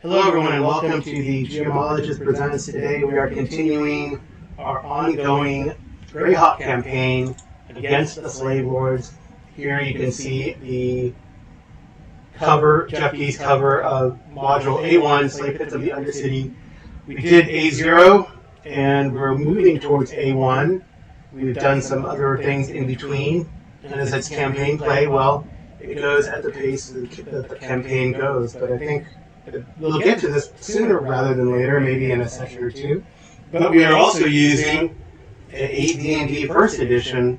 Hello everyone and welcome to the Geomologist Presents. Today we are continuing our ongoing Greyhawk campaign against the slave lords. Here you can see the cover, Jeff Gee's cover of Module A1, Slave Pits of the Undercity. We did A0 and we're moving towards A1. We've done some other things in between, and as it's campaign play, well, it goes at the pace that the campaign goes, but I think we'll get to this sooner rather than later, maybe in a session or two. But we are also using an AD&D First Edition.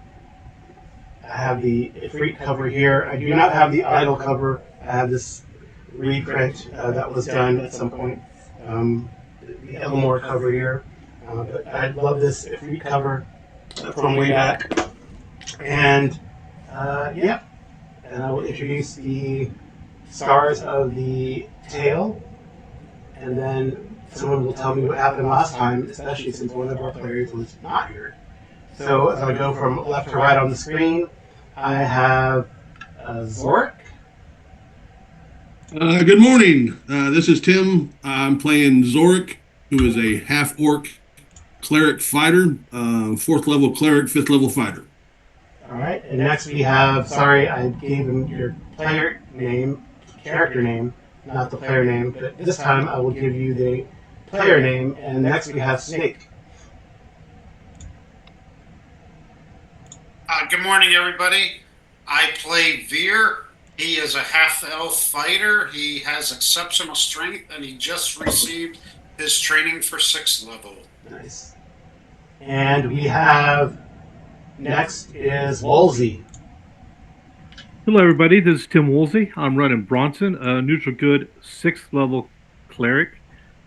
I have the Ifrit cover here. I do not have the Idle cover. I have this reprint that was done at some point. The Elmore cover here. But I love this Ifrit cover from way back. And yeah, and I will introduce the stars of the tale, and then someone will tell me what happened last time, especially since one of our players was not here. So as I go from left to right on the screen, I have Zorik. Good morning. This is Tim. I'm playing Zorik, who is a half-orc cleric fighter, 4th level cleric, 5th level fighter. All right, and next we have, sorry, I gave him your player name, character name, not the player name, but this time I will give you the player name, and next we have Snake. Good morning, everybody. I play Veer. He is a half-elf fighter. He has exceptional strength, and he just received his training for 6th level. Nice. And we have, next is Wolsey. Hello everybody, this is Tim Woolsey. I'm running Bronson, a neutral good 6th level cleric.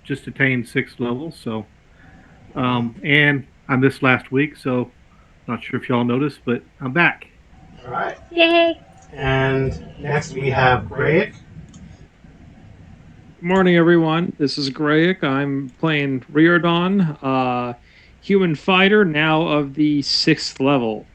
Just attained 6th level, so and I missed last week, so not sure if y'all noticed, but I'm back. Alright. Yay! And next we have Greyhawk. Good morning everyone, this is Greyhawk. I'm playing Riordan, human fighter, now of the 6th level.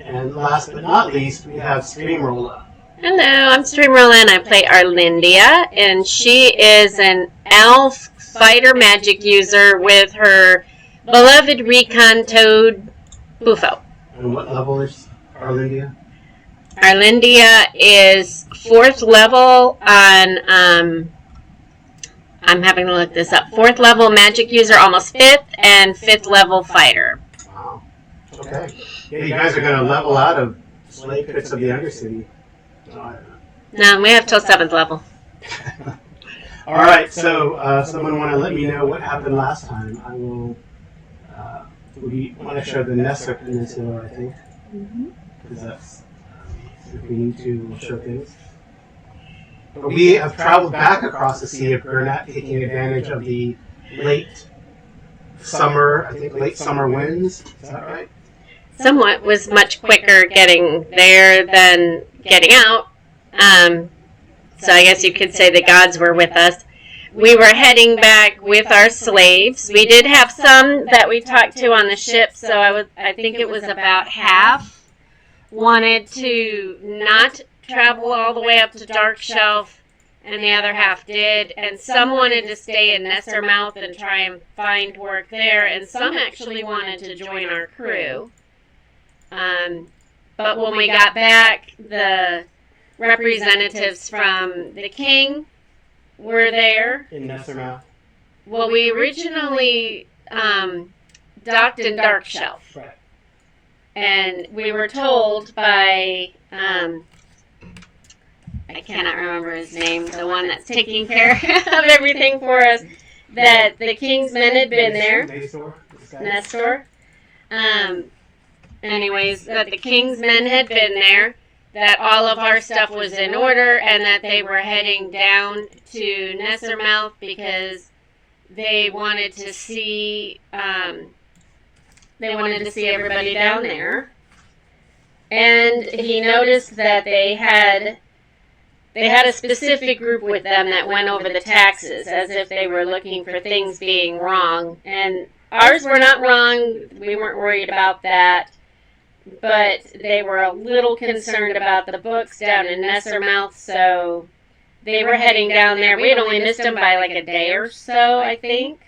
And last but not least, we have Streamrolla. Hello, I'm Streamrolla and I play Arlindia, and she is an elf fighter magic user with her beloved recon toad, Bufo. And what level is Arlindia? Arlindia is 4th level on, I'm having to look this up, 4th level magic user, almost 5th, and 5th level fighter. Wow. Okay. Yeah, you guys are going to level out of Slave Pits of the Undercity. No, we have till 7th level. All right, so someone want to let me know what happened last time. I will. We want to show the Nestor Peninsula, I think, because that's if we need to, we'll show things. But we have traveled back across the Sea of Gurnat, taking advantage of the late summer winds. Is that right? Somewhat was much quicker getting there than getting out. So I guess you could say the gods were with us. We were heading back with our slaves. We did have some that we talked to on the ship, so I think it was about half wanted to not travel all the way up to Darkshelf, and the other half did. And some wanted to stay in Nessermouth and try and find work there, and some actually wanted to join our crew. But when we got back, the representatives from the king were there. In Nessermouth. Well, we originally docked in Darkshelf. Right. And we were told by, I cannot remember his name, the one that's taking care of everything for us, that the king's men had been there. Nestor. Anyways, that the king's men had been there, that all of our stuff was in order, and that they were heading down to Nessermouth because they wanted to see everybody down there. And he noticed that they had a specific group with them that went over the taxes as if they were looking for things being wrong. And ours were not wrong. We weren't worried about that. But they were a little concerned about the books down in Nessermouth, so they were heading down there. We had only missed them by like a day or so, I think,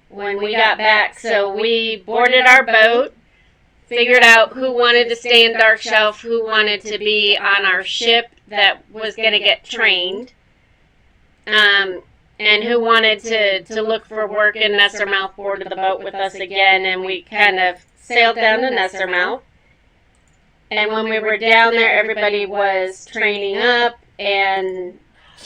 when we got back. So we boarded our boat, figured out who wanted to stay in Darkshelf, who wanted to be on our ship that was going to get trained, and who wanted to look for work in Nessermouth, boarded the boat with us again, and we kind of sailed down to Nessermouth. And when we were down there, everybody was training up and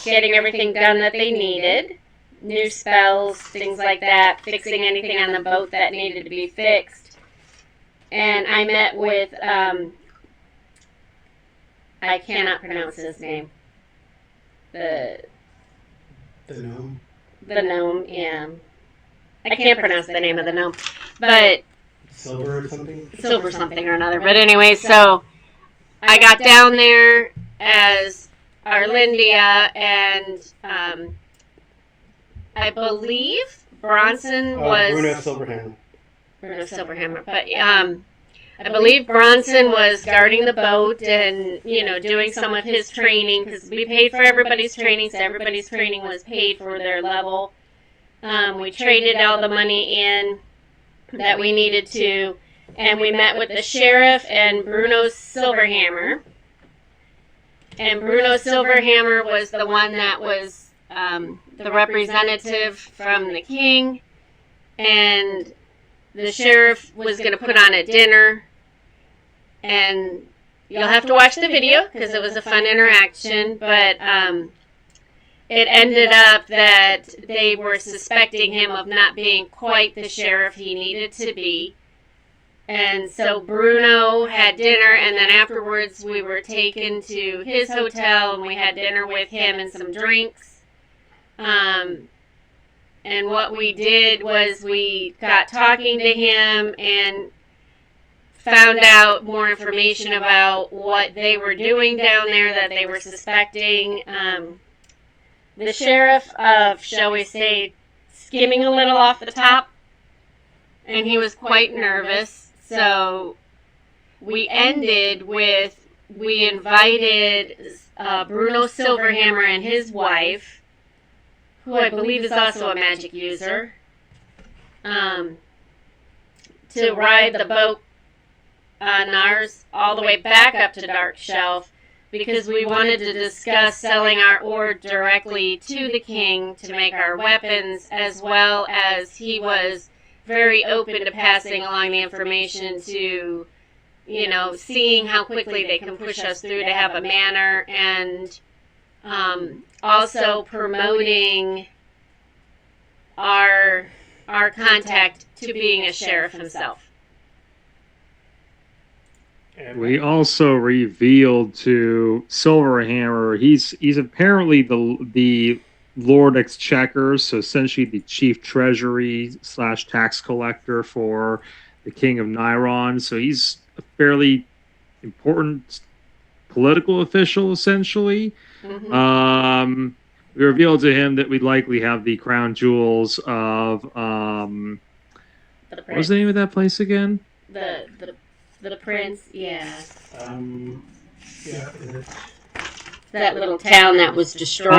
getting everything done that they needed. New spells, things like that, fixing anything on the boat that needed to be fixed. And I met with, I cannot pronounce his name. The gnome. The gnome, yeah. I can't pronounce the name of the gnome. But Silver or something? Silver something or another. But anyway, so I got down there as Arlindia, and I believe Bronson was... Bruno Silverhammer. Bruno Silverhammer. But I believe Bronson was guarding the boat and, you know, doing some of his training, because we paid for everybody's training, so everybody's training was paid for their level. We traded all the money in that we needed to, and we met with the sheriff and Bruno Silverhammer. And Bruno Silverhammer was the one that was the representative from the king, and the sheriff was going to put on a dinner, and you'll have to watch the video because it was a fun interaction, but it ended up that they were suspecting him of not being quite the sheriff he needed to be. And so Bruno had dinner, and then afterwards we were taken to his hotel, and we had dinner with him and some drinks. And what we did was we got talking to him and found out more information about what they were doing down there that they were suspecting. The sheriff of, shall we say, skimming a little off the top, and he was quite nervous. So we ended with, we invited Bruno Silverhammer and his wife, who I believe is also a magic user, to ride the boat on ours all the way back up to Darkshelf, because we wanted to discuss selling our ore directly to the king to make our weapons, as well as he was very open to passing along the information to, you know, seeing how quickly they can push us through to have a manor, and also promoting our contact to being a sheriff himself. We also revealed to Silverhammer he's apparently the Lord Exchequer, so essentially the chief treasury / tax collector for the King of Nairon. So he's a fairly important political official, essentially. Mm-hmm. We revealed to him that we'd likely have the crown jewels of what was the name of that place again? The Prince, yeah. Yeah, is it? That little town that was destroyed.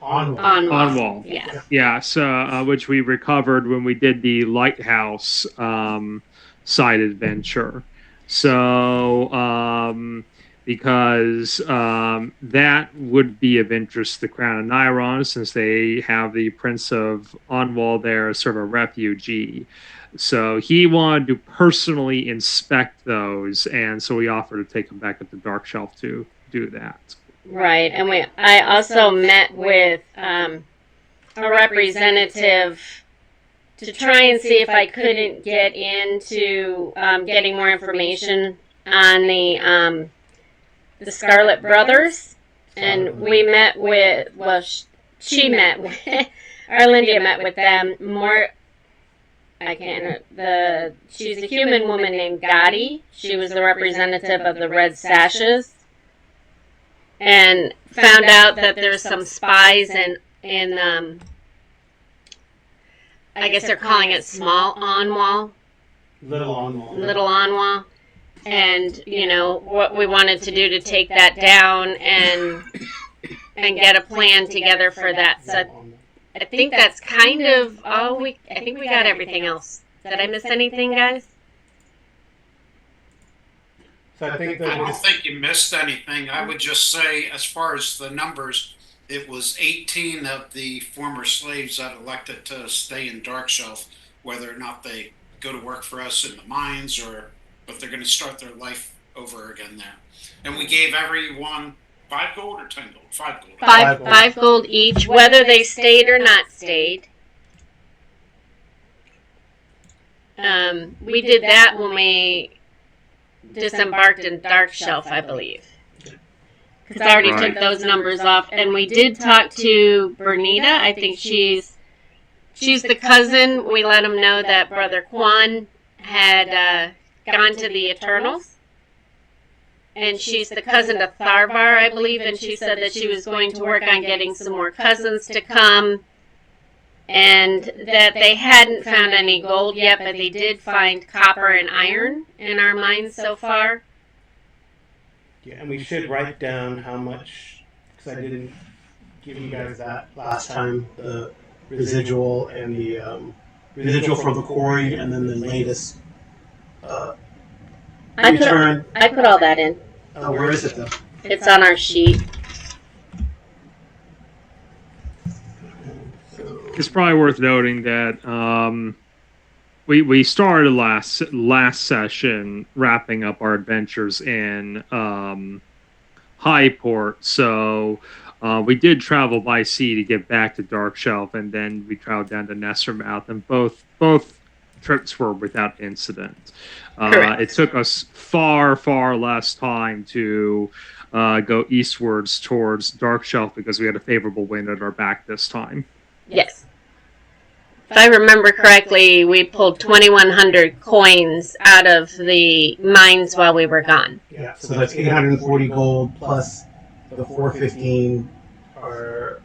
Onwall. Yeah. Yeah, so, which we recovered when we did the lighthouse side adventure. So, because that would be of interest to the Crown of Nairon, since they have the Prince of Onwall there as sort of a refugee. So he wanted to personally inspect those, and so we offered to take him back up to Darkshelf to do that. Right, and I also met with a representative to try and see if I couldn't get into getting more information on the Scarlet Brothers, and we met with, well, she met with, Arlindia met with them more. She's a human woman named Gotti. She was the representative of the Red Sashes, and found out that there's some spies in I guess they're calling it Small Onwall. Little Onwall. Little Onwall. And, you know, what we wanted to do to take that down and and get a plan together for that. So I think that's kind of all I think we got everything else. Did I miss anything, guys? So I think I that don't think you missed anything. I would just say, as far as the numbers, it was 18 of the former slaves that elected to stay in Darkshelf, whether or not they go to work for us in the mines or if they're going to start their life over again there. And we gave everyone 5 gold or 10 gold? 5 gold. Five gold each, whether they stayed or not stayed. We did that when we disembarked in Darkshelf, I believe. Because I already took those numbers off. And we did talk to Bernita. I think she's the cousin. We let them know that Brother Quan had gone to the Eternals. And she's the cousin to Tharvar, I believe. And she said that she was going to work on getting some more cousins to come. And that they hadn't found any gold yet, but they did find copper and iron in our mines so far. Yeah, and we should write down how much, because I didn't give you guys that last time, the residual and the residual from the quarry, and then the latest return. I put all that in. Where is it though? It's on our sheet. It's probably worth noting that we started last session wrapping up our adventures in Highport, so we did travel by sea to get back to Darkshelf, and then we traveled down to Nessermouth, and both trips were without incident. It took us far less time to go eastwards towards Darkshelf because we had a favorable wind at our back this time. Yes. If I remember correctly, we pulled 2,100 coins out of the mines while we were gone. Yeah, so that's 840 gold plus the 415 are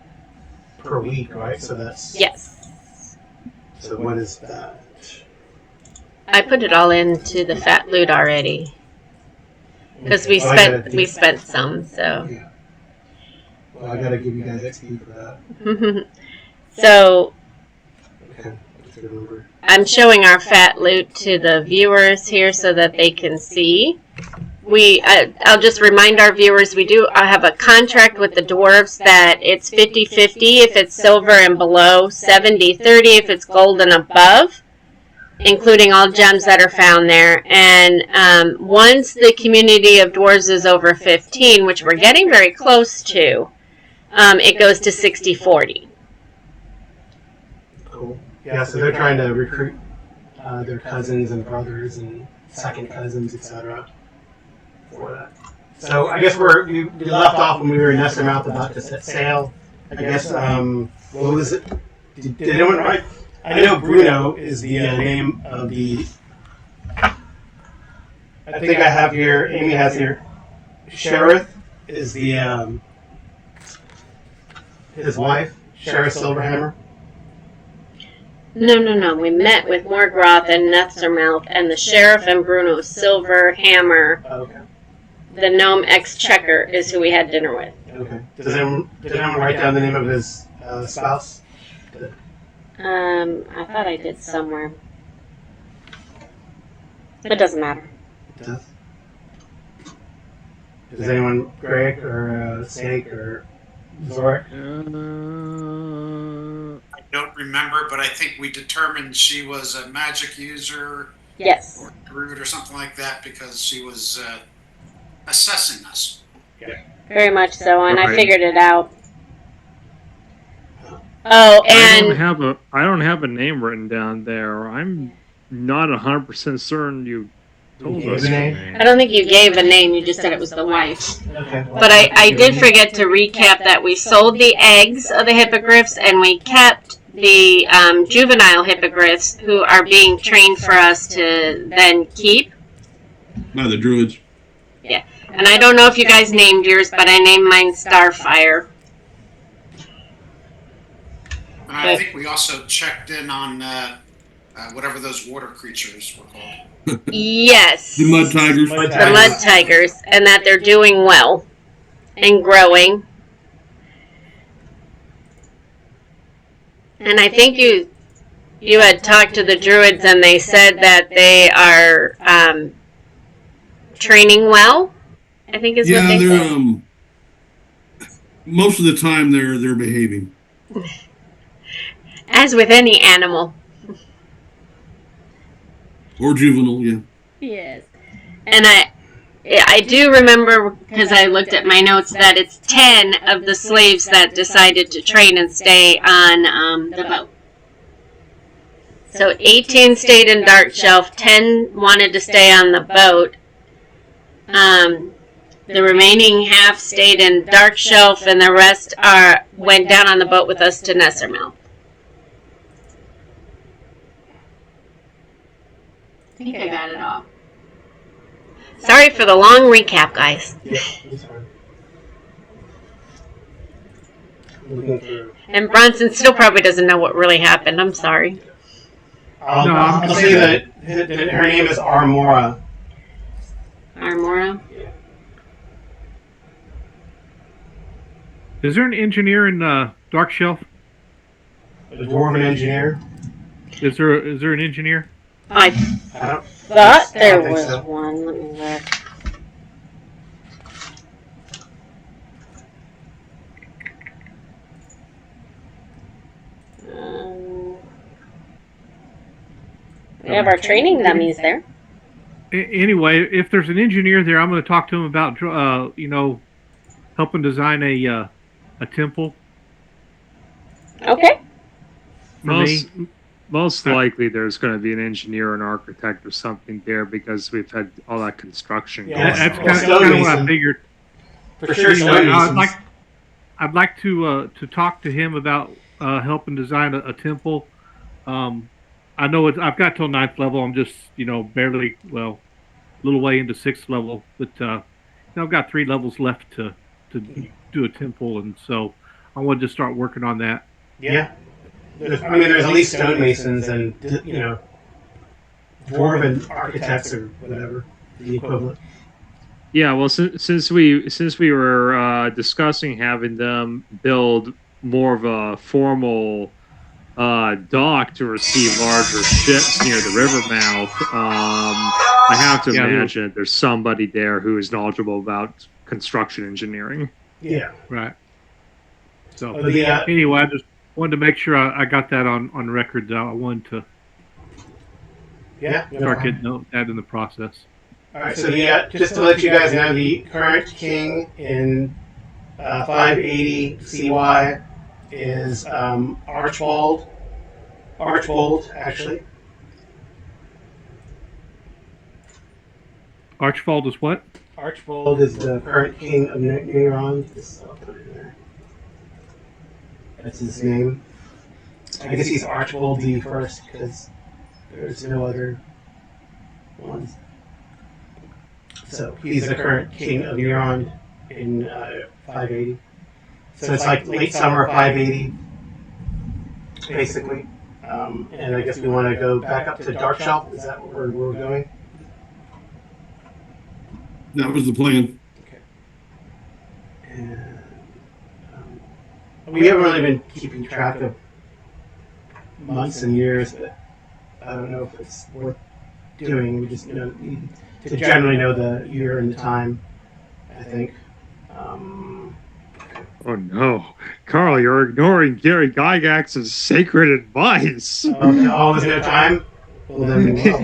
per week, right? So that's... Yes. So what is that? I put it all into the fat loot already. Because we spent some, so... Yeah. Well, I gotta give you guys XP for that. So... Okay, that's a good number. I'm showing our fat loot to the viewers here so that they can see. I'll just remind our viewers, I have a contract with the dwarves that it's 50-50 if it's silver and below, 70-30 if it's gold and above, including all gems that are found there. And once the community of dwarves is over 15, which we're getting very close to, it goes to 60-40. Cool. Yeah, so they're trying to recruit their cousins and brothers and second cousins, etc. for that. So I guess we left off when we were in Nessermouth about to set sail. I guess, what was it? Did anyone write? I know Bruno is the name of the... I think I have here, Amy has here, Sheriff is the, his wife, Sheriff Silverhammer. No. We met with Morgroth and Nessermouth, and the Sheriff and Bruno Silverhammer. Okay. The gnome exchequer is who we had dinner with. Okay. Did anyone write down the name of his spouse? I thought I did somewhere. It doesn't matter. It does. Does anyone, Greg or Snake or Zorak? I don't remember, but I think we determined she was a magic user. Yes. Or druid or something like that because she was assessing us. Yeah. Very much so, and I Right. figured it out. Oh, and I don't have a name written down there. I'm not 100% certain you told You us. gave a name? I don't think you gave a name, you just said it was the wife. Okay. But I did forget to recap that we sold the eggs of the hippogriffs and we kept the juvenile hippogriffs who are being trained for us to then keep. By the druids. Yeah. And I don't know if you guys named yours, but I named mine Starfire. And I think we also checked in on whatever those water creatures were called. Yes. The mud tigers. The mud tigers, and that they're doing well and growing. And I think you had talked to the druids, and they said that they are training well. I think is what Yeah, they they're said. most of the time they're behaving. As with any animal. Or juvenile, yeah. Yes. And I do remember, because I looked at my notes, that it's 10 of the slaves that decided to train and stay on the boat. So 18 stayed in Darkshelf, 10 wanted to stay on the boat. The remaining half stayed in Darkshelf, and the rest went down on the boat with us to Nessermill. I think I got it all. Sorry for the long recap, guys. Yeah, that's fine. Looking through. And Bronson still probably doesn't know what really happened. I'm sorry. I'll say that her name is Armora. Armora? Is there an engineer in Darkshelf? A dwarven engineer. Is there an engineer? I I don't thought I there don't think was so. one. Let me look. We have our training dummies there. Anyway, if there's an engineer there, I'm going to talk to him about helping design a temple. Okay. For me. Most likely, there's going to be an engineer or an architect or something there because we've had all that construction. Yeah, going That's on. kind of what I figured. For sure, I'd like to talk to him about helping design a temple. I know I've got till 9th level. I'm just barely a little way into 6th level, but I've got 3 levels left to do a temple, and so I wanted to start working on that. Yeah. There's at least stonemasons and dwarven architects or whatever the equivalent. Yeah, well, since we were discussing having them build more of a formal dock to receive larger ships near the river mouth, I have to imagine that there's somebody there who is knowledgeable about construction engineering. Yeah. Right. So Yeah. anyway, I just wanted to make sure I got that on record. I wanted to start getting that in the process. All right, so just to let you guys know, the current king in 580 CY is Archbold. Archbold, actually. Archibald is what? Archbold is the current king of Neuron. I'll put it in there. That's his name. I guess he's Archbold the First because there's no other ones. So he's the current king of Neuron in 580. So it's like late summer 580, basically. And I guess we want to go back up to Darkshelf. Is that where we're going? That was the plan. Okay. And, we haven't really been keeping track of months and years, but I don't know if it's worth doing. We just need to generally know the year and the time, I think. Oh no, Carl, you're ignoring Gary Gygax's sacred advice. Oh, there's no time? Well, then we will.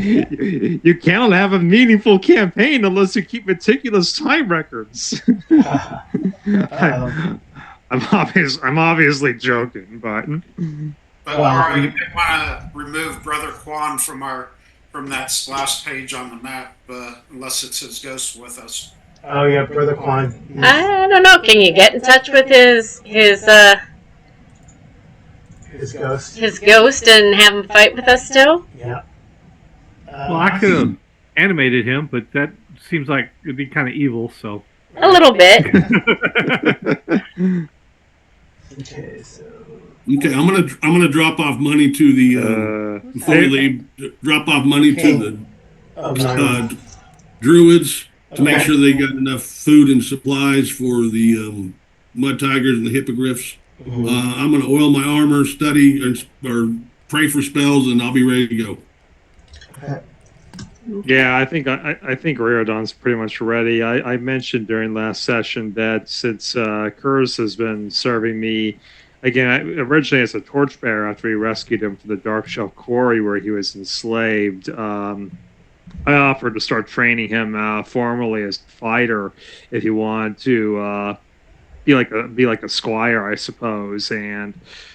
You can't have a meaningful campaign unless you keep meticulous time records. I'm obviously joking, but Laura, you might want to remove Brother Quan from that last page on the map, unless it's his ghost with us. Oh yeah, Brother Quan. I don't know. Can you get in touch with his ghost and have him fight with us still? Yeah. Well, I could have animated him, but that seems like it'd be kind of evil. So a little bit. Okay, so. Okay, I'm gonna drop off money to the before we leave. Drop off money to the druids to make sure they got enough food and supplies for the mud tigers and the hippogriffs. I'm going to oil my armor, study, or pray for spells, and I'll be ready to go. Yeah, I think Riordan's pretty much ready. I mentioned during last session that since Kurz has been serving me again, originally as a torchbearer after we rescued him from the Darkshelf Quarry where he was enslaved. I offered to start training him formally as a fighter if he wanted to be like a squire, I suppose. And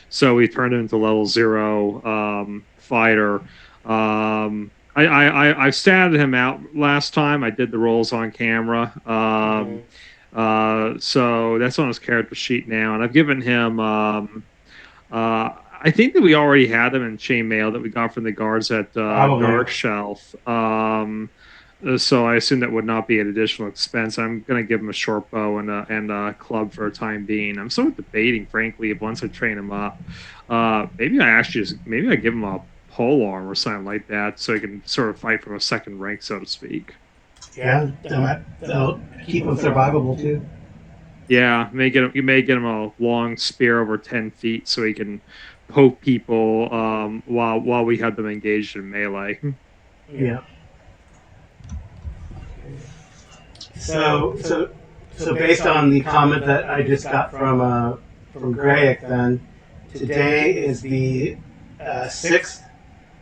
so we turned him into level 0 fighter. I statted him out last time. I did the rolls on camera. So that's on his character sheet now, and I've given him. I think that we already had him in chainmail that we got from the guards at Darkshelf. So I assume that would not be an additional expense. I'm going to give him a short bow and a club for a time being. I'm sort of debating, frankly, if once I train him up, maybe I give him a pole arm or something like that, so he can sort of fight from a second rank, so to speak. Yeah, that'll keep him survivable too. Yeah, you may get him a long spear over 10 feet, so he can poke people while we have them engaged in melee. Yeah. So based on the comment that I just got from Greyhawk, then today is the 6th.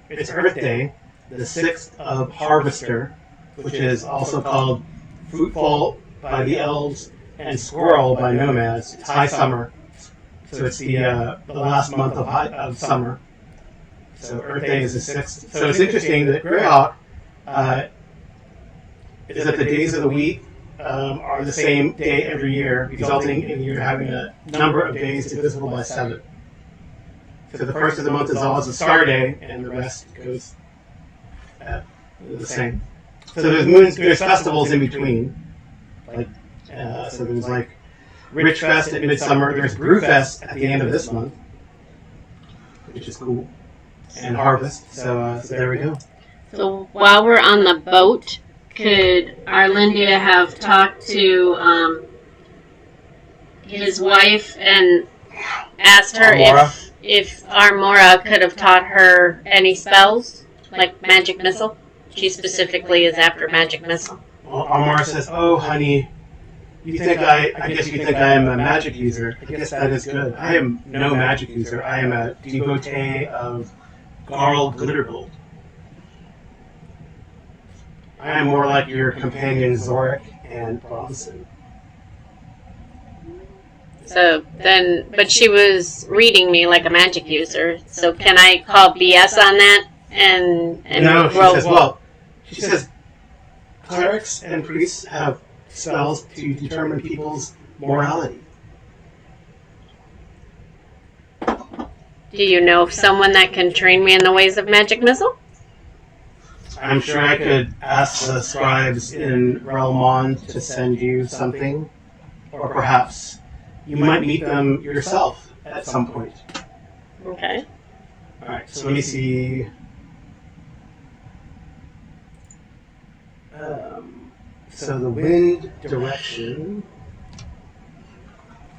It's Earth Day, the 6th of Harvester, which is also called Fruitful by the Elves and Squirrel by Nomads. It's high summer, so it's the last month of summer. So Earth Day is the 6th. So it's interesting that Greyhawk is that the days of the week are the same day every year, resulting in you having a number of days divisible by 7. So the first of the month is always a star day, and the rest goes the same. So there's festivals in between, like so there's like Rich Fest at Midsummer. There's Brew Fest at the end of this month, which is cool, and Harvest. So there we go. So while we're on the boat, could Arlindia have talked to his wife and asked her if Armora could have taught her any spells, like Magic Missile? She specifically is after Magic Missile. Well, Armora says, "Oh, honey, I guess you think I am a magic user. I guess that is good. I am no magic user. I am a devotee of Garl Glittergold. I am more like your companion Zorik and Bronson." So then, but she was reading me like a magic user. So can I call BS on that? And no, she says clerics and priests have spells to determine people's morality. Do you know of someone that can train me in the ways of Magic Missile? I'm sure I could ask the scribes in Relmond to send you something, or perhaps you might meet them yourself at some point. Okay. All right, so let me see. So the wind direction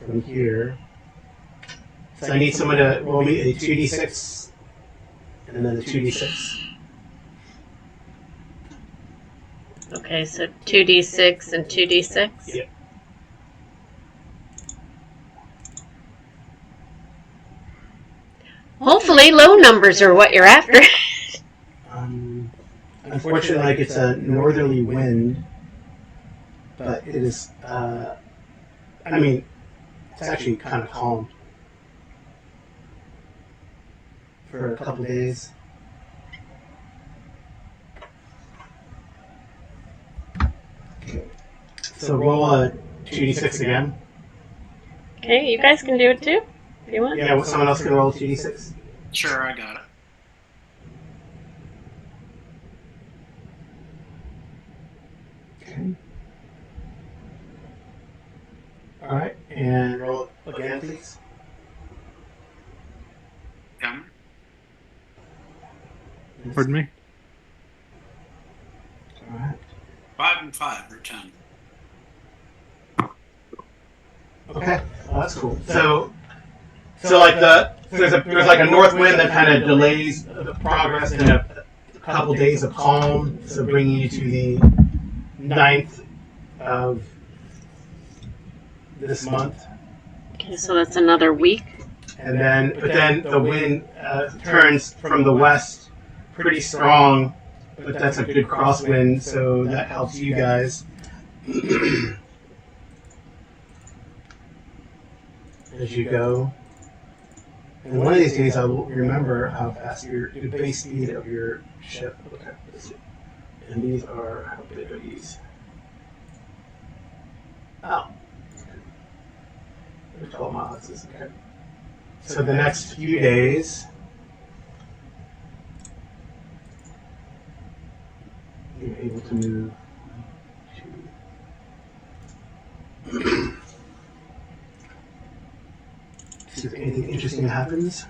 from here. So I need someone to roll me a 2d6 and then a 2d6. Okay, so 2d6 and 2d6? Yep. Hopefully low numbers are what you're after. Unfortunately, like it's a northerly wind, but it is, it's actually kind of calm for a couple days. So roll a 2d6 again. Okay, you guys can do it too, if you want. Yeah, someone else can roll 2d6. Sure, I got it. Okay. All right, and roll it again, please. Come. Pardon me? All right. 5 and 5 or 10. Okay, well, that's cool. So So like there's like a north wind that kind of delays the progress in a couple days of calm, so bringing you to the 9th of this month. Okay, so that's another week. And then the wind turns from the west pretty strong, but that's a good crosswind, so that helps you guys. As you go. And one of these days I will remember how fast the base speed of your ship. Okay, let's see. And these are, how big are these? Oh. 12 miles, okay. So the next few days, you're able to move to see if anything interesting happens.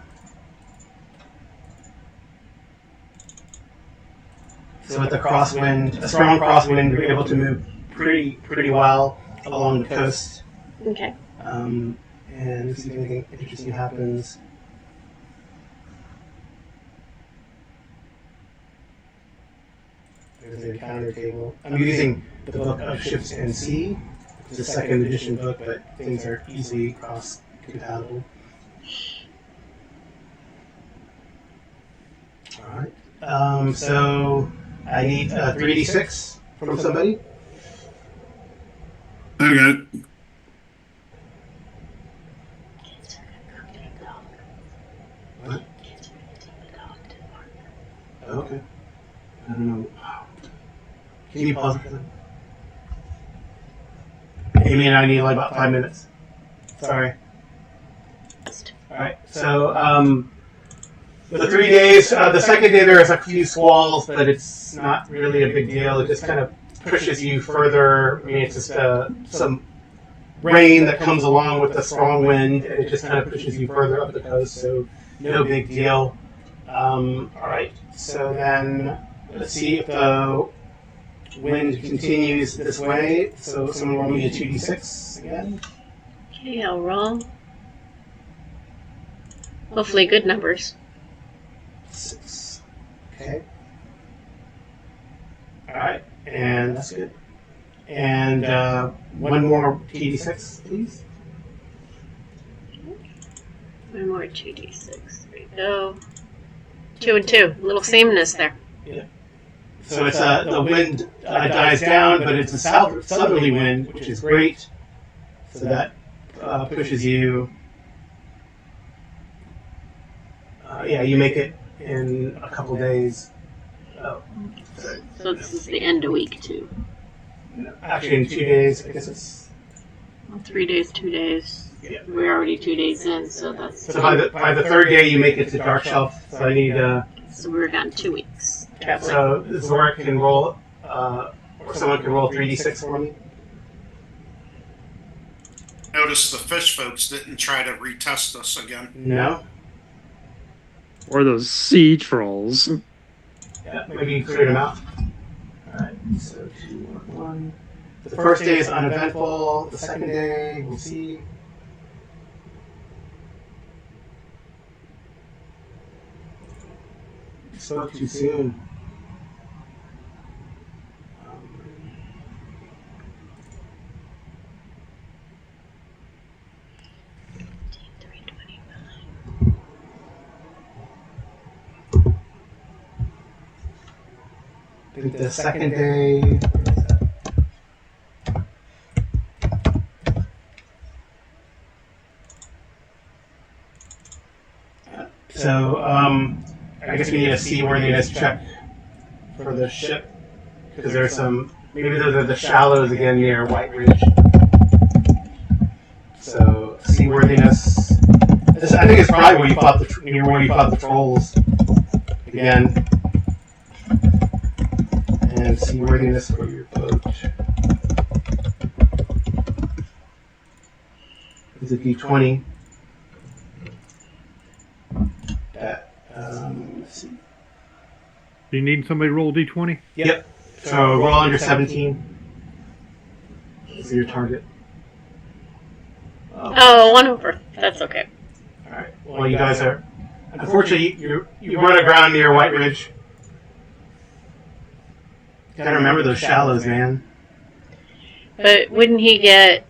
So with the crosswind, a strong crosswind, you're able to move pretty well along the coast. Okay. And see if anything interesting happens. There's the encounter table. I'm using the book of Ships and Sea. It's a 2nd edition book, but things are easily cross-compatible. Alright. So I need 3d6 from somebody. I got it. Okay. I don't know. Can you pause it for them? Amy and I need like about 5 minutes. Sorry. Alright, so the 3 days, the second day there is a few squalls, but it's not really a big deal. It just kind of pushes you further. I mean, it's just some rain that comes along with the strong wind, and it just kind of pushes you further up the coast, so no big deal. Alright, so then let's see if the wind continues this way. So someone roll me a 2d6 again. Okay, I'll roll. Hopefully good numbers. 6. Okay. Alright, and that's good. And one more TD6, please. One more 2d6. There you go. 2 and 2. A little sameness there. Yeah. So it's the wind dies down, but it's a southerly wind, which is great. So that pushes you. Yeah, you make it in a couple days. Oh, So this is the end of week 2. actually, in 2 days, I guess it's. Well, 3 days, 2 days. Yeah. We're already 2 days in, so that's. So by the third day, you make it to Darkshelf. So I need. So we're gone 2 weeks traveling. So Zorak can roll, or someone can roll 3d6 for me. Notice the fish folks didn't try to retest us again. No. Or those sea trolls. Yeah, maybe you cleared them out. Alright, so 2, 1. The first day is uneventful. The second day, we'll see. Spoke too soon. I think the second day. So, I guess we need a seaworthiness check for the ship, because there's some, maybe those are the shallows again near White Ridge. So, seaworthiness. I think it's probably where you fought the trolls again. And seaworthiness for your boat. It's a d20. Let's see. Do you need somebody to roll d20? Yep. So roll under 17. This is your target. Oh, 1 over. That's okay. All right. Well, you guys are. Unfortunately, you run aground near White Ridge. Gotta remember those shallows, man. But wouldn't he get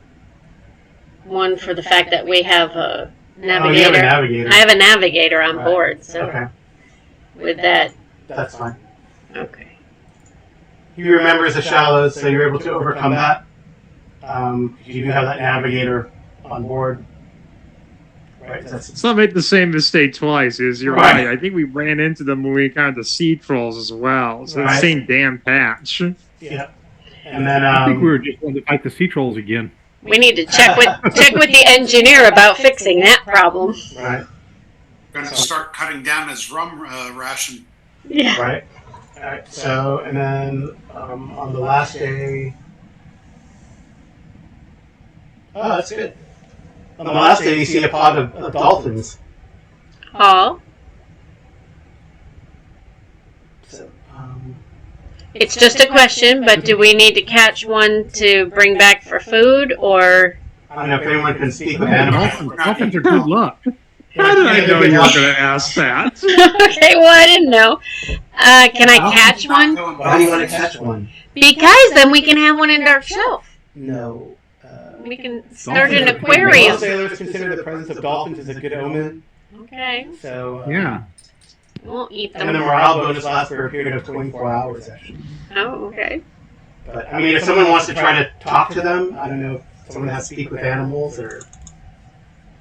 one for the fact that we have a navigator? Oh, you have a navigator. I have a navigator on Right. board, so Okay, with that, that's fine. okay. He remembers the shallows, so you're able to overcome that. You do have that navigator on board. Right, that's Let's not make the same mistake twice. Is you're Right. right. I think we ran into them when we encountered the sea trolls as well. So Right. the same damn patch. yeah. And then I think we were just going to fight the sea trolls again. We need to check with the engineer about fixing that problem. right, Going to start cutting down his rum ration. Yeah. right. All right. So and then on the last day. Oh, that's good. On the last day, you see a pod of dolphins. Oh, So, it's just a question, but do we need to catch one to bring back for food, or? I don't know if anyone can speak with animals. Dolphins are good luck. How did I know you were going to ask that? Okay, well, I didn't know. Can I catch one? Why do you want to catch one? Because then we can have one in Darkshelf. No. We can start an Dolphins are aquarium. Most sailors consider the presence of dolphins as a good omen. Okay, So Yeah. we'll eat And the them. morale bonus lasts for a period of 24 hours, actually. Oh, okay. But I mean, if someone wants to try to talk to them, I don't know if someone has to speak with animals or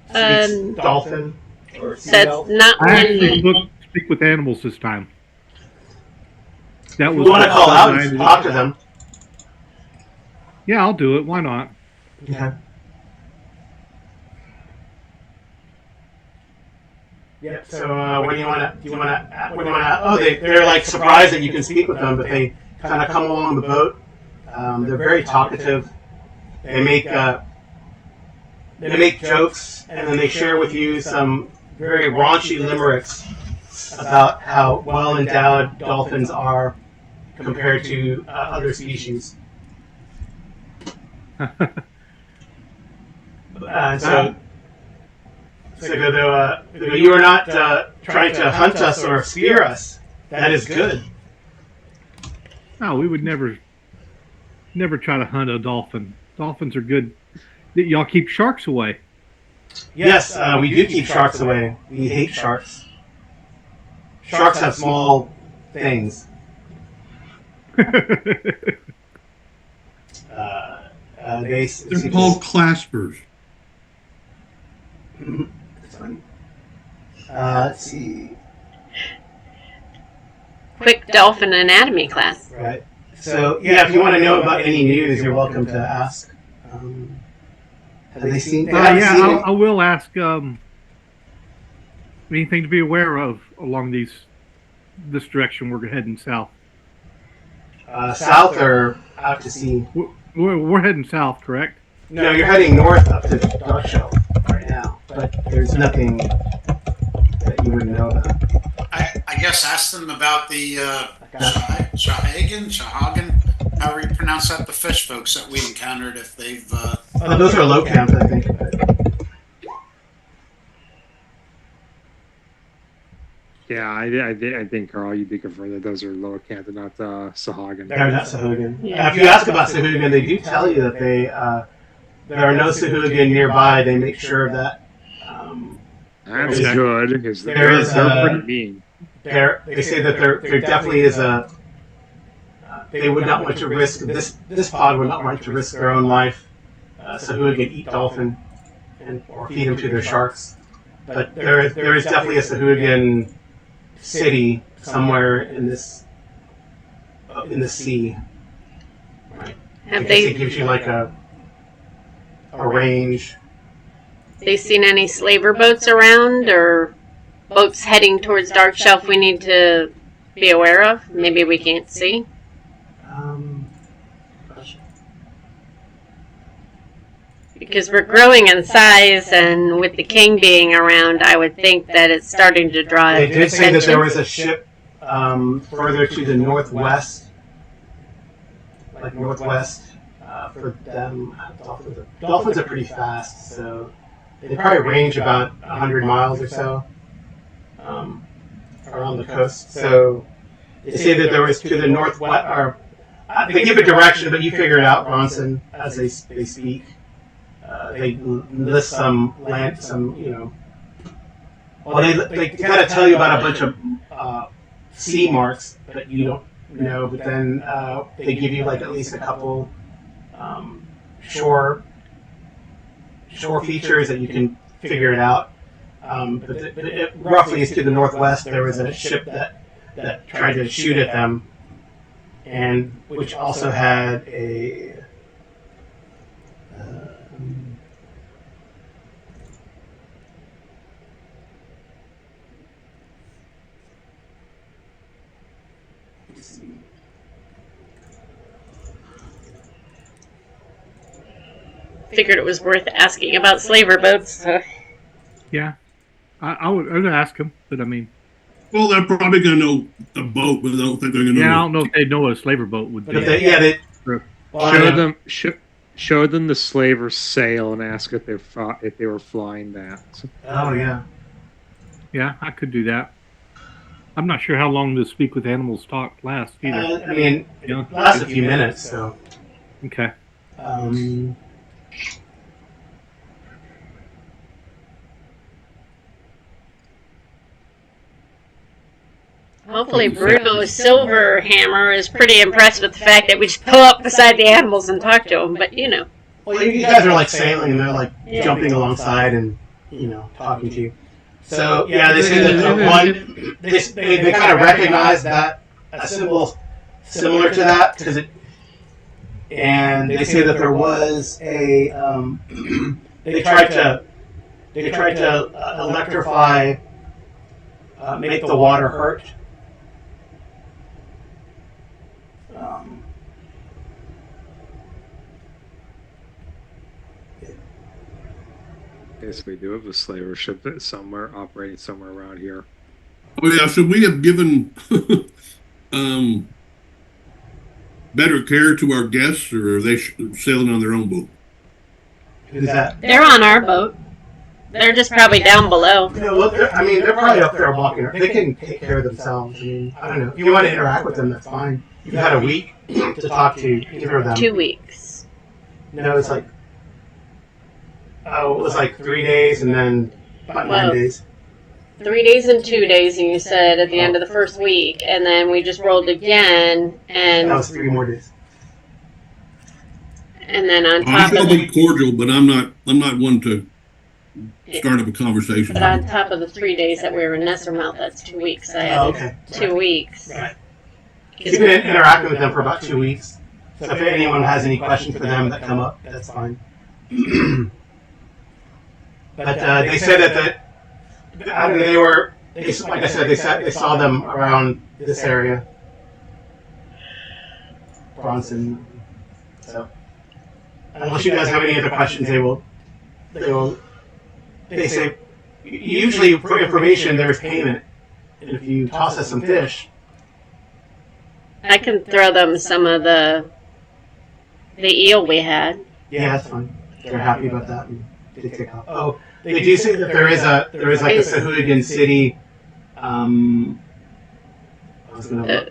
speaks dolphin or sea That's elf. not I actually one. looked to speak with animals this time. That If was you want to call out I and did. talk to them. Yeah, I'll do it. Why not? Okay. Yep. So what do you want to? Do you want to? What do you want to? Oh, they're like surprised that you can speak with them, but they kind of come along the boat. They're very talkative. They make jokes, and then they share with you some very raunchy limericks about how well endowed dolphins are compared to other species. So though you are not trying to hunt us or spear us, that is good. No, we would never try to hunt a dolphin. Dolphins are good. Y'all keep sharks away. Yes, we do keep sharks away. We hate sharks. Sharks have small things. They're called claspers. Let's see. Quick dolphin anatomy class. Right. So yeah, if you want to know about any news, you're welcome to ask. Have they seen? They haven't Yeah, seen it. I will ask. Anything to be aware of along this direction? We're heading south. South or out to sea? We're heading south, correct? No, you're heading north up to Darkshelf right now, but there's nothing that you wouldn't know about. I guess ask them about the Shahagan, however you pronounce that, the fish folks that we encountered, if they've... Oh, those are low camps, I think. Yeah, I think, Carl, you did confirm that those are lower camp and not Sahagan. They're not Sahuagin. Yeah. If you ask about Sahuagin, they do tell you that there are no Sahuagin nearby. They make sure of that. That's There's- good, because there they're is, pretty mean. They say that there definitely is a. They would not want to risk this pod would not want to risk their own life. Sahuagin eat dolphin or feed them to their sharks. But there is definitely a Sahuagin city somewhere in the sea. Right. I Have guess it they gives you like a range. seen any slaver boats around, or boats heading towards Darkshelf we need to be aware of? Maybe we can't see. Because we're growing in size, and with the king being around, I would think that it's starting to draw They did say that attention. there was a ship further to the northwest, like northwest for them. Dolphins are pretty fast, so They probably range about 100 miles or so around the coast. So they say that there was to the northwest, or they give a direction, but you figure it out, Bronson, as they speak. They list some land, well, they kind of tell you about a bunch of sea marks that you don't know, but then they give you like at least a couple shore features that you can figure it out. But it roughly is to the northwest. There was a ship that tried to shoot at them, and which also had a Figured it was worth asking about slaver boats. So. Yeah, I would ask him, but I mean, Well, they're probably going to know the boat, but I don't think they're going to know. yeah, I don't know if they know what a slaver boat would be. But they Show them the slaver's sail and ask if they were flying that. Oh yeah. Yeah, I could do that. I'm not sure how long the speak with animals talk lasts either. I mean, it lasts a few minutes, so. Okay. Hopefully Bruno's silver hammer is pretty impressed with the fact that we just pull up beside the animals and talk to them, but you know. Well, you guys are like sailing, and they're like jumping alongside and, talking to you. So, yeah, they say that they kind of recognize that a symbol similar to that, and they say that there was a, they tried to electrify, make the water hurt. Yes, we do have a slaver ship that's operating somewhere around here. Oh yeah, should we have given better care to our guests, or are they sailing on their own boat? Who's that? They're on our boat. They're just probably down below. They're probably up there walking. They can take care of themselves. I mean, I don't know. If you want to interact with them, that's fine. You've had a week to talk to either of them. 2 weeks. No, it's like, it was like 3 days and then about 9 days. 3 days and 2 days, you said, at the end of the first week, and then we just rolled again, and That was 3 more days. and then on I'm top of probably cordial, but I'm not one to start up a conversation. but on top of the 3 days that we were in Nessermouth, that's 2 weeks. I had Okay. 2 weeks. Right. You've been interacting with them for about 2 weeks. So if anyone has any questions for them that come up, that's fine. But they said that like I said, they saw them around this area, Bronson. So unless you guys have any other questions, they say usually for information there's payment, and if you toss us some fish. I can throw them some of the eel we had. Yeah, that's fine. They're happy about that. And they take off. Oh, they do say that there is like a Sahuagin city.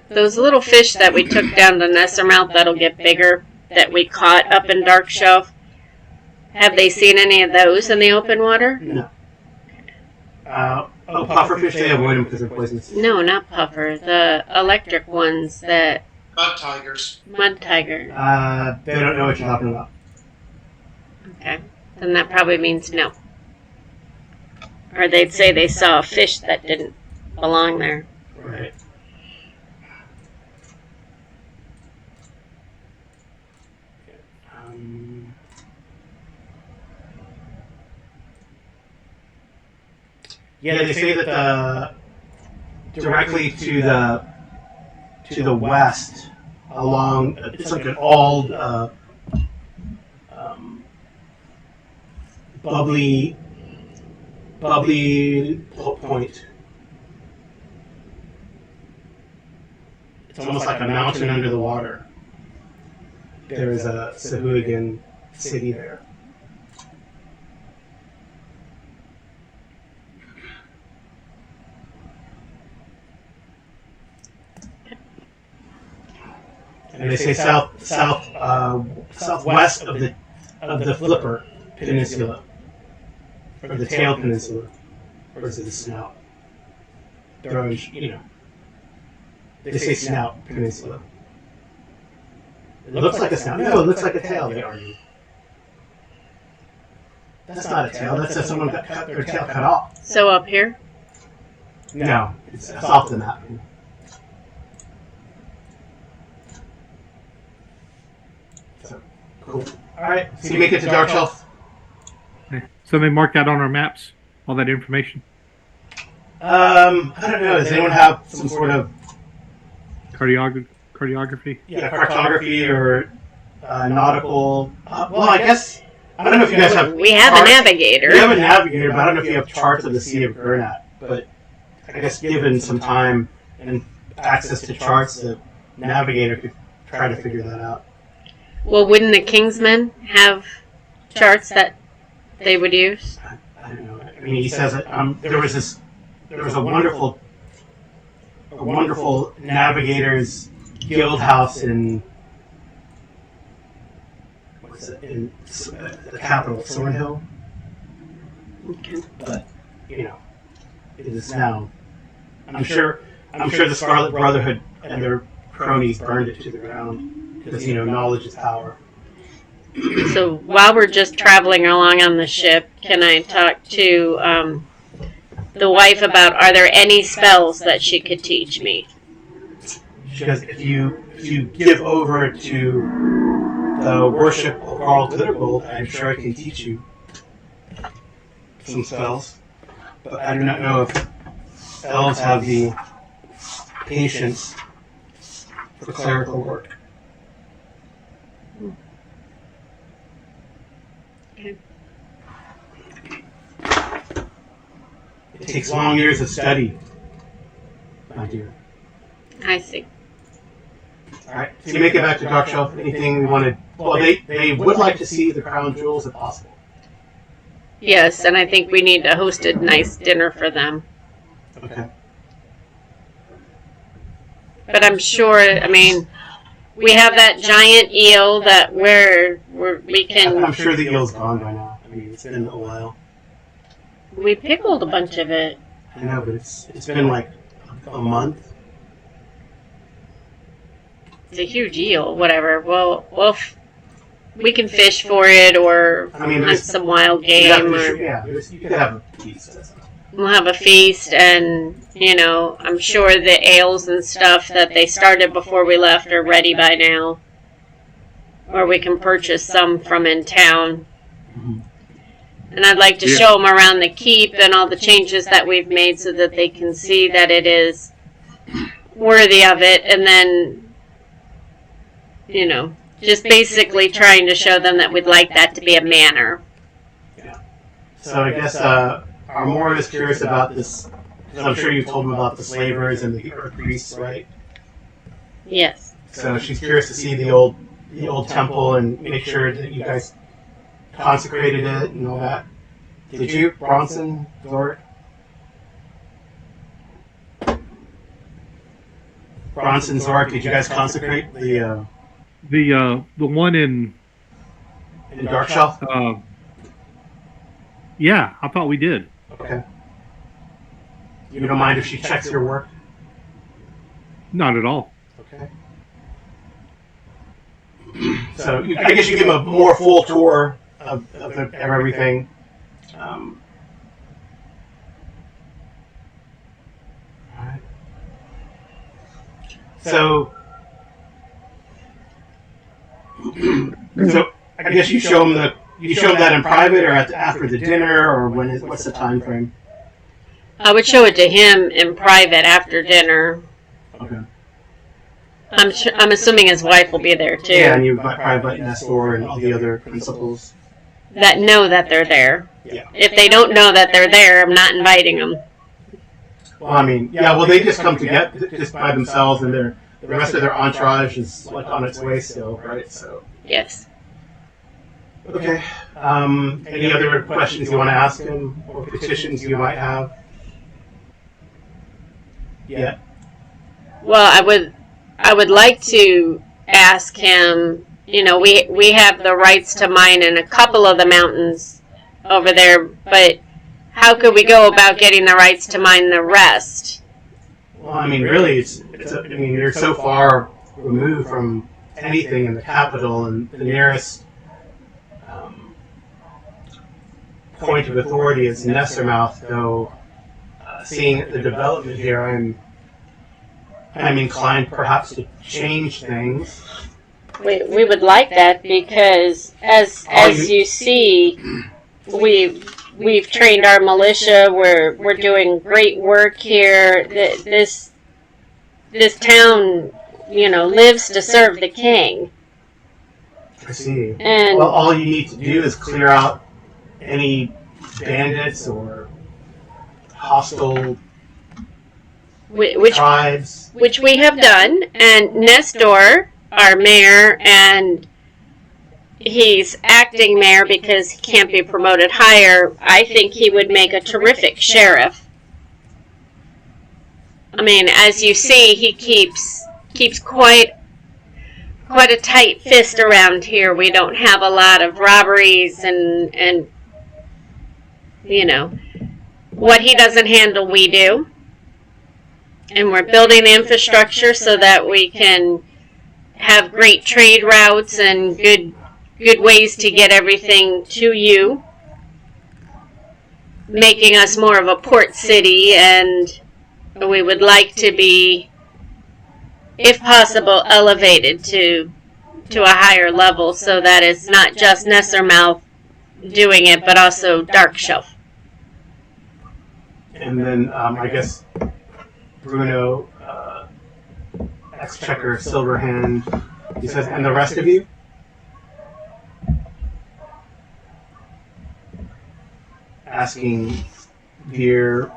Those little fish that we took down to Nessermouth that'll get bigger, that we caught up in Darkshelf. Have they seen any of those in the open water? No. Pufferfish, they avoid them because they're poisonous. No, not puffer. The electric ones that... Mud tigers. Mud tiger. They don't know what you're talking about. Okay. Then that probably means no. Or they'd say they saw a fish that didn't belong there. Right. Yeah, they say that directly to the west, along it's like an old bubbly point. It's almost like a mountain under the water. There is a Sahuagin city there. and they say southwest of the Flipper Peninsula, or the Tail Peninsula, or is it the Snout? They're always, they say Snout Peninsula. It looks like a snout. No, it looks like a tail, they argue. That's not a tail. That's if someone got their tail cut off. So up here? No, it's off the map. So, cool. Alright, so you make it to Darkshelf. Okay. So they mark that on our maps, all that information. I don't know. Does anyone have some sort of Cartography? cartography or nautical? Well, I guess I don't know if you guys have. We have a charts. navigator. We have a navigator, but I don't know if you have charts of the Sea of Gurnat. But I guess given some time and access to charts, the navigator could try to figure that out. Well, wouldn't the Kingsmen have charts that they would use? I don't know. I mean, he says that there was a wonderful navigators guild house in the capital, Thornhill. Okay. But it is now. I'm sure the Scarlet Brotherhood and their cronies burned it to the ground because knowledge is power. So while we're just traveling along on the ship, can I talk to the wife about, are there any spells that she could teach me? She goes, if you give over to the worship of Carl Glittergold, I'm sure I can teach you some spells. But I do not know if elves have the patience for clerical work. Okay. It takes long years of study, my dear. I see. Alright, so you make it back to Darkshelf. Anything we wanted? Well, they would like to see the crown jewels if possible. Yes, and I think we need to host a nice dinner for them. Okay. But I'm sure, we have that giant eel that we can... I'm sure the eel's gone by now. I mean, it's been a while. We pickled a bunch of it. I know, but it's been like a month. It's a huge eel, whatever. Well, we can fish for it or hunt some wild game. You could have a feast. We'll have a feast, and, I'm sure the ales and stuff that they started before we left are ready by now. Or we can purchase some from in town. Mm-hmm. And I'd like to show them around the keep and all the changes that we've made so that they can see that it is worthy of it. And then, just basically trying to show them that we'd like that to be a manor. Yeah. So I guess Armora is curious about this, because I'm sure you told him about the slavers and the earth priests, right? Yes. So she's curious to see the old temple and make sure that you guys consecrated it and all that. Did you, Bronson, Zorik? Bronson, Zorik, did you guys consecrate the one in Darkshelf? Yeah, I thought we did. Okay. You don't mind if she checks your work? Not at all. Okay. So I guess you give him a more full tour of everything. Alright. So I guess you show him that in private, or after the dinner, or what's the time frame? I would show it to him in private after dinner. Okay. I'm assuming his wife will be there too. Yeah, and you probably invite Nestor and all the other principals. That know that they're there. Yeah. If they don't know that they're there, I'm not inviting them. Well, they just come together just by themselves, and the rest of their entourage is like on its way still, right? So. Yes. Okay. Any other questions you want to ask him, or petitions you might have? Yeah. Well, I would like to ask him, we have the rights to mine in a couple of the mountains over there, but how could we go about getting the rights to mine the rest? Well, I mean, really, you're so far removed from anything in the capital, and the nearest point of authority is Nessermouth, though seeing the development here, I'm inclined perhaps to change things. We would like that because, as you see, we've trained our militia. We're doing great work here. This town, lives to serve the king. I see. And well, all you need to do is clear out any bandits or hostile tribes. Which we have done. And Nestor, our mayor, and he's acting mayor because he can't be promoted higher, I think he would make a terrific sheriff. I mean, as you see, he keeps quite a tight fist around here. We don't have a lot of robberies and what he doesn't handle, we do. And we're building the infrastructure so that we can have great trade routes and good ways to get everything to you, making us more of a port city, and we would like to be, if possible, elevated to a higher level so that it's not just Nessermouth doing it, but also Darkshelf. And then I guess Bruno, Exchequer, Silverhand, he says, and the rest of you? Asking Veer,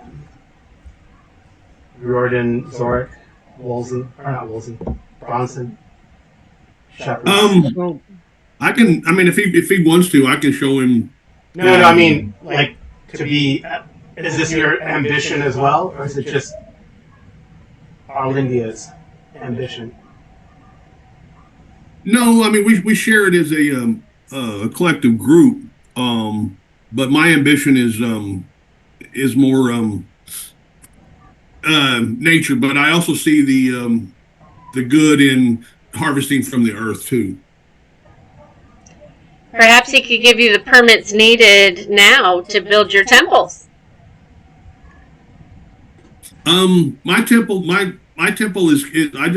Riordan, Zorik, Wolsey, or not Wolsey, Bronson, Shepard. I can. I mean, if he wants to, I can show him. No. I mean, like, to be. Is this your ambition as well, or is it just Arlindia's ambition? No, I mean we share it as a collective group. But my ambition is more nature. But I also see the good in harvesting from the earth too. Perhaps he could give you the permits needed now to build your temples. My temple is I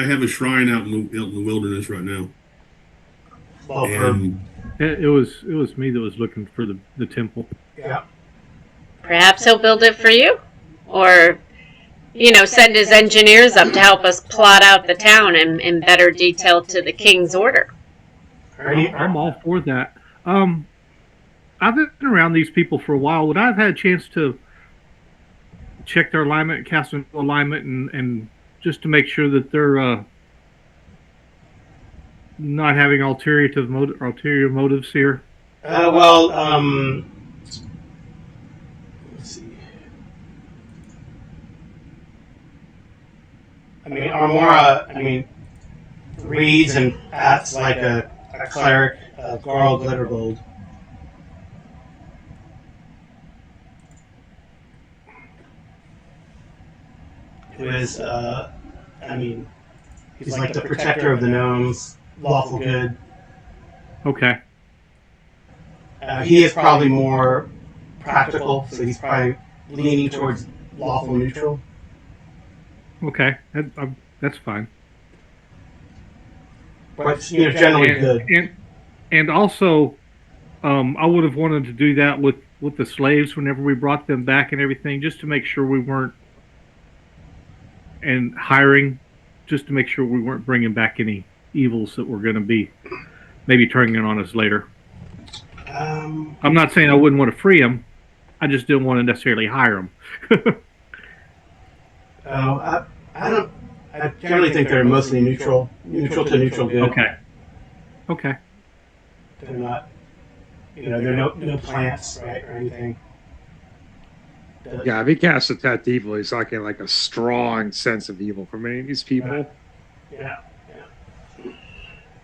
have a shrine out in the wilderness right now. Well, And It was me that was looking for the temple. yeah. Perhaps he'll build it for you. Or, send his engineers up to help us plot out the town in better detail to the king's order. I'm all for that. I've been around these people for a while. Would I have had a chance to check their alignment, cast an alignment, and just to make sure that they're not having ulterior motives here? Let's see. I mean, Armora, reads and acts like a cleric, Garl Glittergold. Who is, he's like the protector of the gnomes, lawful good. Okay. He is probably more practical, so he's probably leaning towards lawful neutral. Okay. That's fine. But, generally good. And also, I would have wanted to do that with the slaves whenever we brought them back and everything, just to make sure we weren't, and hiring, just to make sure we weren't bringing back any evils that were going to be maybe turning on us later. I'm not saying I wouldn't want to free them. I just didn't want to necessarily hire them. I generally think they're mostly neutral to neutral good. Okay. They're not, they're no plants, right, or anything. Yeah, if he casts a Tet evil, he's talking like a strong sense of evil from any of these people. Yeah.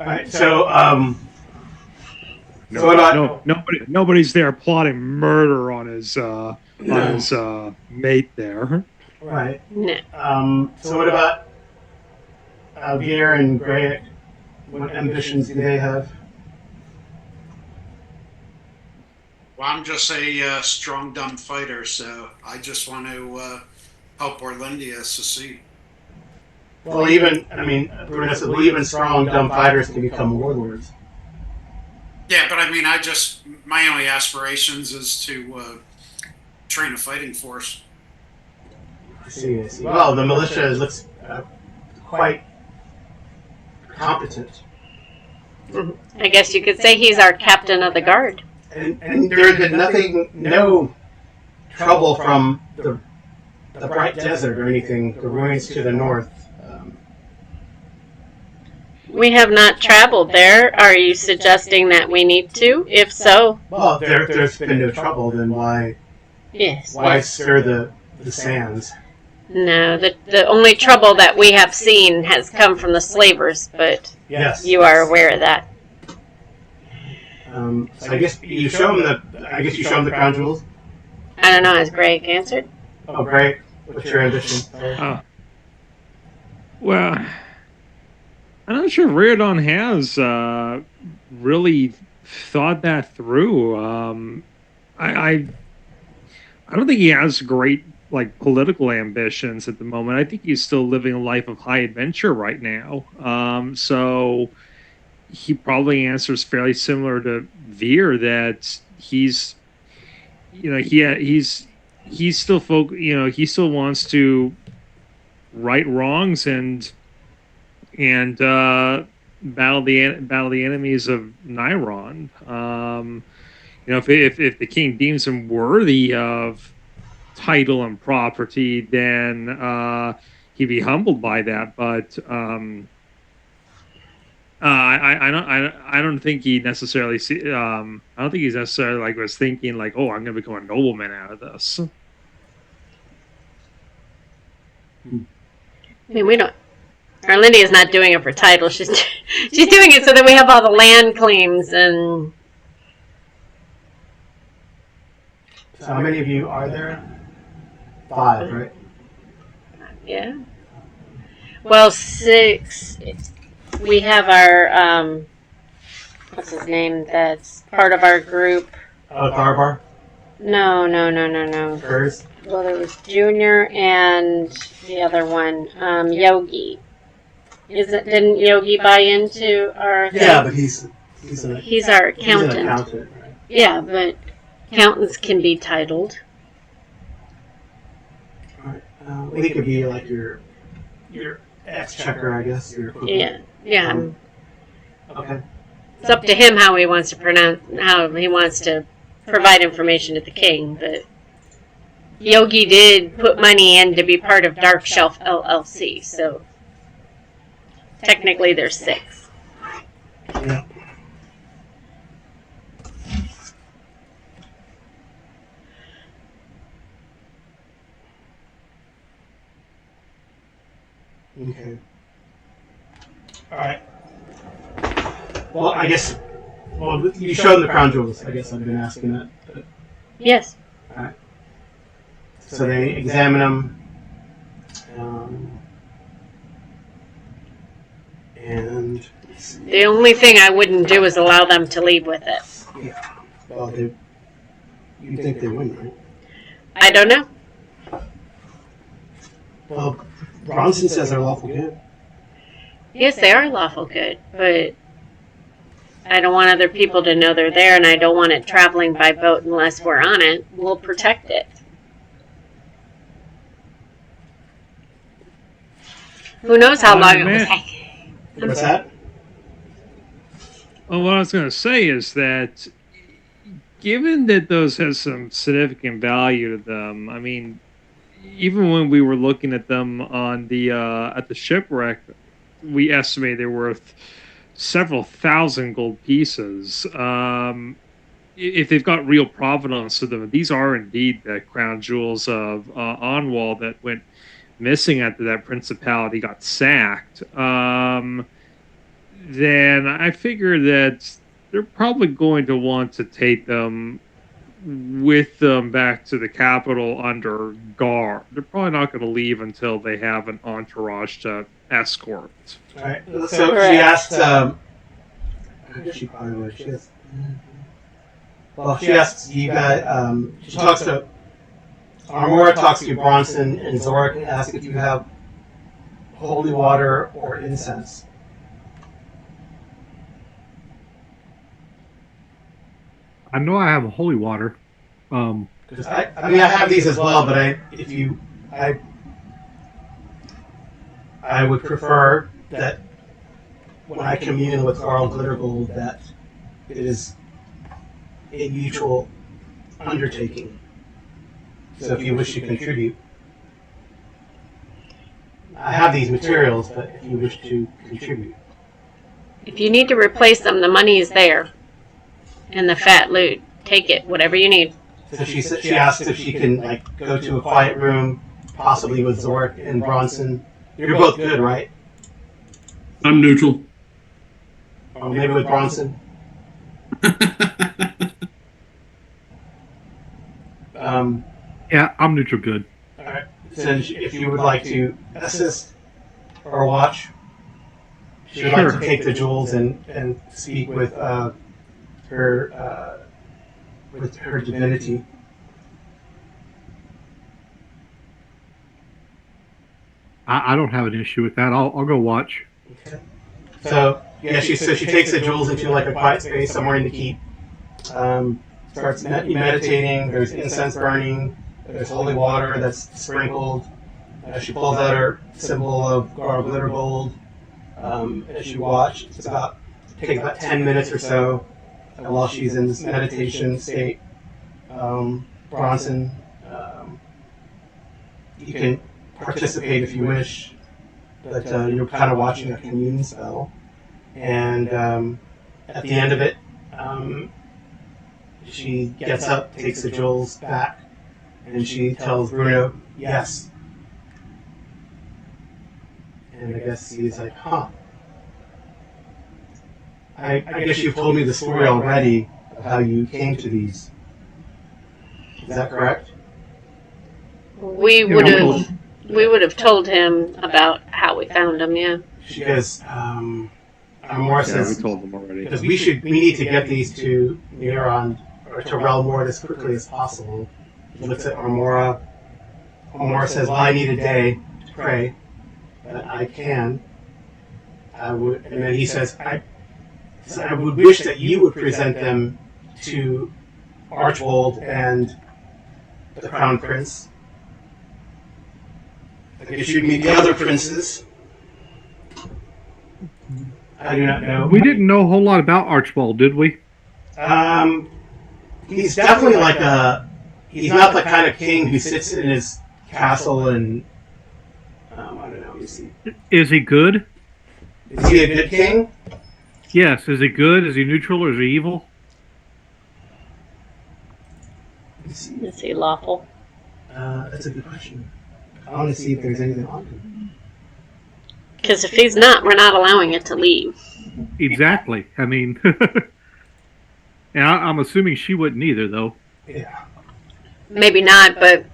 Alright, so what about... Nobody's there plotting murder on his mate there. Right. No. So what about Veer and Grey? What ambitions do they have? Well, I'm just a strong, dumb fighter, so I just want to help Orlindia succeed. Well, Bruno said, well, even strong, dumb fighters can become warlords. Yeah, but I mean, my only aspirations is to train a fighting force. I see. Well, the militia looks quite competent. I guess you could say he's our captain of the guard. And there had no trouble from the Bright Desert or anything, the ruins to the north. We have not traveled there. Are you suggesting that we need to? If so, Well, there's been no trouble, then why yes. stir the sands? No, the only trouble that we have seen has come from the slavers, but Yes. you are aware of that. So I guess you show them the crown jewels. I don't know, has Greg answered? Oh, great! What's your ambition? Well, I'm not sure Riordan has really thought that through. I don't think he has great political ambitions at the moment. I think he's still living a life of high adventure right now. So he probably answers fairly similar to Veer, that he's still he still wants to right wrongs and battle the enemies of Nairon. If the king deems him worthy of title and property, then he'd be humbled by that. But I don't think he necessarily I don't think he's necessarily was thinking oh, I'm going to become a nobleman out of this. I mean, we don't. Arlindia is not doing it for title. She's doing it so that we have all the land claims and. So how many of you are there? 5, right? Yeah. Well, 6. We have our what's his name? That's part of our group. Tharbar? No. Hers? Well, there was Junior and the other one, Yogi. Didn't Yogi buy into our thing? Yeah, but he's our accountant. He's an accountant, right? Yeah, but accountants can be titled. Right. Well, he could be your exchequer, I guess. Yeah. Okay. It's up to him how he wants to provide information to the king, but Yogi did put money in to be part of Darkshelf LLC, so technically there's 6. Yeah. Okay. All right. Well, I guess. Well, you showed them the crown jewels. I guess I've been asking that. But, Yes. all right. So they examine them. And The only thing I wouldn't do is allow them to leave with it. yeah. Well, you think they win, right? I don't know. Well, Bronson says they're lawful good. Yes, they are lawful good, but I don't want other people to know they're there, and I don't want it traveling by boat unless we're on it. We'll protect it. Who knows how long it will take? What's that? Well, what I was going to say is that, given that those have some significant value to them, I mean, even when we were looking at them on the at the shipwreck, we estimate they're worth several thousand gold pieces. If they've got real provenance to them, these are indeed the crown jewels of Onwall that went missing after that principality got sacked. then I figure that they're probably going to want to take them with them back to the capital under guard. They're probably not going to leave until they have an entourage to escort. All right. So she asked. She probably would. She asked, well, she asks you guys. She talks to Armora, talks to Bronson and Zorik, and asks if you have holy water or incense. I know I have holy water. Because I mean, I have these as well, but I would prefer that when I commune with Carl Glittergold, that it is a mutual undertaking. So if you wish to contribute, I have these materials, but if you wish to contribute. If you need to replace them, the money is there. And the fat loot. Take it, whatever you need. So she asks if she can go to a quiet room, possibly with Zorik and Bronson. You're both good, right? I'm neutral. Or maybe with Bronson. Yeah, I'm neutral good. All right. So if you would like to assist or watch, she would like to take the jewels and speak with her divinity. I don't have an issue with that. I'll go watch. Okay. So yeah, she takes the jewels into a quiet space somewhere in the keep. Starts meditating. There's incense burning. There's holy water that's sprinkled. She pulls out her symbol of Garl Glittergold. As you watch, takes about 10 minutes or so while she's in this meditation state. Bronson, you can participate if you wish, but you're kind of watching a commune spell. And at the end of it, she gets up, takes the jewels back, and she tells Bruno, yes. And I guess he's like, huh. I guess you've told me the story already of how you came to these. Is that correct? We would have told him about how we found him, yeah. She goes, Armora says, we told them already. because we need to get these to Neuron or to Relmort as quickly as possible. He looks at Armora. Armora says, well, I need a day to pray, but I can. And then he says, I would wish that you would present them to Archbold and the Crown Prince. I guess you'd meet the other princes. I do not know. We didn't know a whole lot about Archibald, did we? He's definitely he's not the kind of king who sits in his castle and, I don't know, Is he good? Is he a good king? Yes. Is he good? Is he neutral or is he evil? Is he lawful? That's a good question. I want to see if there's anything on him. Because if he's not, we're not allowing it to leave. Exactly. I mean, and I'm assuming she wouldn't either, though. Yeah. Maybe not, but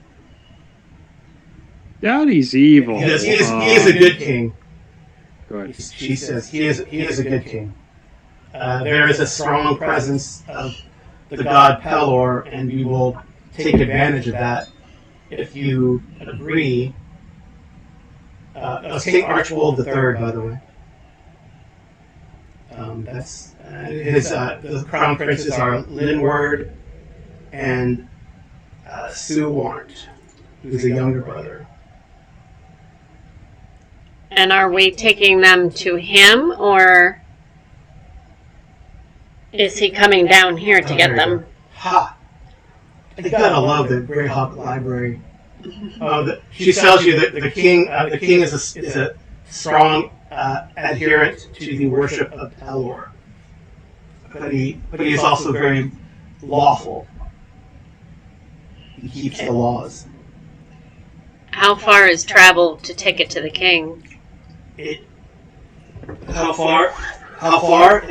Daddy's evil. He is a good king. Go ahead. She says he is a good king. There is a strong presence of the god Pelor, and we will take advantage of that if you agree. It's King Archibald III, by the way. That's the crown princes are Linward and Sue Warrant, who's a younger brother. and are we taking them to him, or is he coming down here to get them? Ha! You gotta love the Greyhawk Library. She tells you that the king is a strong adherent to the worship of Pelor, but he is also very lawful. He keeps the laws. How far is travel to take it to the king? How far? How far?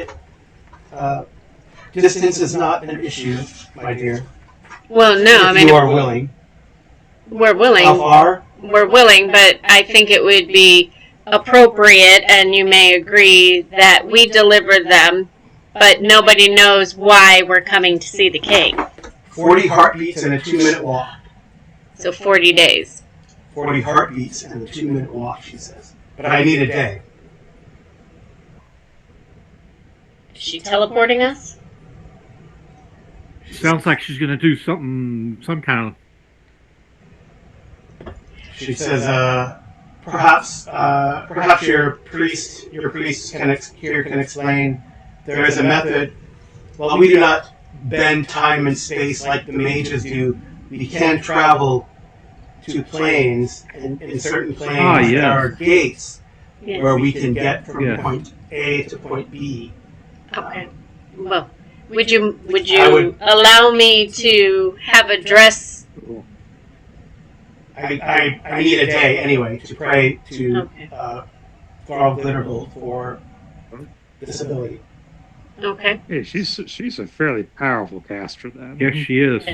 Distance is not an issue, my dear. Well, no, I If mean, you are willing. we're willing. How far? We're willing, but I think it would be appropriate, and you may agree, that we deliver them, but nobody knows why we're coming to see the king. 40 heartbeats and a 2-minute walk. So 40 days. 40 heartbeats and a 2-minute walk, she says. But I need a day. Is she teleporting us? Sounds like she's going to do something, some kind of. She says, perhaps your priest can explain. There is a method. Well, we do not bend time and space like the mages do. We can travel to planes, and in certain planes there are gates where we can get from point A to point B. Okay. Well, would you allow me to have a dress? I need a day anyway to pray to Thrall Glitterbolt for disability. Okay. Hey, she's a fairly powerful caster then. Yes, she is.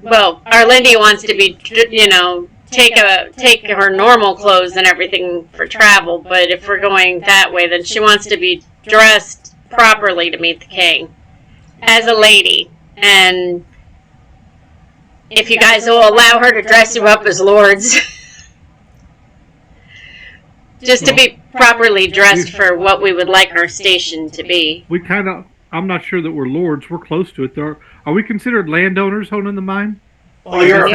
Well, Arlindy wants to be, take her normal clothes and everything for travel, but if we're going that way, then she wants to be dressed properly to meet the king as a lady. And if you guys will allow her to dress you up as lords, just to be properly dressed for what we would like our station to be. We kind of, I'm not sure that we're lords. We're close to it. Are we considered landowners owning the mine? Well, you're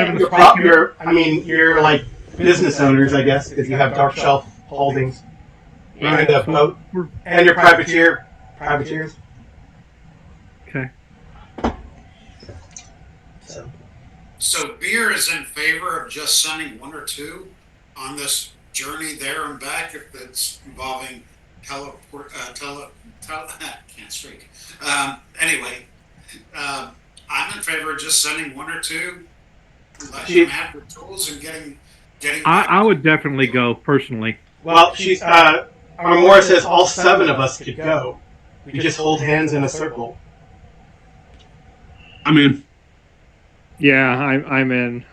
like business owners, I guess, because you have Darkshelf holdings. And a boat. And your privateers. Okay. So Beer is in favor of just sending 1 or 2 on this journey there and back if it's involving teleport. Can't speak. Anyway, I'm in favor of just sending 1 or 2. Let them have the tools and getting. I would definitely go personally. Well, Armora says all 7 of us could go. We just hold hands in a circle. I'm in. Yeah, I'm in.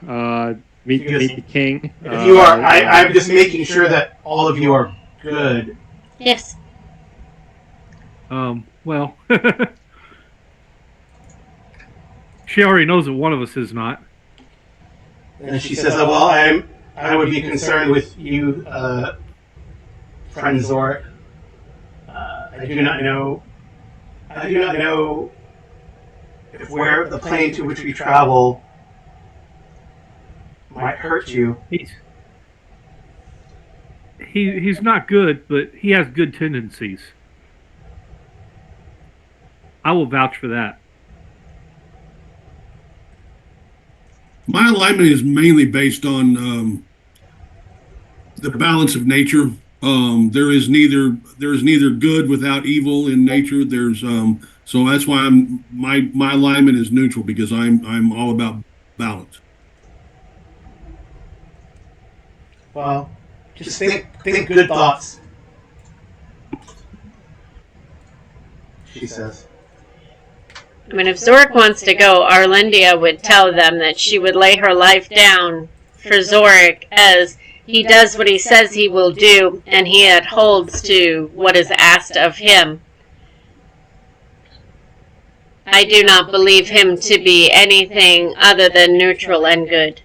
Meet the king. If you are, I'm just making sure that all of you are good. Yes. Well, she already knows that one of us is not. And she says, "Well, I would be concerned with you, friend Zorik. I do not know if where the plane to which we travel might hurt you." He's not good, but he has good tendencies. I will vouch for that. My alignment is mainly based on the balance of nature. There is neither good without evil in nature. So that's why my alignment is neutral, because I'm all about balance. Well, just think good thoughts, she says. I mean, if Zorik wants to go, Arlindia would tell them that she would lay her life down for Zorik, as he does what he says he will do, and he holds to what is asked of him. I do not believe him to be anything other than neutral and good.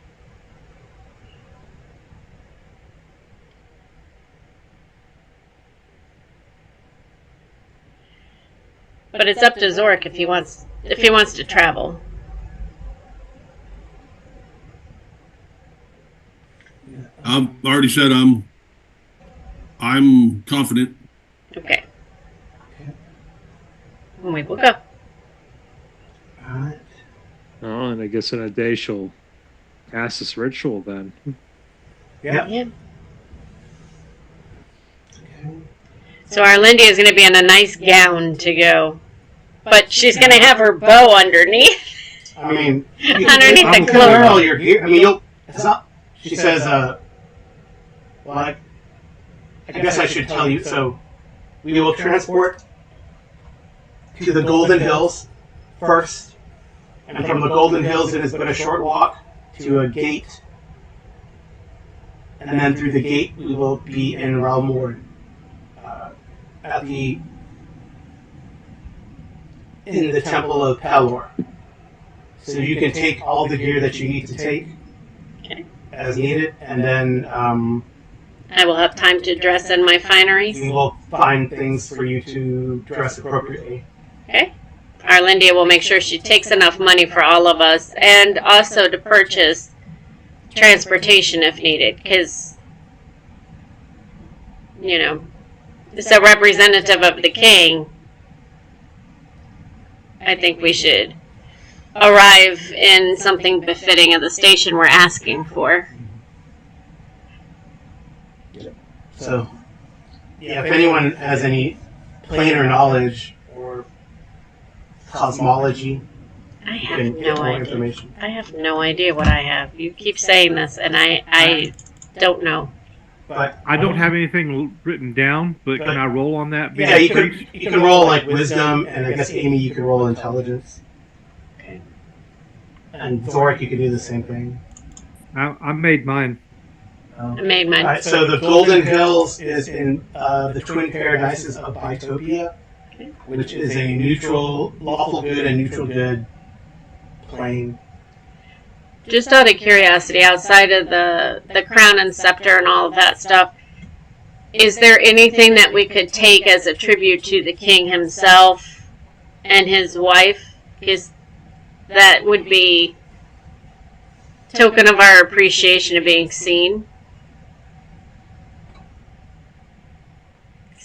But it's up to Zorik if he wants to travel. I've already said I'm confident. Okay. We will go. Alright. Oh, and I guess in a day she'll cast this ritual then. Yeah. Yeah. So Arlindia is going to be in a nice gown to go. But she's going to have her bow underneath. I mean, Underneath the you cloak. wear all your gear. I mean, it's not. She says, well, I guess I should tell you. So, We will transport to the Golden Hills first, and from the Golden Hills it is but a short walk to a gate, and then through the gate we will be in Realmord, in the Temple of Pelor. So you can take all the gear that you need to take as needed, and then I will have time to dress in my fineries. we will find things for you to dress appropriately. Okay. Arlindia will make sure she takes enough money for all of us, and also to purchase transportation if needed, because, you know, as a representative of the king, I think we should arrive in something befitting of the station we're asking for. So, yeah, if anyone has any planar knowledge or cosmology, I you have can get no more idea. information. I have no idea what I have. You keep saying this, and I don't know. But I don't have anything written down, but can I roll on that? yeah, you can roll like wisdom, and I guess Amy, you can roll intelligence. Okay. And Zorik, you could do the same thing. I made mine. I made mine. Alright, so the Golden Hills is in the Twin Paradises of Bitopia, which is a neutral, lawful good and neutral good plane. Just out of curiosity, outside of the crown and scepter and all of that stuff, is there anything that we could take as a tribute to the king himself and his wife? Because that would be token of our appreciation of being seen.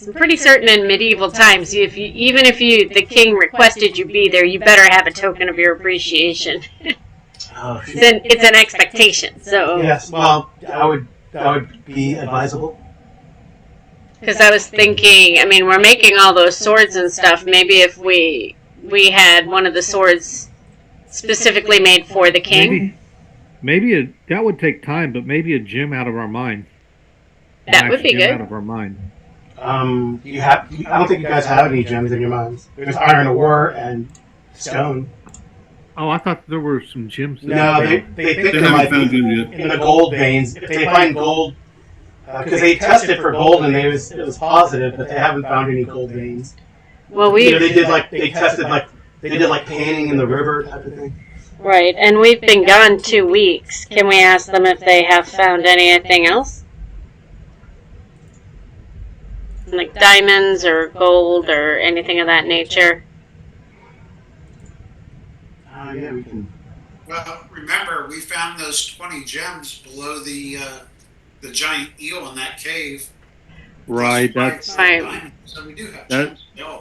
I'm pretty certain in medieval times, even if the king requested you be there, you better have a token of your appreciation. Oh, shoot. It's an expectation. So Yes, well, that would be advisable. because I was thinking, I mean, we're making all those swords and stuff. Maybe if we had one of the swords specifically made for the king, Maybe that would take time, but maybe a gem out of our mind. that would be Gem out good. of our mind. I don't think you guys have any gems in your minds. There's iron ore and stone. Oh, I thought there were some gems. No, they think They there haven't might found be them yet. in the gold veins. If they find gold, because they tested for gold and it was positive, but they haven't found any gold veins. Well, They did like panning in the river type of thing. right, and we've been gone 2 weeks. Can we ask them if they have found anything else? Like diamonds or gold or anything of that nature? Yeah, we can. Well, remember, we found those 20 gems below the giant eel in that cave. Right, Those Right. diamonds. So we do have That- gems. Yeah.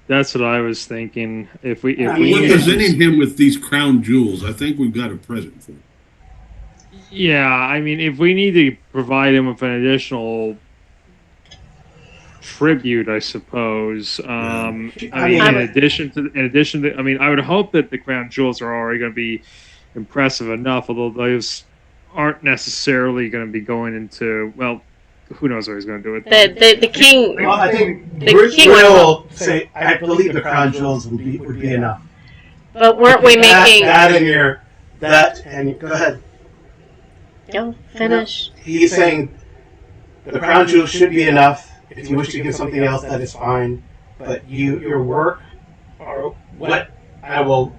that's what I was thinking. If we I We're mean, need, presenting him with these crown jewels. I think we've got a present for him. yeah, I mean, if we need to provide him with an additional tribute, I suppose. I mean, in addition to, I mean, I would hope that the crown jewels are already going to be impressive enough, although those aren't necessarily going to be going into, well, who knows what he's going to do with them. The king. Well, I think The Bruce king will say, I believe the crown jewels would be enough. But weren't we making? that and go ahead. Go finish. He's saying the crown jewels should be enough. If you wish to give something else, that is fine. But your work, or what I will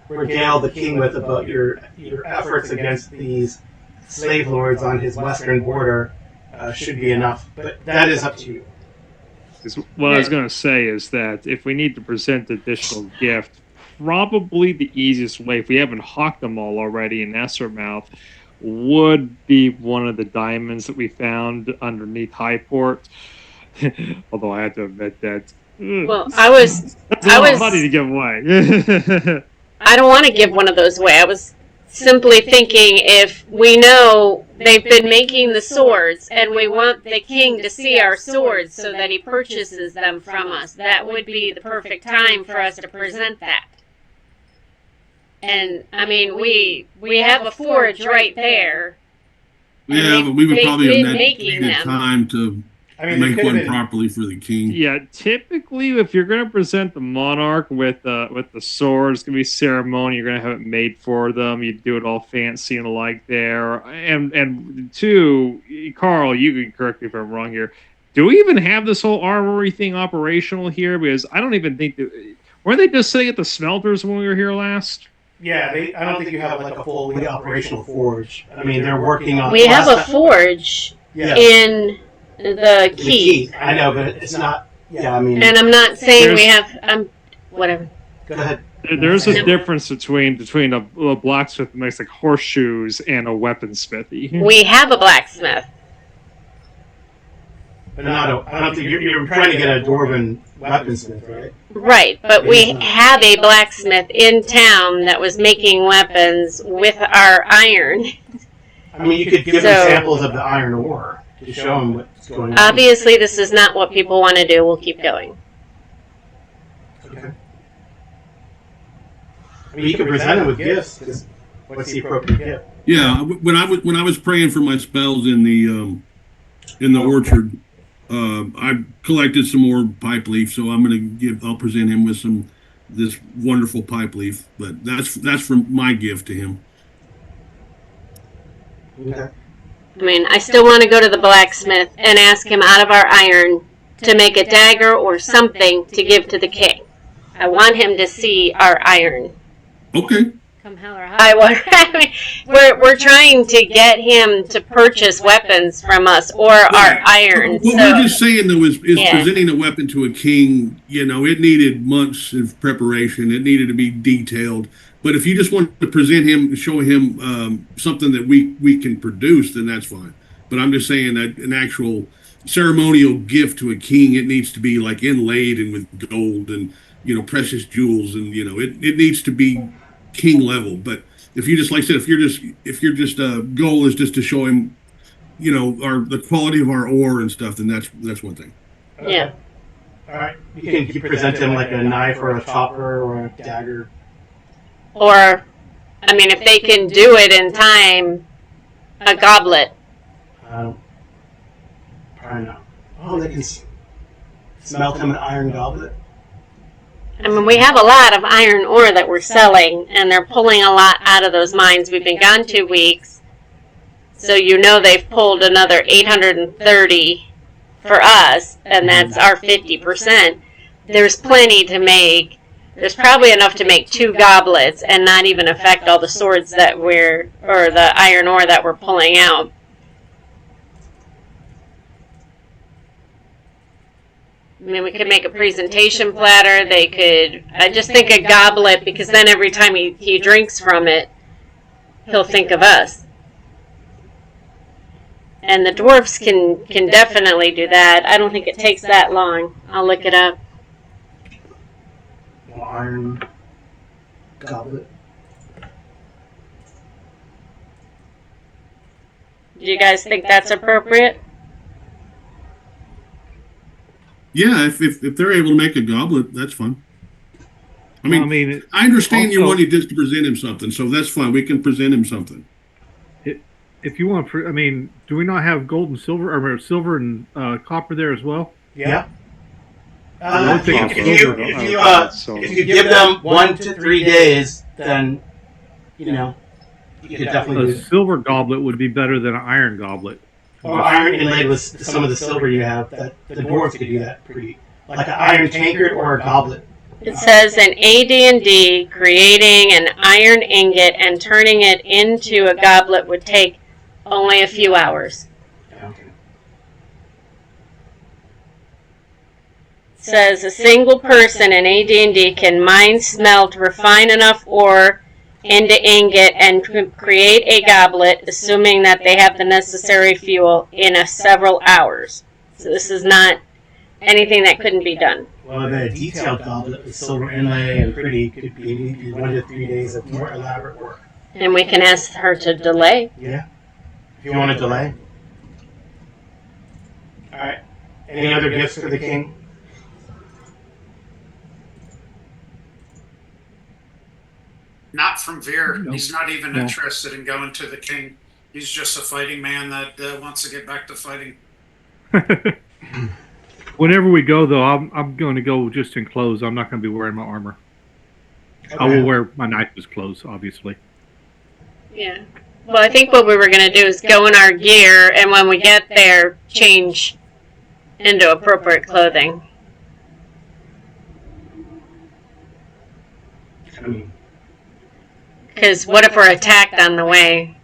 regale the king with about your efforts against these slave lords on his western border, should be enough. But that is up to you. 'Cause what I was going to say is that if we need to present additional gift, probably the easiest way, if we haven't hawked them all already in Essermouth, would be one of the diamonds that we found underneath Highport. Although I have to admit that. Well, I was. That's a lot of money to give away. I don't want to give one of those away. I was simply thinking if we know they've been making the swords and we want the king to see our swords so that he purchases them from us, that would be the perfect time for us to present that. And I mean, we have a forge right there. Yeah, but we would they've probably been have making needed them. time to I mean, there make could have one been. properly for the king. Yeah, typically, if you're going to present the monarch with the sword, it's going to be ceremony. You're going to have it made for them. You do it all fancy and like there. And two, Carl, you can correct me if I'm wrong here. Do we even have this whole armory thing operational here? Because I don't even think that. Weren't they just sitting at the smelters when we were here last? Yeah, I don't think you have like a fully operational forge. I mean, they're working on. We have a forge Yeah. in the The key. I know, but it's not. Yeah, I mean. And I'm not saying we There's- have, whatever. Go ahead. There's a difference between a blacksmith that makes like horseshoes and a weaponsmithy. We have a blacksmith. But not I don't think you're trying to get a dwarven weaponsmith, right? Right, but we have a blacksmith in town that was making weapons with our iron. I mean, you could give them samples of the iron ore to show them what's going on. Obviously, this is not what people want to do. We'll keep going. Okay. I mean, you could present them with gifts. Because what's the appropriate gift? Yeah, when I was praying for my spells in the orchard, I collected some more pipe leaf, so I'll present him with this wonderful pipe leaf. But that's from my gift to him. Okay. I mean, I still want to go to the blacksmith and ask him out of our iron to make a dagger or something to give to the king. I want him to see our iron. Okay. Come hell or high water. I mean, we're trying to get him to purchase weapons from us or our iron. What we're just saying though is presenting a weapon to a king. You know, it needed months of preparation. It needed to be detailed. But if you just want to present him, show him something that we can produce, then that's fine. But I'm just saying that an actual ceremonial gift to a king, it needs to be like inlaid and with gold and precious jewels, and it needs to be king level. But if you just, like I said, if you're just goal is just to show him, the quality of our ore and stuff, then that's one thing. Yeah. All right. You can present him like a knife or a chopper or a dagger. Or, I mean, if they can do it in time, a goblet. Probably not. Oh, they can smelt him an iron goblet. I mean, we have a lot of iron ore that we're selling, and they're pulling a lot out of those mines. We've been gone 2 weeks, so they've pulled another 830 for us, and that's our 50%. There's plenty to make. There's probably enough to make 2 goblets and not even affect all the swords or the iron ore that we're pulling out. I mean, we could make a presentation platter. I just think a goblet, because then every time he drinks from it, he'll think of us. And the dwarves can definitely do that. I don't think it takes that long. I'll look it up. Iron goblet. Do you guys think that's appropriate? Yeah, if they're able to make a goblet, that's fine. I mean, I understand you also- wanted just to present him something, so that's fine. We can present him something. If you want, do we not have gold and silver, or silver and copper there as well? Yeah. I think If you give them 1 to 3 days, then you could definitely do A silver goblet would be better than an iron goblet. or iron inlaid with some of the silver you have. That the dwarves could do that pretty, like an iron tankard or a goblet. It says in AD&D, creating an iron ingot and turning it into a goblet would take only a few hours. Okay. It says a single person in AD&D can mine, smelt, refine enough ore into ingot and create a goblet, assuming that they have the necessary fuel, in several hours. So this is not anything that couldn't be done. Well, the detailed goblet with silver inlay and pretty could be 1 to 3 days of more elaborate work. And we can ask her to delay. Yeah. If you want to delay. All right. Any other gifts for the king? Not from Veer. No. He's not even No. interested in going to the king. He's just a fighting man that wants to get back to fighting. Whenever we go, though, I'm going to go just in clothes. I'm not going to be wearing my armor. I will wear my knight's clothes, obviously. Yeah. Well, I think what we were going to do is go in our gear, and when we get there, change into appropriate clothing. I mean, Because what if we're attacked on the way?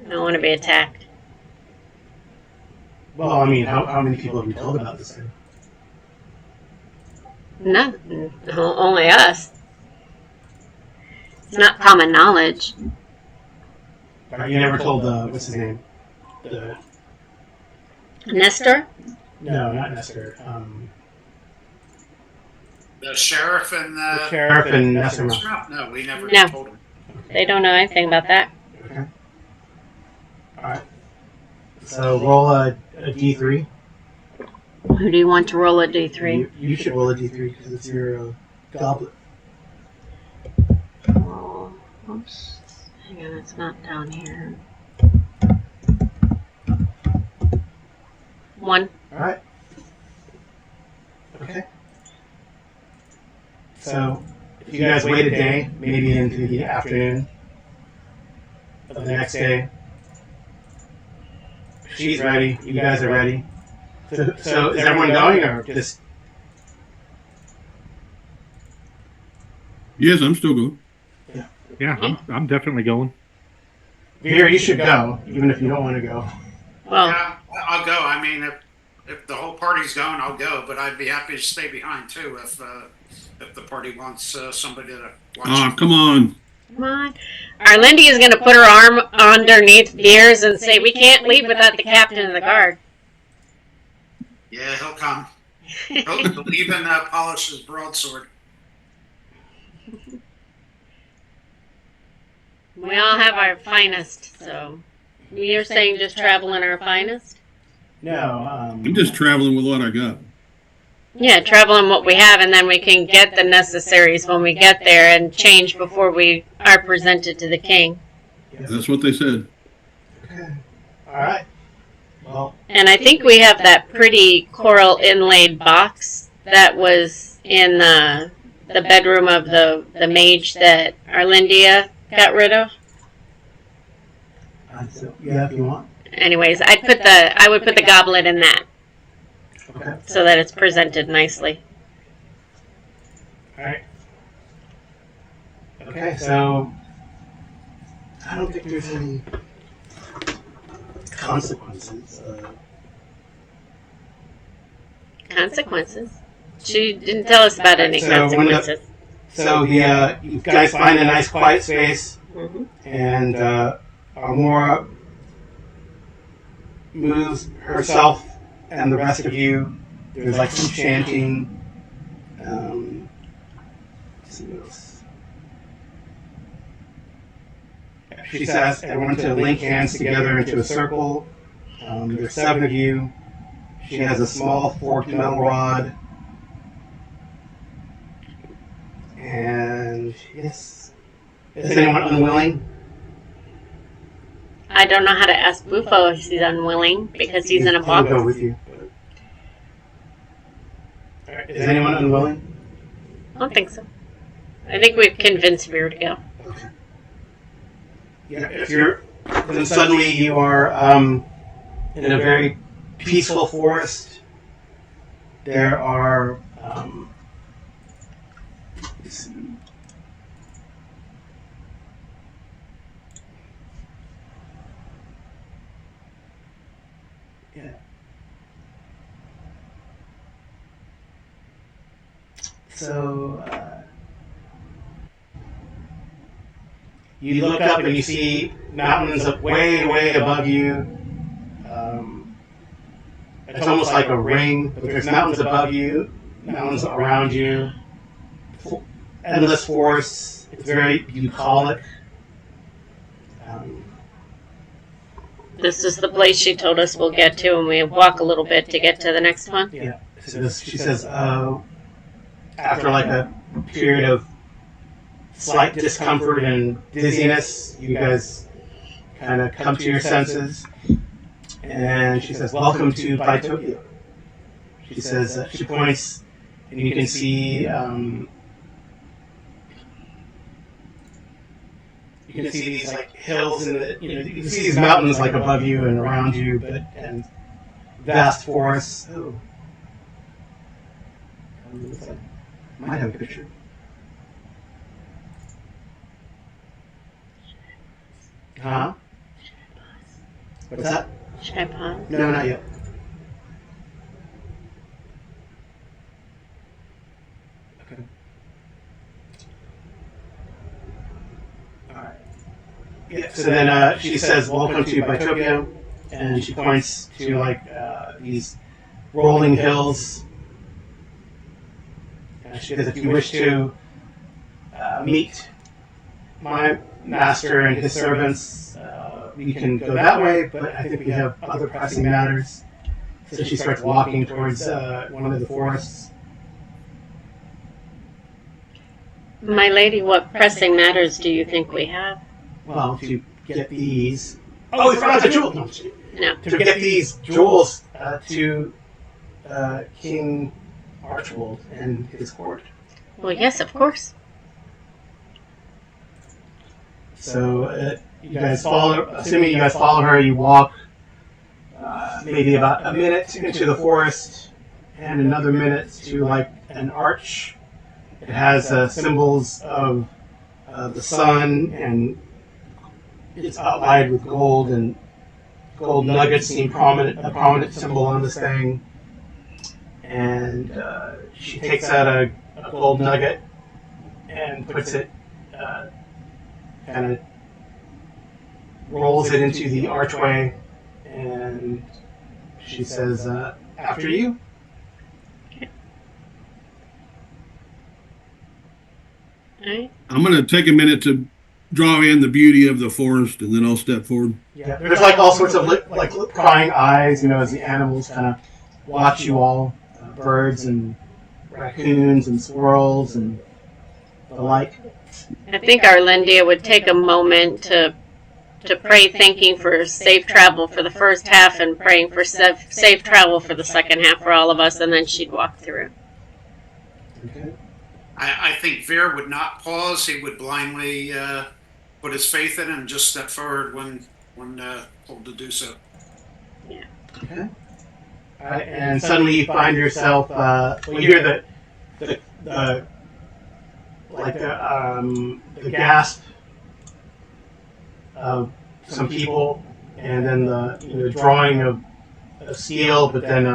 I don't want to be attacked. well, I mean, how many people have you told about this thing? No, only us. It's not common knowledge. You never told what's his name? The Nestor? no, not Nestor. The sheriff and The sheriff and Nestor. No, we never No. told him. They don't know anything about that. Okay. All right. So roll a d3. Who do you want to roll a d3? You should roll a d3 because it's your goblet. Oh, oops. Hang on, it's not down here. 1. All right. Okay. So if you guys wait a day, maybe into the afternoon of the next day, she's ready. You guys are ready. So is everyone going or just? Yes, I'm still going. Yeah, I'm definitely going. Veer, you should go, even if you don't want to go. Well, Yeah, I'll go. I mean, if the whole party's going, I'll go. But I'd be happy to stay behind too if the party wants somebody to watch. Ah, come on. come on. Arlindy is going to put her arm underneath Veer's and say, we can't leave without the captain of the guard. Yeah, he'll come. He'll even polish his broadsword. We all have our finest, so you're saying just travel in our finest? No. I'm just traveling with what I got. Yeah, travel in what we have, and then we can get the necessaries when we get there and change before we are presented to the king. Yes. That's what they said. Okay. All right. Well, And I think we have that pretty coral inlaid box that was in the bedroom of the mage that Arlindia got rid of. so, yeah, if you want. Anyways, I would put the goblet in that Okay. so that it's presented nicely. All right. Okay, so I don't think there's any consequences. Consequences? She didn't tell us about any So when the- consequences. So you guys find a nice quiet space, Hmm. and Amora moves herself and the rest of you. There's like some chanting. Let's see what else. She says everyone to link hands together into a circle. There's 7 of you. She has a small forked metal rod. And yes, is anyone unwilling? I don't know how to ask Bufo if he's unwilling because he's in a I'll go box. with you. Alright, is anyone unwilling? I don't think so. I think we've convinced Veer to go. Okay. Yeah, if you're, then suddenly you are in a very peaceful forest. There are let's see. Yeah. So you look up and you see mountains up way, way above you. It's almost like a ring, but there's mountains above you, mountains around you. Endless forest. It's very bucolic. This is the place she told us we'll get to, and we walk a little bit to get to the next one. Yeah. She says, after like a period of slight discomfort and dizziness, you guys kind of come to your senses. And she says, welcome to Tokyo. She says, she points, and you can see, these like hills and you can see these mountains like above you and around you, and vast forests. Oh. Might have a picture. Huh? What's that? Should I pause? No, not yet. Okay. All right. Yeah. So then she says, "Welcome to Bitopia," and she points to like these rolling hills. And she says, "If you wish to meet my master and his servants, we can go that way, but I think we have other pressing matters." So she starts walking towards one of the forests. My lady, what pressing matters do you think we have? Well, to get these. Oh, we forgot the jewels. No. To get these jewels to King Archibald and his court. Well, yes, of course. So you guys follow. Assuming you guys follow her, you walk maybe about a minute into the forest, and another minute to like an arch. It has symbols of the sun, and it's outlined with gold, and gold nuggets seem a prominent symbol on this thing. And she takes out a gold nugget and puts it, kind of rolls it into the archway, and she says, "After you." Right. I'm going to take a minute to draw in the beauty of the forest, and then I'll step forward. Yeah, there's like all sorts of like prying eyes, as the animals kind of watch you all, birds and raccoons and squirrels and the like. I think Arlindia would take a moment to pray, thanking for safe travel for the first half and praying for safe travel for the second half for all of us, and then she'd walk through. Okay. I think Veer would not pause. He would blindly put his faith in and just step forward when told to do so. Yeah. Okay. All right, and suddenly you find yourself. You hear the gasp of some people, and then the drawing of steel, but then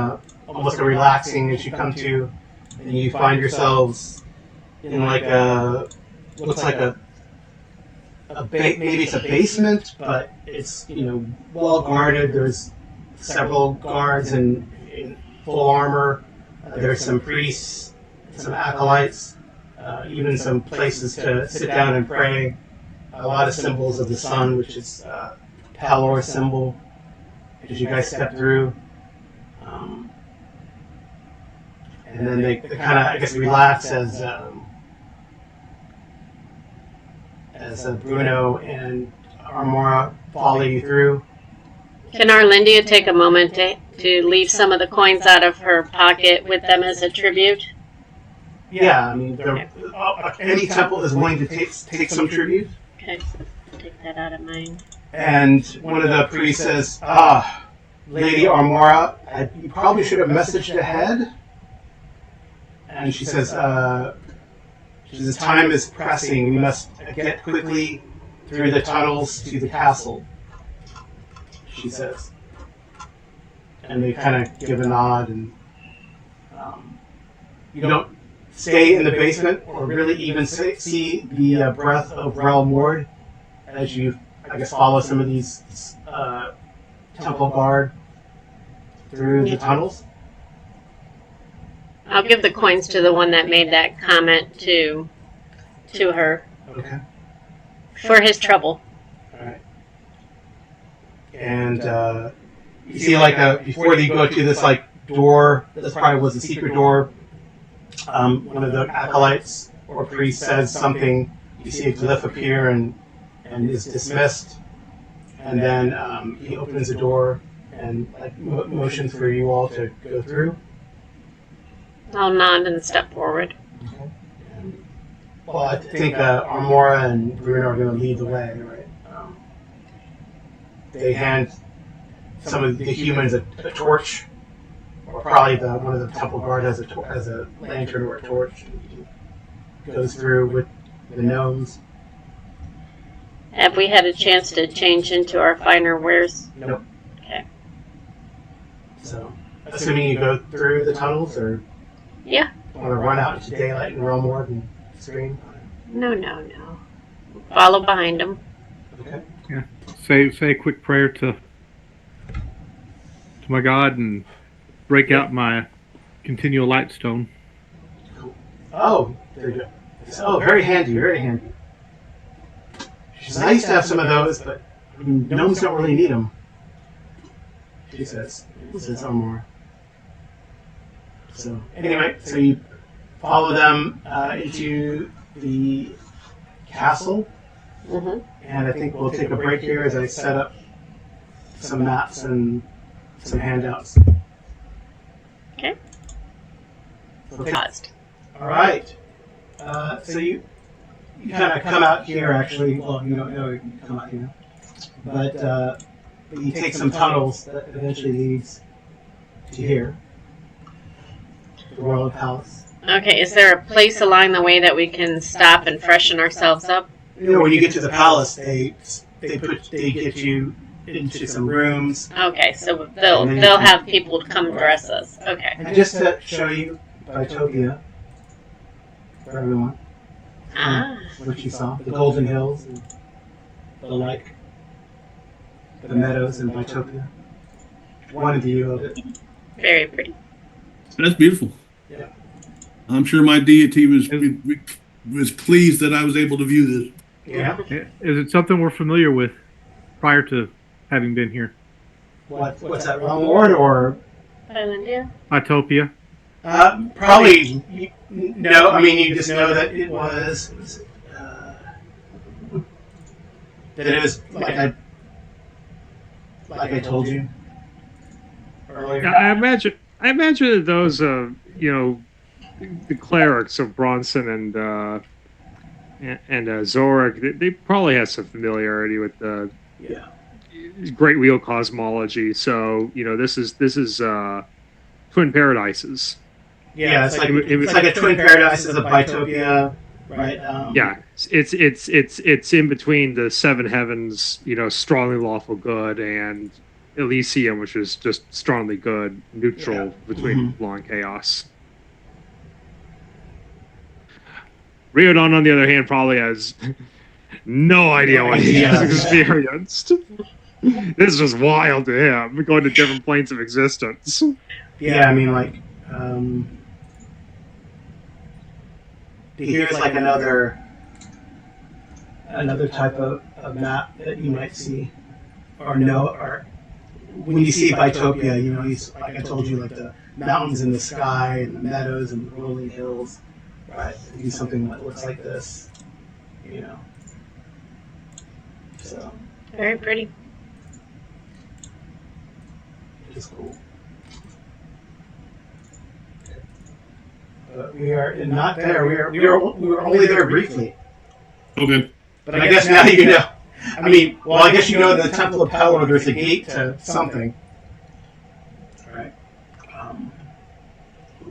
almost a relaxing as you come to, and you find yourselves in like looks like maybe it's a basement, but it's well guarded. There's several guards in full armor. There's some priests, some acolytes, even some places to sit down and pray. A lot of symbols of the sun, which is Palor symbol, as you guys step through. And then they kind of, I guess, relax as Bruno and Armora follow you through. Can Arlindia take a moment to leave some of the coins out of her pocket with them as a tribute? Yeah, I mean, any temple is willing to take some tribute. Okay, take that out of mine. And one of the priests says, Lady Armora, you probably should have messaged ahead. And she says, time is pressing. We must get quickly through the tunnels to the castle, she says. And they kind of give a nod, and you don't stay in the basement or really even see the breath of Rel Mord as you, I guess, follow some of these temple guard through the tunnels. I'll give the coins to the one that made that comment to her. Okay. For his trouble. All right. And you see, before they go to this door, this probably was a secret door. One of the acolytes or priests says something. You see a glyph appear and is dismissed. And then he opens the door and motions for you all to go through. I'll nod and step forward. Okay. Well, I think Armora and Bruno are going to lead the way, right? They hand some of the humans a torch, or probably one of the temple guard has a lantern or a torch. Goes through with the gnomes. Have we had a chance to change into our finer wares? Nope. Okay. So, assuming you go through the tunnels, or Yeah. want to run out into daylight and roam more and scream. No. Follow behind them. Okay. Say a quick prayer to my God and break out my continual light stone. Oh, there you go. Oh, very handy, very handy. It's nice to have some of those, but gnomes don't really need them. She says Armor. So anyway, so you follow them into the castle, and I think we'll take a break here as I set up some maps and some handouts. Okay. Okay. Paused. All right. So you kind of come out here, actually. Well, you don't know you can come out here, but you take some tunnels that eventually leads to here, the Royal Palace. Okay, is there a place along the way that we can stop and freshen ourselves up? You know, when you get to the palace, they get you into some rooms. Okay, so they'll have people come dress us. Okay. And just to show you Bitopia for everyone, what you saw, the Golden Hills, and the like, the meadows in Bitopia. One view of it. Very pretty. That's beautiful. Yeah. I'm sure my deity was pleased that I was able to view this. Yeah. Is it something we're familiar with prior to having been here? What's that, Realm Lord or? Islandia? Itopia? Probably no. I mean, you just know that it was like I told you earlier. I imagine that those, the clerics of Bronson and Zorik, they probably have some familiarity with the Great Wheel cosmology. So this is Twin Paradises. Yeah, it's like a Twin Paradises of Bitopia, right? Yeah, it's in between the seven heavens, strongly lawful good, and Elysium, which is just strongly good, neutral between law and chaos. Riordan, on the other hand, probably has no idea what he has experienced. This is just wild to him, going to different planes of existence. Yeah, I mean, like, here's like another type of map that you might see, or when you see Bitopia, like I told you, like the mountains in the sky and the meadows and the rolling hills, right? You do something that looks like this, So. Very pretty. Which is cool. But we are not there. We were only there briefly. Okay. But I guess now you know. I mean, well, I guess you know the Temple of Pelor, there's a gate to something. Right.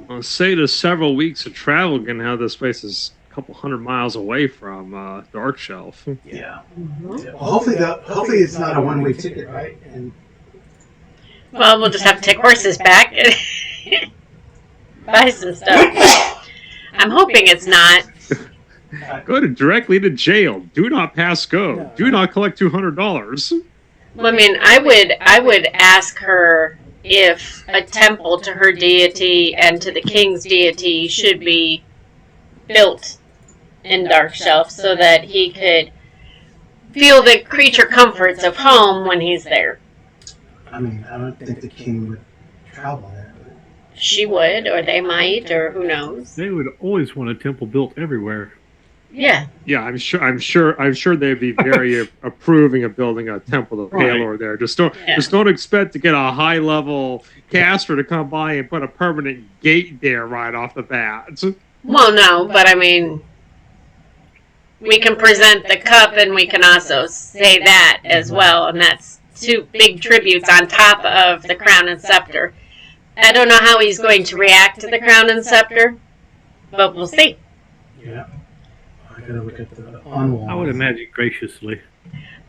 Well, say to several weeks of travel, given how this place is a couple hundred miles away from Darkshelf. Yeah. Well, hopefully it's not a one-way ticket, right? And Well, we'll just have to take horses back and buy some stuff. I'm hoping it's not. Go directly to jail. Do not pass go. No. Do not collect $200. Well, I mean, I would ask her if a temple to her deity and to the king's deity should be built in Darkshelf so that he could feel the creature comforts of home when he's there. I mean, I don't think the king would travel there. But She would, or they might, or who knows. They would always want a temple built everywhere. Yeah. Yeah, I'm sure they'd be very approving of building a temple of Right. Palor there. Just don't expect to get a high level caster to come by and put a permanent gate there right off the bat. Well, no, but I mean, we can present the cup and we can also say that as well, and that's two big tributes on top of the crown and scepter. I don't know how he's going to react to the crown and scepter, but we'll see. Yeah. I gotta look at the on wall. I would imagine graciously.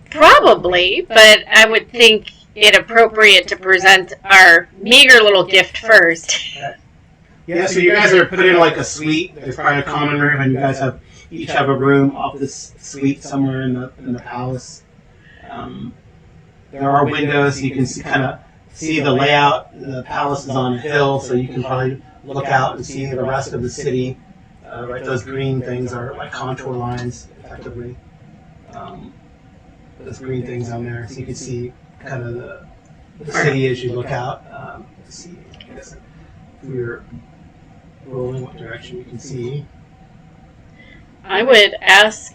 Probably, but I would think it appropriate to present our meager little gift first. Yeah, so you guys are put in like a suite. There's probably a common room, and you guys each have a room off this suite somewhere in the palace. There are windows, so you can kind of see the layout. The palace is on a hill, so you can probably look out and see the rest of the city. Right, those green things are like contour lines, effectively. Those green things on there, so you can see kind of the city as you look out. See, I guess if you're rolling, what direction you can see. I would ask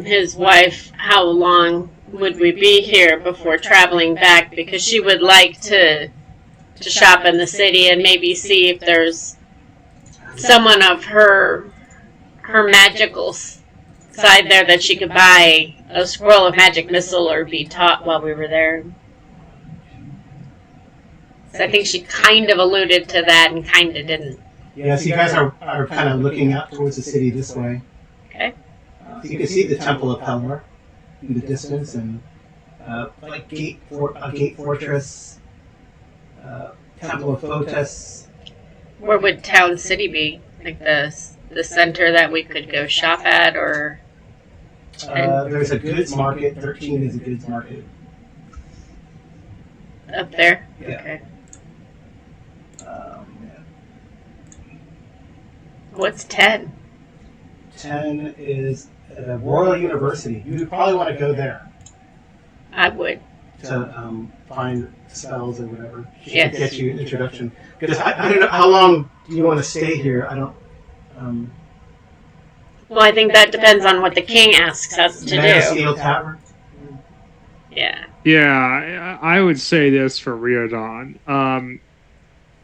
his wife how long would we be here before traveling back, because she would like to shop in the city and maybe see if there's someone of her magical side there that she could buy a scroll of magic missile or be taught while we were there. So I think she kind of alluded to that and kind of didn't. Yeah, so you guys are kind of looking out towards the city this way. Okay. So you can see the Temple of Pelor in the distance, and like gate fortress, Temple of Photis. Where would Town City be? Like the center that we could go shop at, or? There's a goods market. 13 is a goods market. Up there? Yeah. Okay. Yeah. What's 10? 10 is Royal University. You would probably want to go there I would. to find spells or whatever. Yes. Get you an introduction. Because I don't know, how long do you want to stay here? I don't... Well, I think that depends on what the king asks us to do. Steel Tavern? Yeah. Yeah, I would say this for Riordan.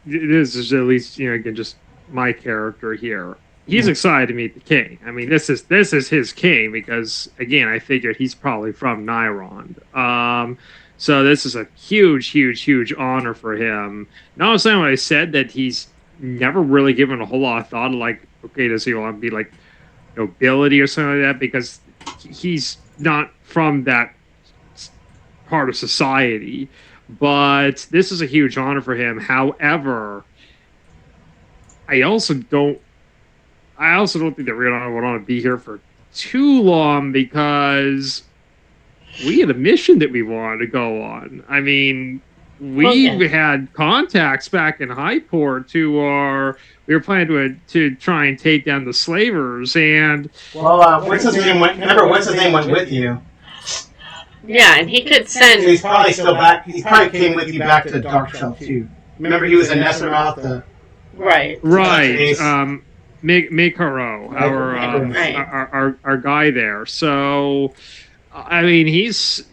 This is at least, again, just my character here. He's excited to meet the king. I mean, this is his king because, again, I figured he's probably from Nyrond. So this is a huge, huge, huge honor for him. Not saying what I said that he's never really given a whole lot of thought to, like, okay, does he want to be like nobility or something like that? Because he's not from that part of society. But this is a huge honor for him. However, I also don't think that Riordan would want to be here for too long because we had a mission that we wanted to go on. I mean, we had contacts back in Highport we were planning to try and take down the slavers, and what's his name went with you. Yeah, and he could send... So he's probably still back. He probably came with you back to Darkshelf too. Remember, he was in Nessermouth. Right. Mikaro, our guy there. So, I mean, this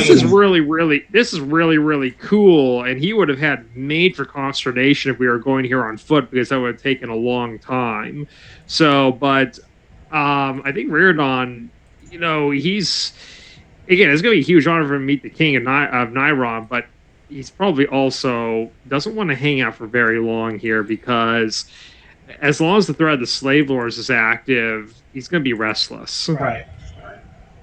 is really cool, and he would have had major consternation if we were going here on foot because that would have taken a long time. So, but I think Riordan, he's, again, it's going to be a huge honor for him to meet the king of Nyrond, but he's probably also doesn't want to hang out for very long here because as long as the threat of the slave lords is active, he's going to be restless. Right.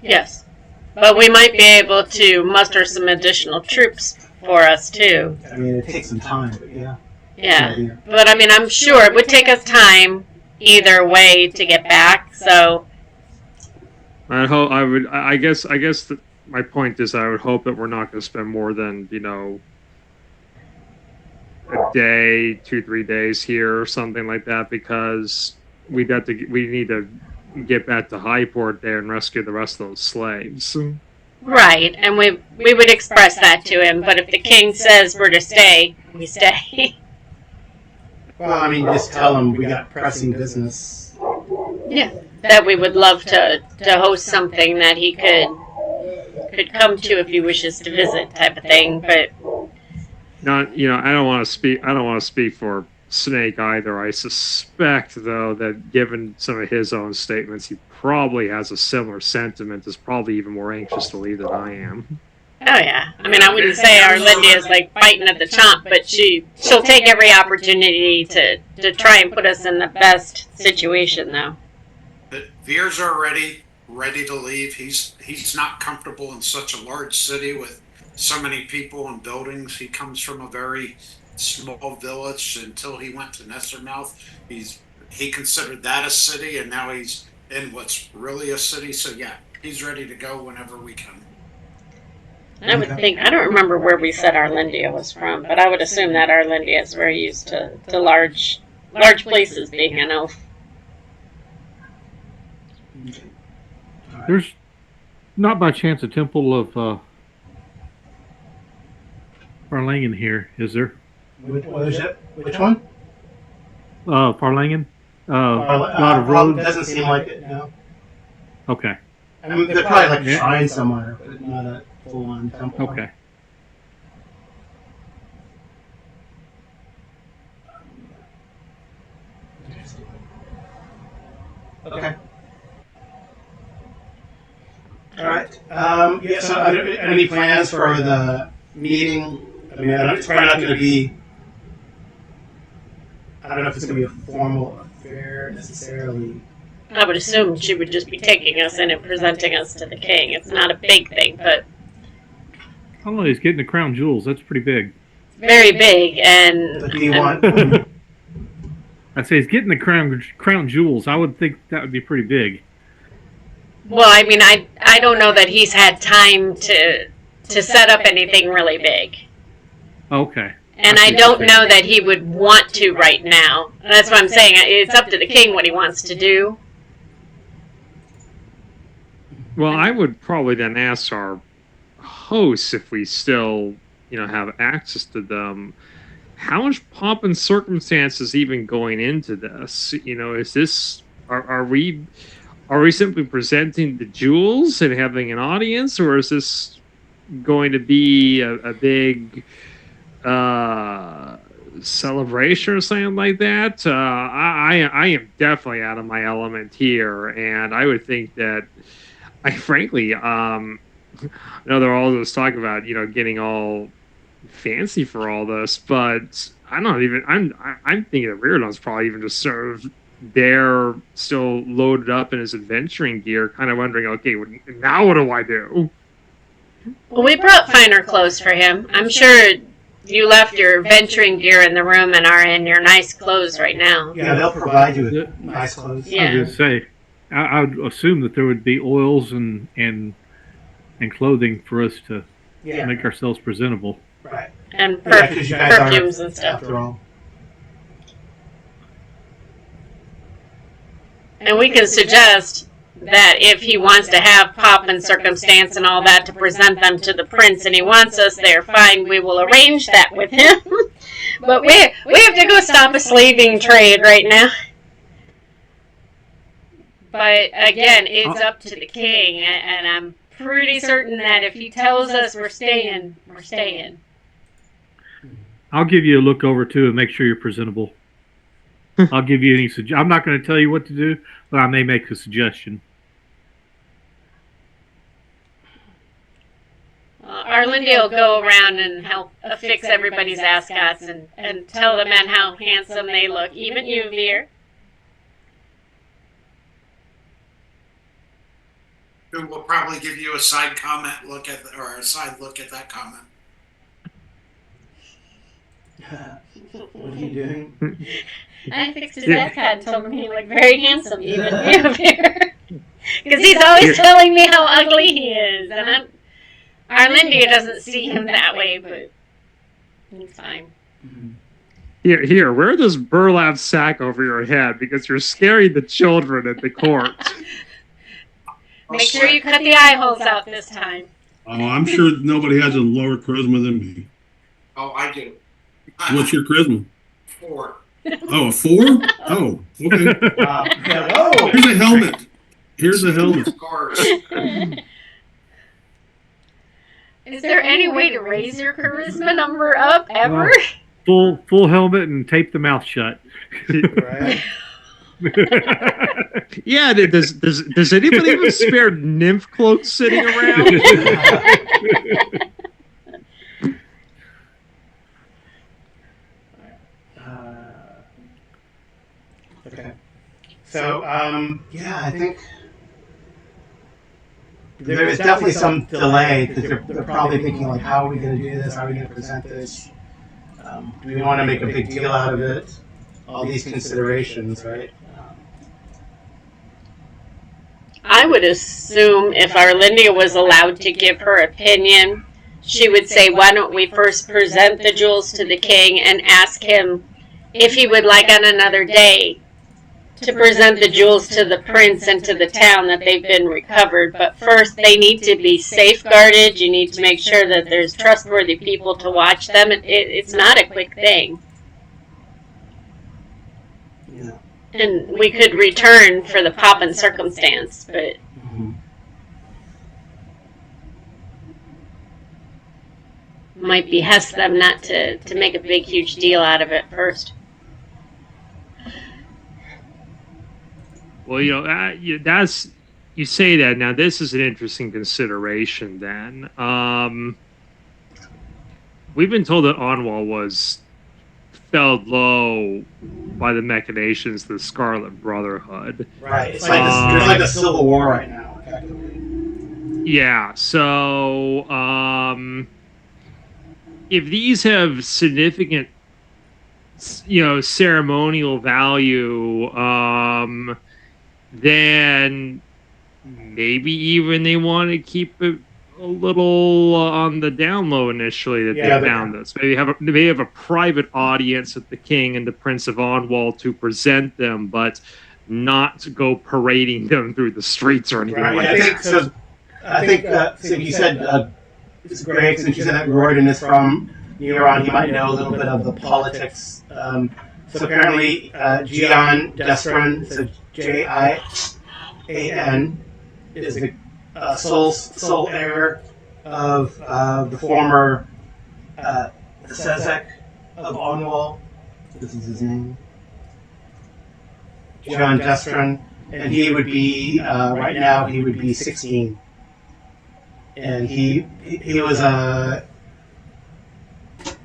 Yes. But we might be able to muster some additional troops for us, too. I mean, it takes some time, but yeah. Yeah. But, I mean, I'm sure it would take us time either way to get back, so... I guess that my point is I would hope that we're not going to spend more than, a day, 2-3 days here or something like that because we need to get back to Highport there and rescue the rest of those slaves. Right, and we would express that to him, but if the king says we're to stay, we stay. Well, I mean, just tell him we got pressing business. Yeah. that we would love to host something that he could come to if he wishes to visit, type of thing. But Not, I don't want to speak. I don't want to speak for Snake either. I suspect, though, that given some of his own statements, he probably has a similar sentiment. Is probably even more anxious to leave than I am. oh yeah, I mean, I wouldn't say our Lindy is like biting at the chomp, but she'll take every opportunity to try and put us in the best situation, though. But Veer's already ready to leave. He's not comfortable in such a large city with so many people and buildings. He comes from a very small village. Until he went to Nessermouth, he considered that a city, and now he's in what's really a city. So yeah, he's ready to go whenever we can. I would think, I don't remember where we said Arlindia was from, but I would assume that Arlindia is very used to large places being an elf. There's not by chance a temple of Farlangen here, is there? What is it? Which one? Farlangen? God of Roads? Doesn't seem like it, no. Okay. I mean, they're probably like a shrine somewhere, but not a full-on temple. Okay. Okay. All right. Yeah. So, any plans for the meeting? I mean, it's probably not going to be. I don't know if it's going to be a formal affair necessarily. I would assume she would just be taking us in and presenting us to the king. It's not a big thing, but I don't know, he's getting the crown jewels. That's pretty big. very big. And But do you want? I'd say he's getting the crown jewels. I would think that would be pretty big. well, I mean, I don't know that he's had time to set up anything really big. Okay. And I don't know that he would want to right now. That's what I'm saying. It's up to the king what he wants to do. Well, I would probably then ask our hosts if we still, have access to them. How much pomp and circumstance is even going into this? Is this are we simply presenting the jewels and having an audience, or is this going to be a big celebration or something like that? I am definitely out of my element here, and I would think that I frankly I know they're all just talking about getting all fancy for all this, but I'm thinking that Reardon's probably even just sort of there, still loaded up in his adventuring gear, kind of wondering, okay, now what do I do? Well, we brought finer clothes for him. I'm sure you left your venturing gear in the room and are in your nice clothes right now. Yeah, they'll provide you with nice clothes. Yeah. I was going to say, I would assume that there would be oils and clothing for us to Yeah. make ourselves presentable. Right. And Yeah, 'cause you guys are, perfumes and stuff. after all. And we can suggest that if he wants to have pomp and circumstance and all that to present them to the prince and he wants us there, fine, we will arrange that with him. But we have to go stop a slaving trade right now. But again, it's up to the king, and I'm pretty certain that if he tells us we're staying, we're staying. I'll give you a look over too and make sure you're presentable. I'll give you any I'm not going to tell you what to do, but I may make a suggestion. Arlindia will go around and help affix everybody's ascots and tell the men how handsome they look, even you, Veer. Who will probably give you a side look at that comment. What are you doing? I fixed his ascot and told him he looked very handsome, even you, Veer. Because he's always telling me how ugly he is, and Arlindia doesn't see him that way, but it's fine. Here, wear this burlap sack over your head because you're scaring the children at the court. Make sure you cut the eye holes out this time. Oh, I'm sure nobody has a lower charisma than me. Oh, I do. What's your charisma? 4. Oh, a 4? Oh, okay. Yeah, whoa! Here's a helmet. Here's a helmet. Of course. Is there any way to raise your charisma number up ever? Full helmet and tape the mouth shut. Right? Yeah, does anybody have a spare nymph cloak sitting around? Okay. So, yeah, I think there is definitely some delay because they're probably thinking, like, how are we going to do this? How are we going to present this? Do we want to make a big deal out of it? All these considerations, right? I would assume if Arlindia was allowed to give her opinion, she would say, why don't we first present the jewels to the king and ask him if he would like on another day to present the jewels to the prince and to the town that they've been recovered. But first, they need to be safeguarded. You need to make sure that there's trustworthy people to watch them. It's not a quick thing. Yeah. And we could return for the pomp and circumstance, but might behest them not to make a big, huge deal out of it first. Well, that's you say that now. This is an interesting consideration. Then, we've been told that Onwal was felled low by the machinations of the Scarlet Brotherhood. Right. It's like there's like a civil war right now, effectively. Yeah. So, if these have significant, ceremonial value, then maybe even they want to keep it a little on the down low initially that they found this. Maybe have a private audience with the king and the Prince of Onwal to present them, but not to go parading them through the streets or anything like that. I think so you said it's Greg, since you said that Gordon is from Neuron, he might know a little bit of the politics. So apparently Gian Destron, so Jian, is the sole heir of the former Sezek of Onwal. This is his name. Gian Destron. And he would be, right now, he would be 16. And he was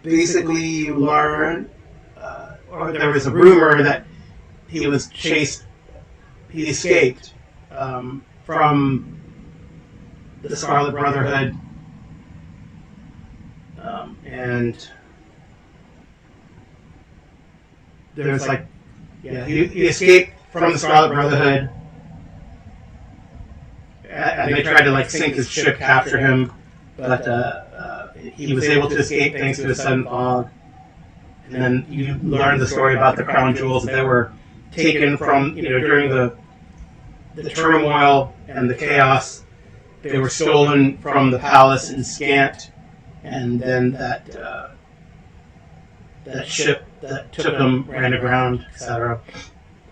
basically learned, or there was a rumor that he was chased, he escaped from the Scarlet Brotherhood, and there was he escaped from the Scarlet Brotherhood, and they tried to sink his ship, capture him, but he was able to escape thanks to a sudden fog. And then you learn the story about the crown jewels that were taken from, during the turmoil and the chaos. They were stolen from the palace in Scant, and then that ship that took them ran aground, etc.,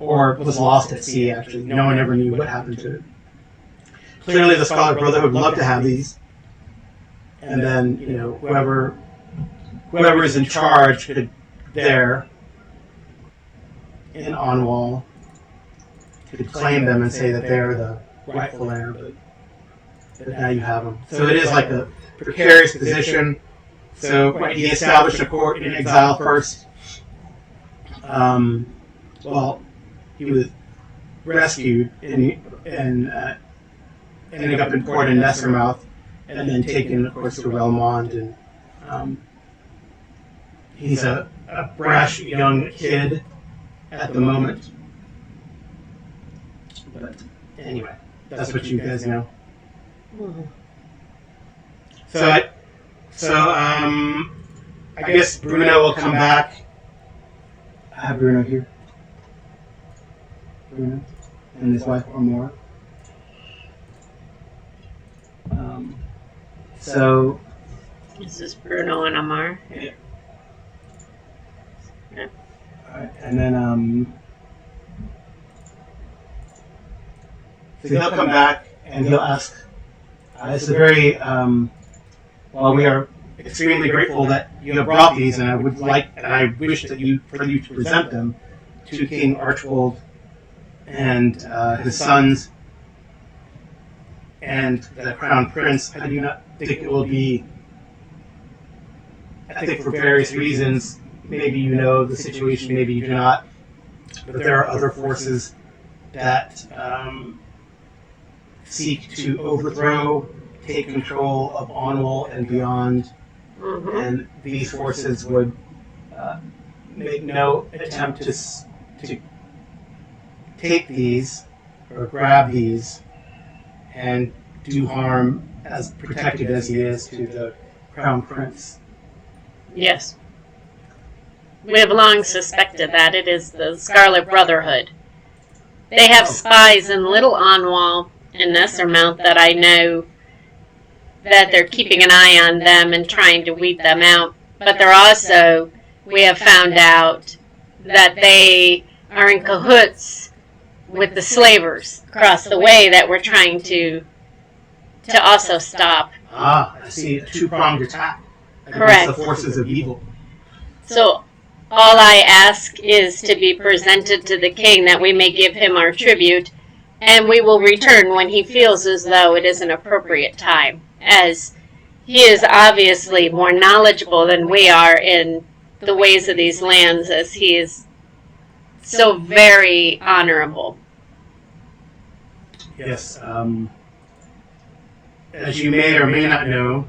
or was lost at sea. Actually, no one ever knew what happened to it. Clearly, the Scarlet Brotherhood would love to have these, and then whoever is in charge could there in Onwal could claim them and say that they're the rightful heir, but now you have them. So it is like a precarious position. So he established a court in exile first. He was rescued and ended up in court in Nessermouth, and then taken, of course, to Relmond. And he's a brash young kid at the moment. But anyway, that's what you guys know. So I guess Bruno will come back. I have Bruno here. Bruno and his wife or more. So This is Bruno and Amar. yeah. Alright, and then So he'll come back and he'll ask. It's a very well. We are extremely grateful that you have brought these, and I would like, and I wish that for you to present them to King Archibald and his sons and the Crown Prince. I do not think it will be. I think for various reasons, maybe you know the situation, maybe you do not, but there are other forces that seek to overthrow, take control of Onwell and beyond, and these forces would make no attempt to take these or grab these and do harm, as protected as he is, to the Crown Prince. Yes. We have long suspected that it is the Scarlet Brotherhood. They have spies in Little Onwell and Nessermount that I know that they're keeping an eye on them and trying to weed them out. But they're also, we have found out that they are in cahoots with the slavers across the way that we're trying to also stop. Ah, I see, a two-pronged attack Correct. against the forces of evil. So all I ask is to be presented to the king that we may give him our tribute, and we will return when he feels as though it is an appropriate time, as he is obviously more knowledgeable than we are in the ways of these lands, as he is so very honorable. Yes, as you may or may not know,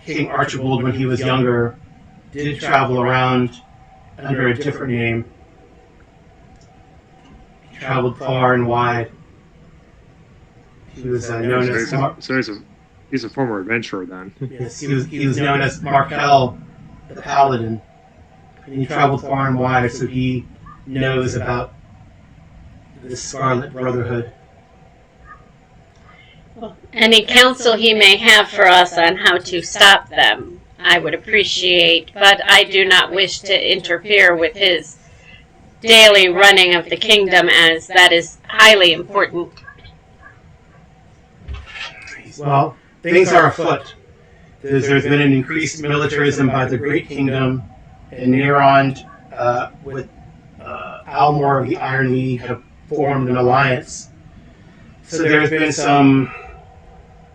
King Archibald, when he was younger, did travel around under a different name. He traveled far and wide. He was known as he's a former adventurer then. Yes, he was known as Markel the Paladin. And he traveled far and wide, so he knows about the Scarlet Brotherhood. Any counsel he may have for us on how to stop them, I would appreciate, but I do not wish to interfere with his daily running of the kingdom, as that is highly important. Well, things are afoot. There's been an increased militarism by the Great Kingdom, and Nerond with Almor of the Iron League have formed an alliance. So there's been some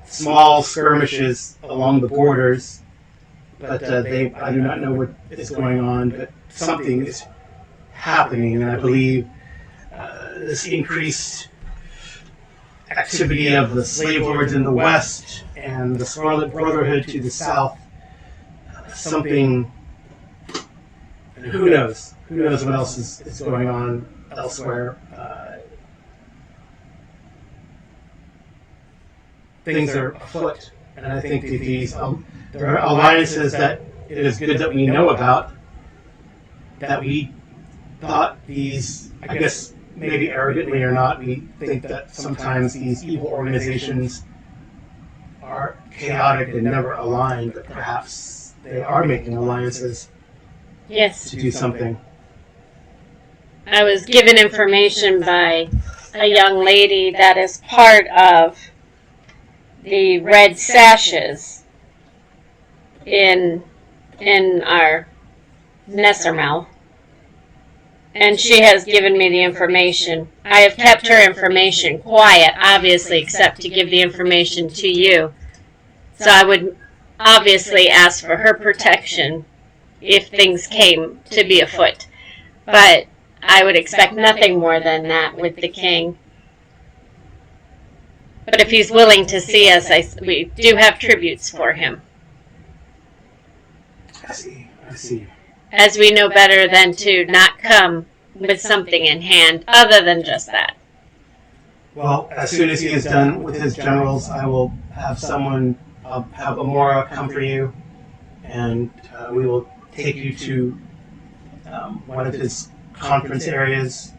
small skirmishes along the borders, but I do not know what is going on, but something is happening, and I believe this increased activity of the slave lords in the west and the Scarlet Brotherhood to the south, something, and who knows what else is going on elsewhere. Things are afoot, and I think that these there are alliances that it is good that we know about, that we thought these, I guess maybe arrogantly or not, we think that sometimes these evil organizations are chaotic and never aligned, but perhaps they are making alliances Yes. to do something. I was given information by a young lady that is part of the Red Sashes in our Nessermouth, and she has given me the information. I have kept her information quiet, obviously, except to give the information to you. So I would obviously ask for her protection if things came to be afoot. But I would expect nothing more than that with the king. But if he's willing to see us, we do have tributes for him. I see. As we know better than to not come with something in hand other than just that. Well, as soon as he is done with his generals, I will have have Amora come for you, and we will take you to one of his conference areas.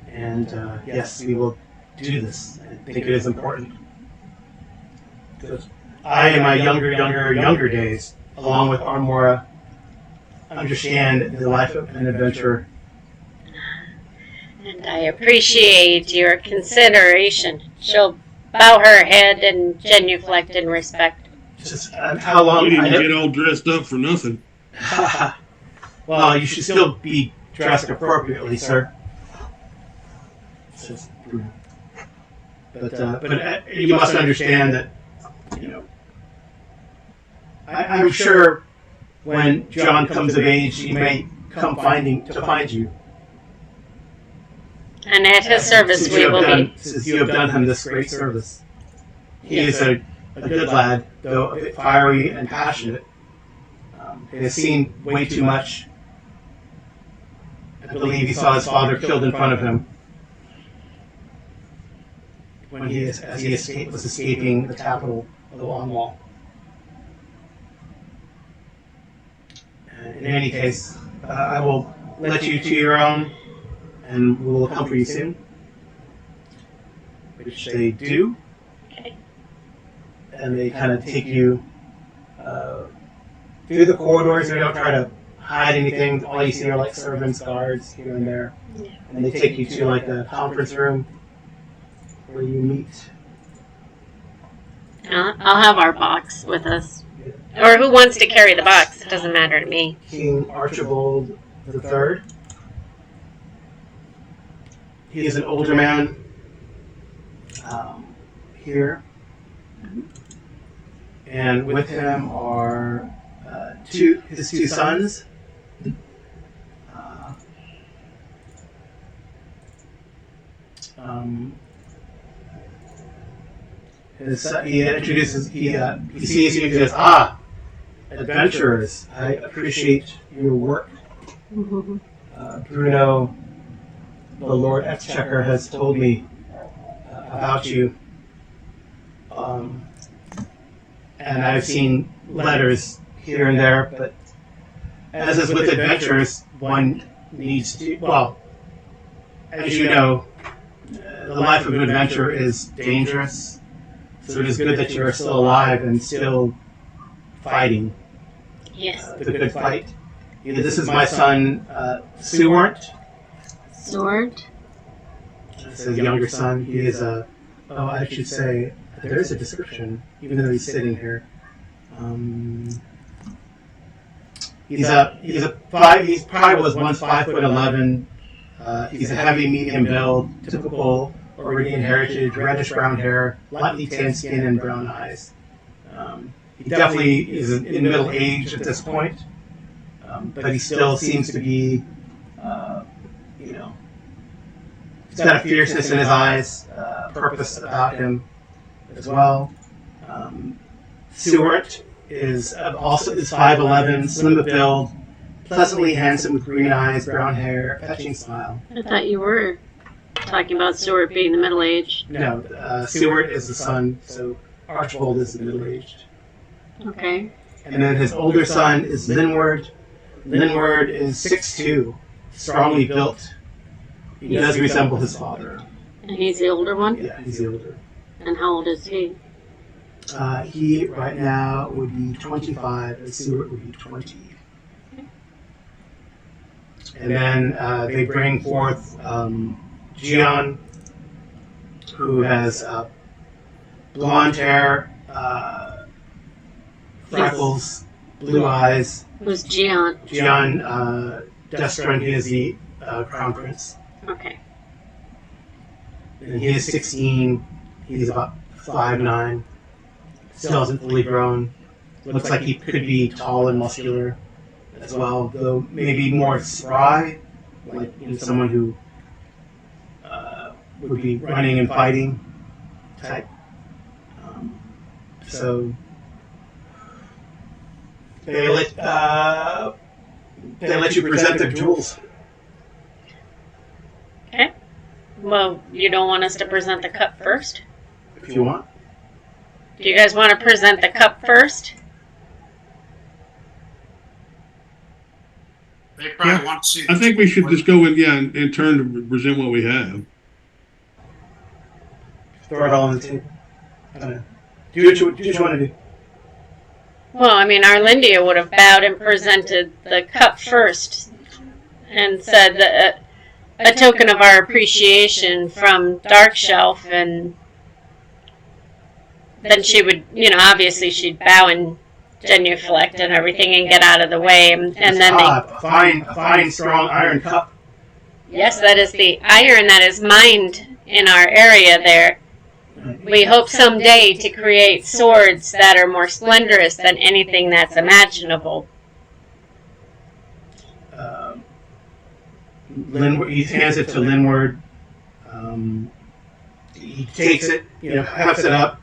And yes, we will do this. I think it is important. Because I, in my younger days, along with Armora, understand the life of an adventurer. I appreciate your consideration. She'll bow her head and genuflect in respect. Just how long? You didn't get all dressed up for nothing. Well, you should still be dressed appropriately, sir. But you must understand that, you know, I'm sure when John comes of age, he may come to find you. And at his service Since we will be. Since you have done him this great service. He is a good lad, though a bit fiery and passionate. He has seen way too much. I believe he saw his father killed in front of him when was escaping the capital of the Long Wall. In any case, I will let you to your own, and we will come for you soon. Which they do. Okay. And they kind of take you through the corridors. They don't try to hide anything. All you see are like servants, guards here and there. Yeah. And they take you to like a conference room where you meet. I'll have our box with us. Or who wants to carry the box? It doesn't matter to me. King Archibald III. He is an older man here. And with him are his two sons. He sees you and says, adventurers, I appreciate your work. Bruno, the Lord Exchequer, has told me about you. And I've seen letters here and there, but as is with adventurers, one needs to, well, as you know, the life of an adventurer is dangerous, so it is good that you are still alive and still fighting. Yes. The good fight. This is my son, Sewart. Sword? This is his younger son. He is I should say, there is a description, even though he's sitting here. He probably was once 5'11". He's a heavy, medium build, typical Oriental heritage, reddish brown hair, lightly tanned skin, and brown eyes. He definitely is in middle age at this point, but he still seems to be, he's got a fierceness in his eyes, purpose about him as well. Sewart is 5'11", slim of build, pleasantly handsome with green eyes, brown hair, fetching smile. I thought you were talking about Stewart being the middle-aged. No, Sewart is the son, so Archibald is the middle-aged. Okay. And then his older son is Linward. Linward is 6'2", strongly built. He does resemble his father. And he's the older one? Yeah, he's the older. And how old is he? He, right now, would be 25, and Sewart would be 20. And then they bring forth Gian, who has blonde hair, freckles, blue eyes. Who's Gian? Gian Destron, he is the crown prince. Okay. And he is 16. He's about 5'9". Still hasn't fully grown. Looks like he could be tall and muscular as well, though maybe more spry, like someone who would be running and fighting type. So they let you present their jewels. Okay. Well, you don't want us to present the cup first? If you want. Do you guys want to present the cup first? They probably want to see. I think we should just go in turn to present what we have. Throw it all on the table. Do what you want to do. Well, I mean, Arlindia would have bowed and presented the cup first and said that a token of our appreciation from Darkshelf, and then she would, obviously she'd bow and genuflect and everything and get out of the way, and then a fine, strong iron cup. Yes, that is the iron that is mined in our area there. We hope someday to create swords that are more splendorous than anything that's imaginable. He hands it to Linward. He takes it, hefts it up.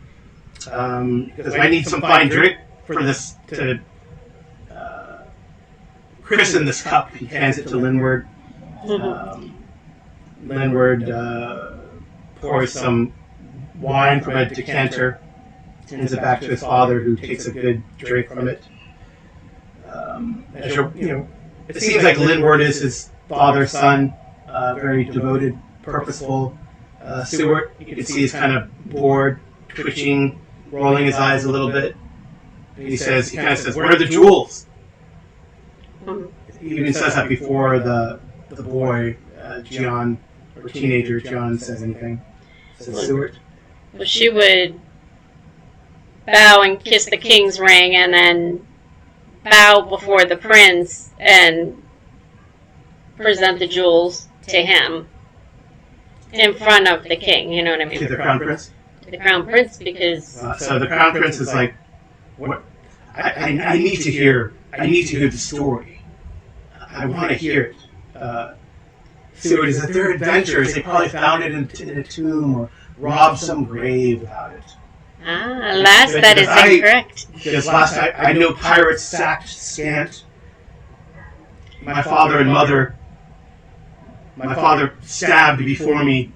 Because I need some fine drink for this to christen this cup. He hands it to Linward. Linward pours some wine from a decanter, hands it back to his father, who takes a good drink from it. It seems like Linward is his father's son, very devoted, purposeful. Seward, you can see, he's kind of bored, twitching, rolling his eyes a little bit. He kind of says, "Where are the jewels?" He even says that before the boy, John, or teenager John, says anything. Says Seward. Well, she would bow and kiss the king's ring, and then bow before the prince and present the jewels to him in front of the king. You know what I mean? To the crown prince. To the crown prince, because so the crown prince is like, "What? I need to hear. I need to hear the story. I want to hear it." Seward is that their adventures. They probably found it in a tomb or robbed some grave without it. Alas, that is incorrect. Because last I know pirates sacked Scant. My father and mother. My father stabbed before me.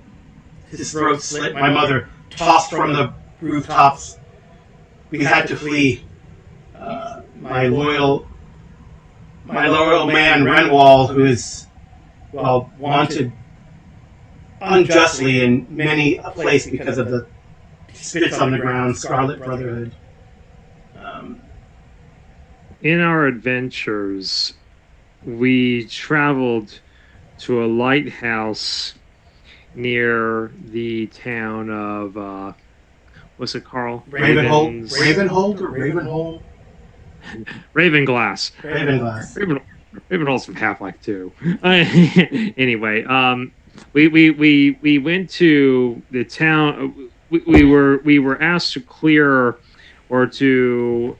His throat slit. My mother tossed from the rooftops. We had to flee. My loyal man Renwall, who is wanted unjustly in many a place because of the spits on the ground, Scarlet Brotherhood. In our adventures, we traveled to a lighthouse near the town of, what's it, Carl? Ravenhold or Ravenhold? Ravenglass. Ravenglass. Ravenhold's from Half-Life 2. Anyway, we went to the town. We were asked to clear or to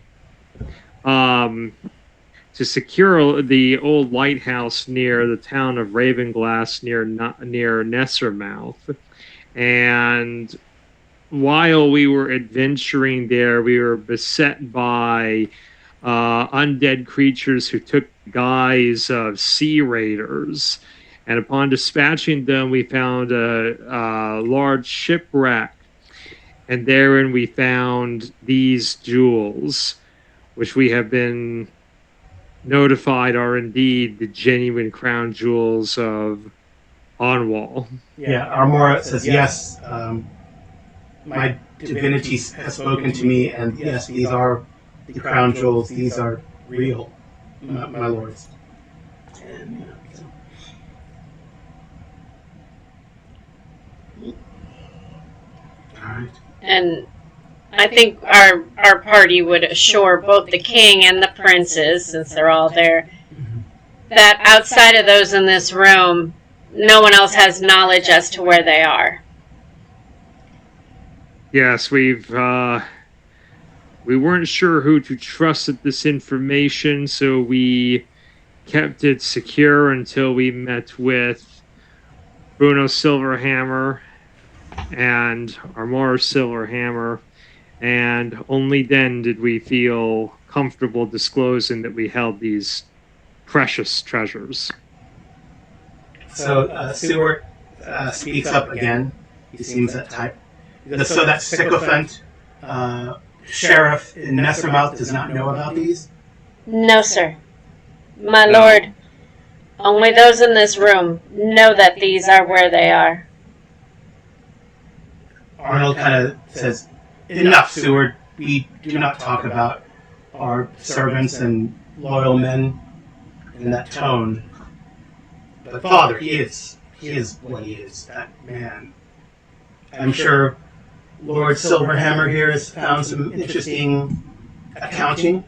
secure the old lighthouse near the town of Ravenglass near Nessermouth. And while we were adventuring there, we were beset by undead creatures who took the guise of sea raiders. And upon dispatching them, we found a large shipwreck. And therein we found these jewels, which we have been notified are indeed the genuine crown jewels of Onwall. Yeah, Armora says, yes, my divinity has spoken to me, and yes, these are the crown jewels. These are real, my lords. And, all right. And I think our party would assure both the king and the princes, since they're all there, that outside of those in this room, no one else has knowledge as to where they are. Yes, we weren't sure who to trust with this information, so we kept it secure until we met with Bruno Silverhammer and Armora Silverhammer, and only then did we feel comfortable disclosing that we held these precious treasures. So Seward speaks up again. He seems that type. So that sycophant sheriff in Nessermouth does not know about these? No, sir. My lord, only those in this room know that these are where they are. Arnold kind of says, enough, Seward. We do not talk about our servants and loyal men in that tone. But Father, he is he is what he is. That man. I'm sure Lord Silverhammer here has found some interesting accounting.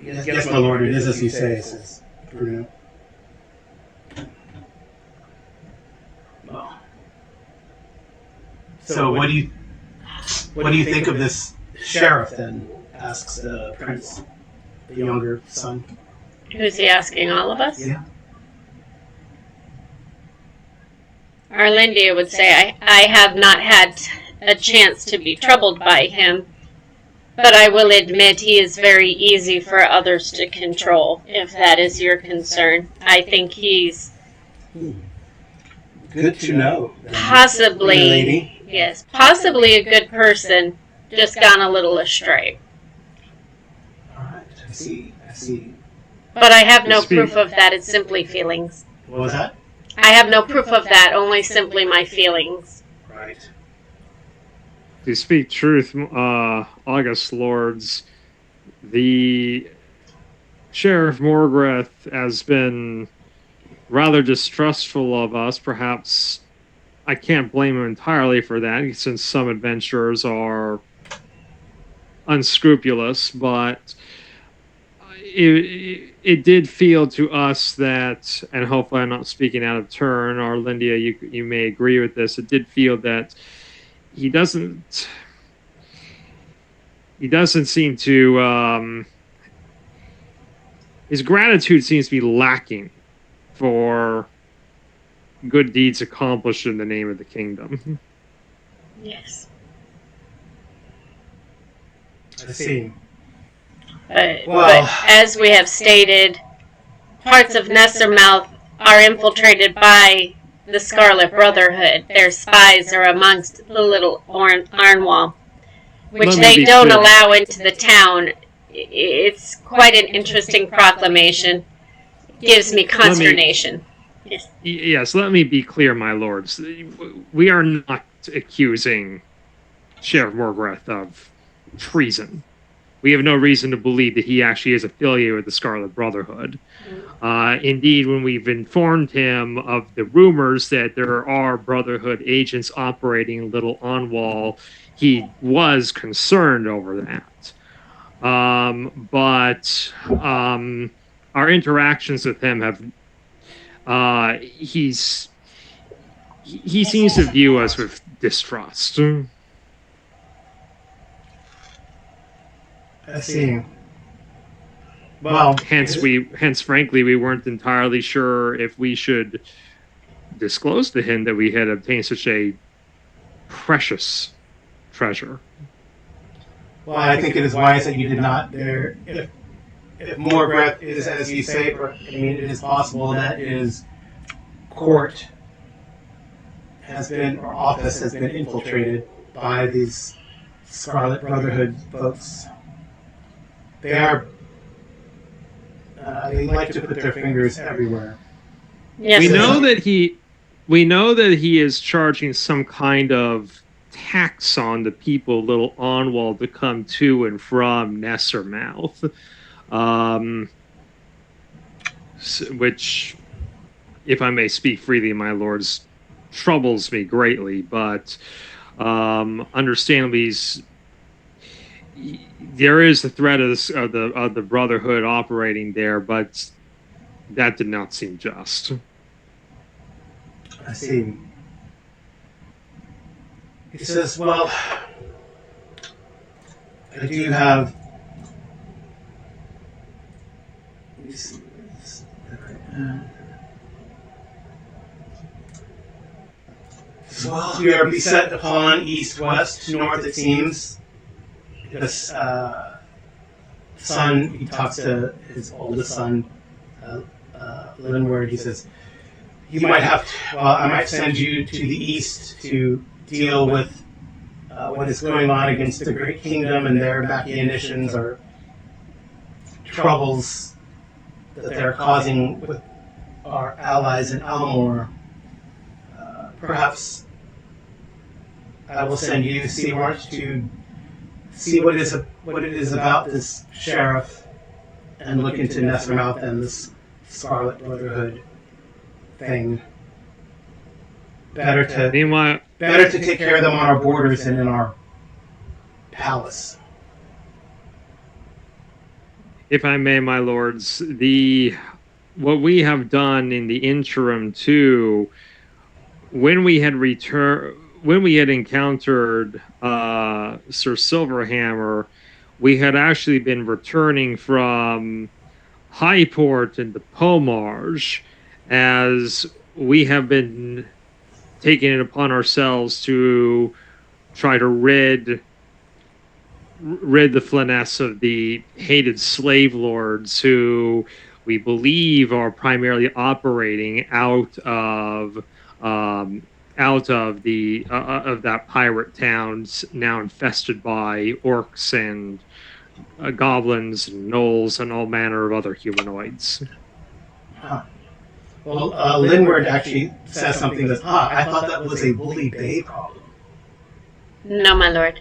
Yes, my lord, it is as you say, says Bruno. Well, so what do you think of this sheriff then? Asks the prince, the younger son. Who's he asking? All of us? Yeah. Arlindia would say, I have not had a chance to be troubled by him, but I will admit he is very easy for others to control, if that is your concern. I think he's Good to know. possibly, Lady. yes, possibly a good person, just gone a little astray. All right, I see. But I have no proof of that, it's simply feelings. What was that? I have no proof of that, only simply my feelings. Right. To speak truth, August Lords, the Sheriff Morgreth has been rather distrustful of us. Perhaps I can't blame him entirely for that, since some adventurers are unscrupulous, but it did feel to us that, and hopefully I'm not speaking out of turn, or Lindia, you may agree with this, it did feel that he doesn't seem to, his gratitude seems to be lacking for good deeds accomplished in the name of the kingdom. Yes. I see. But as we have stated, parts of Nessermouth are infiltrated by the Scarlet Brotherhood. Their spies are amongst the little Arnwall, which they don't allow into the town. It's quite an interesting proclamation. Gives me consternation. Yes, let me be clear, my lords. We are not accusing Sheriff Morgreth of treason. We have no reason to believe that he actually is affiliated with the Scarlet Brotherhood. Indeed, when we've informed him of the rumors that there are Brotherhood agents operating in Little Onwall, he was concerned over that. But our interactions with him have... he seems to view us with distrust. I see. Well, hence, frankly, we weren't entirely sure if we should disclose to him that we had obtained such a precious treasure. Well, I think it is wise that you did not. If Morgreth is, as you say, it is possible that his court has been, or office has been infiltrated by these Scarlet Brotherhood folks. They are. They like to put their fingers everywhere. Yes, we know that he is charging some kind of tax on the people of Little Onwall to come to and from Nessermouth, which, if I may speak freely, my lords, troubles me greatly. But understandably, there is the threat of the Brotherhood operating there, but that did not seem just. I see. He says, well, I do have... Let me see. Well, we are beset upon east, west, north, it seems. This son, he talks to his oldest son, Linward. He says, "You might have to, I might send you to the east to deal with what is going on against the Great Kingdom and their machinations or troubles that they're causing with our allies in Almor. Perhaps I will send you, Seaward, to see what it is about this sheriff and look into Nessermouth and this Scarlet Brotherhood. thing. Better to Meanwhile, take care of them on our borders than in our palace. if I may, my lords, what we have done in the interim too, when we had encountered Sir Silverhammer, we had actually been returning from Highport into Pomarge, as we have been taking it upon ourselves to try to rid the Flanness of the hated slave lords who we believe are primarily operating out of that pirate town now infested by orcs and goblins and gnolls and all manner of other humanoids. Huh. Well, Linward actually says something that's, I thought that was a Woolly Bay problem. No, my lord.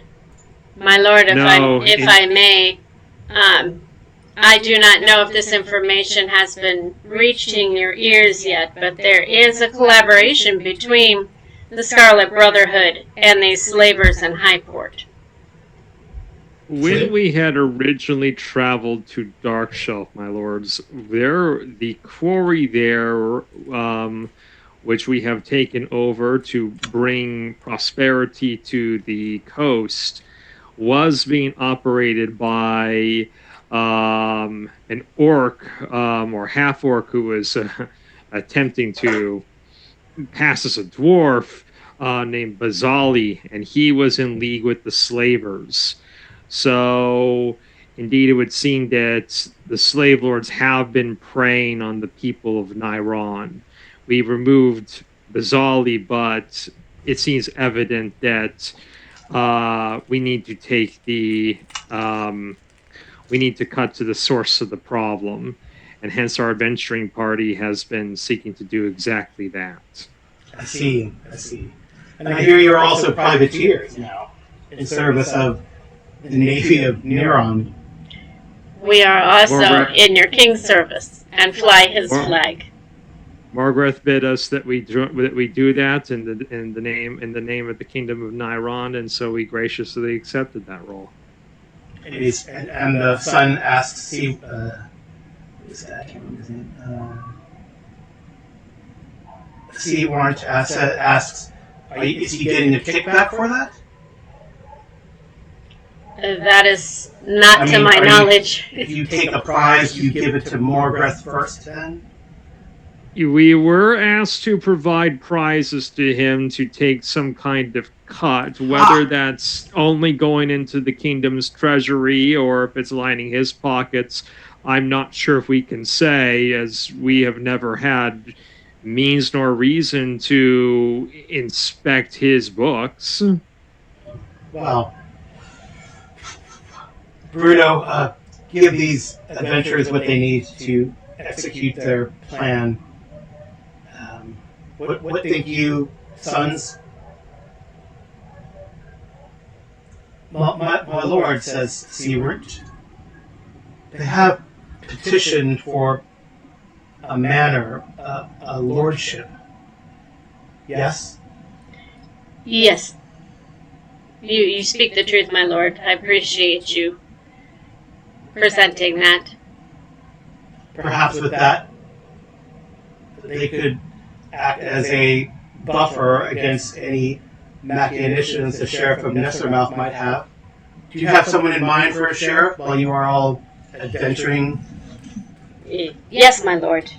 My lord, if I may, I do not know if this information has been reaching your ears yet, but there is a collaboration between the Scarlet Brotherhood and these slavers in Highport. When we had originally traveled to Darkshelf, my lords, the quarry there, which we have taken over to bring prosperity to the coast, was being operated by an orc or half orc who was attempting to pass as a dwarf named Bazali, and he was in league with the slavers. So, indeed, it would seem that the slave lords have been preying on the people of Nairon. We removed Bazali, but it seems evident that we need to cut to the source of the problem, and hence our adventuring party has been seeking to do exactly that. I see. And I hear you're also privateers now, in service of the Navy of Neron. We are also in your king's service and fly his flag. Margaret bid us that we do that in the name of the kingdom of Nairon, and so we graciously accepted that role. And the son asks, who's that? I can't remember his name. Seawarrant asks, is he getting a kickback for that? That is not to my knowledge. If you take a prize, you give it to Morgreth first, then? We were asked to provide prizes to him to take some kind of cut, whether that's only going into the kingdom's treasury or if it's lining his pockets. I'm not sure if we can say, as we have never had means nor reason to inspect his books. Well, Bruno, give these adventurers what they need to execute their plan. What think you, sons? My lord, says Seaward, they have petitioned for a manor, a lordship. Yes? Yes. You speak the truth, my lord. I appreciate you presenting that. Perhaps with that, they could act as a buffer against any machinations the sheriff of Nessermouth might have. Do you have someone in mind for a sheriff while you are all adventuring? Yes, my lord.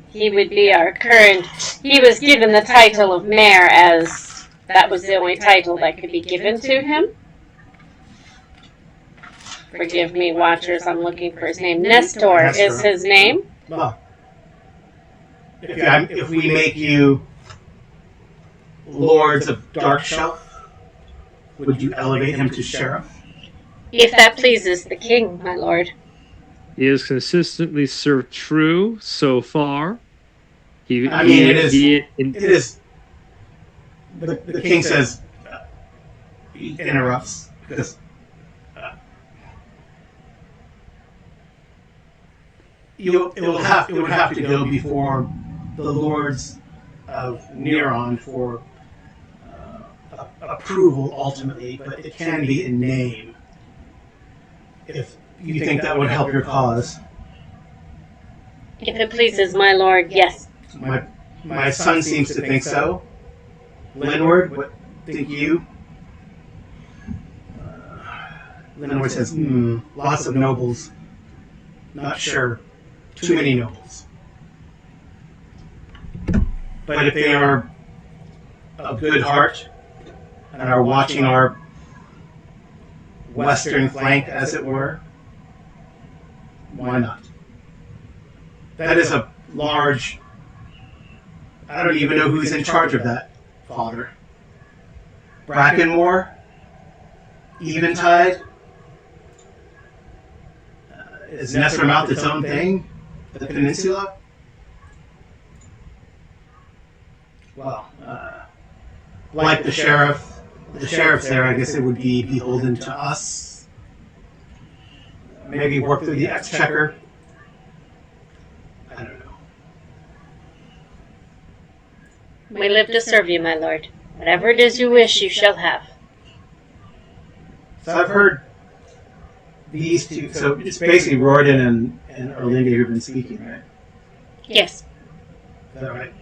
He would be our current... He was given the title of mayor, as that was the only title that could be given to him. Forgive me, watchers, I'm looking for his name. Nestor is his name. Well, if we make you lords of Darkshelf, would you elevate him to sheriff? If that pleases the king, my lord. He has consistently served true so far. It is. The king says, he interrupts, because it would have to go before the lords of Neron for approval ultimately, but it can be in name if you think that would help your cause. If it pleases my lord, yes. My son seems to think so. Linward, what think you? Linward says, lots of nobles. Not sure. Too many nobles. But if they are of good heart and are watching our western flank, as it were, why not? That is a large... I don't even know who's in charge of that, Father. Brackenmore? Eventide? Is Nessermouth its own thing? The peninsula? Well, like the sheriff's there, I guess it would be beholden to us. Maybe work through the exchequer. I don't know. We live to serve you, my lord. Whatever it is you wish, you shall have. So I've heard these two. So it's basically Royden and Erlinda who've been speaking, right? Yes. Is that right?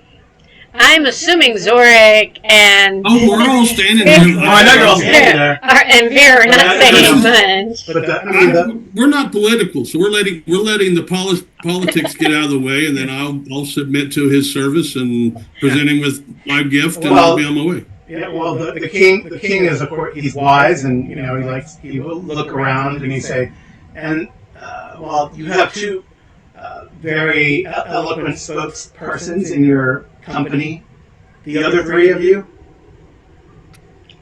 I'm assuming Zorik and... Oh, we're all standing there. I know you're all standing there. And Vera are not saying much. But We're not political, so we're letting the politics get out of the way, and then I'll submit to his service and present him with my gift, and I'll be on my way. Yeah, well, the king is, of course, he's wise, and he will look around and he say, and well, you have two very eloquent spokespersons in your company. The other three of you.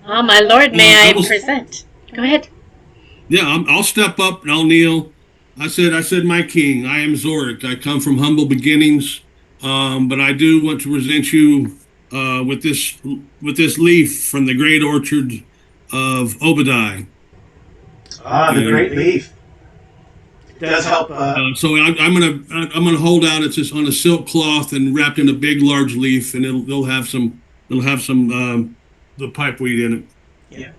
Oh, my lord, may I present? Go ahead. Yeah, I'll step up and I'll kneel. I said, my king, I am Zorik. I come from humble beginnings, but I do want to present you with this leaf from the great orchard of Obadiah. Ah, the great leaf. It does help. So I'm gonna hold out. It's just on a silk cloth and wrapped in a big, large leaf, and it'll have some the pipeweed in it. Yeah.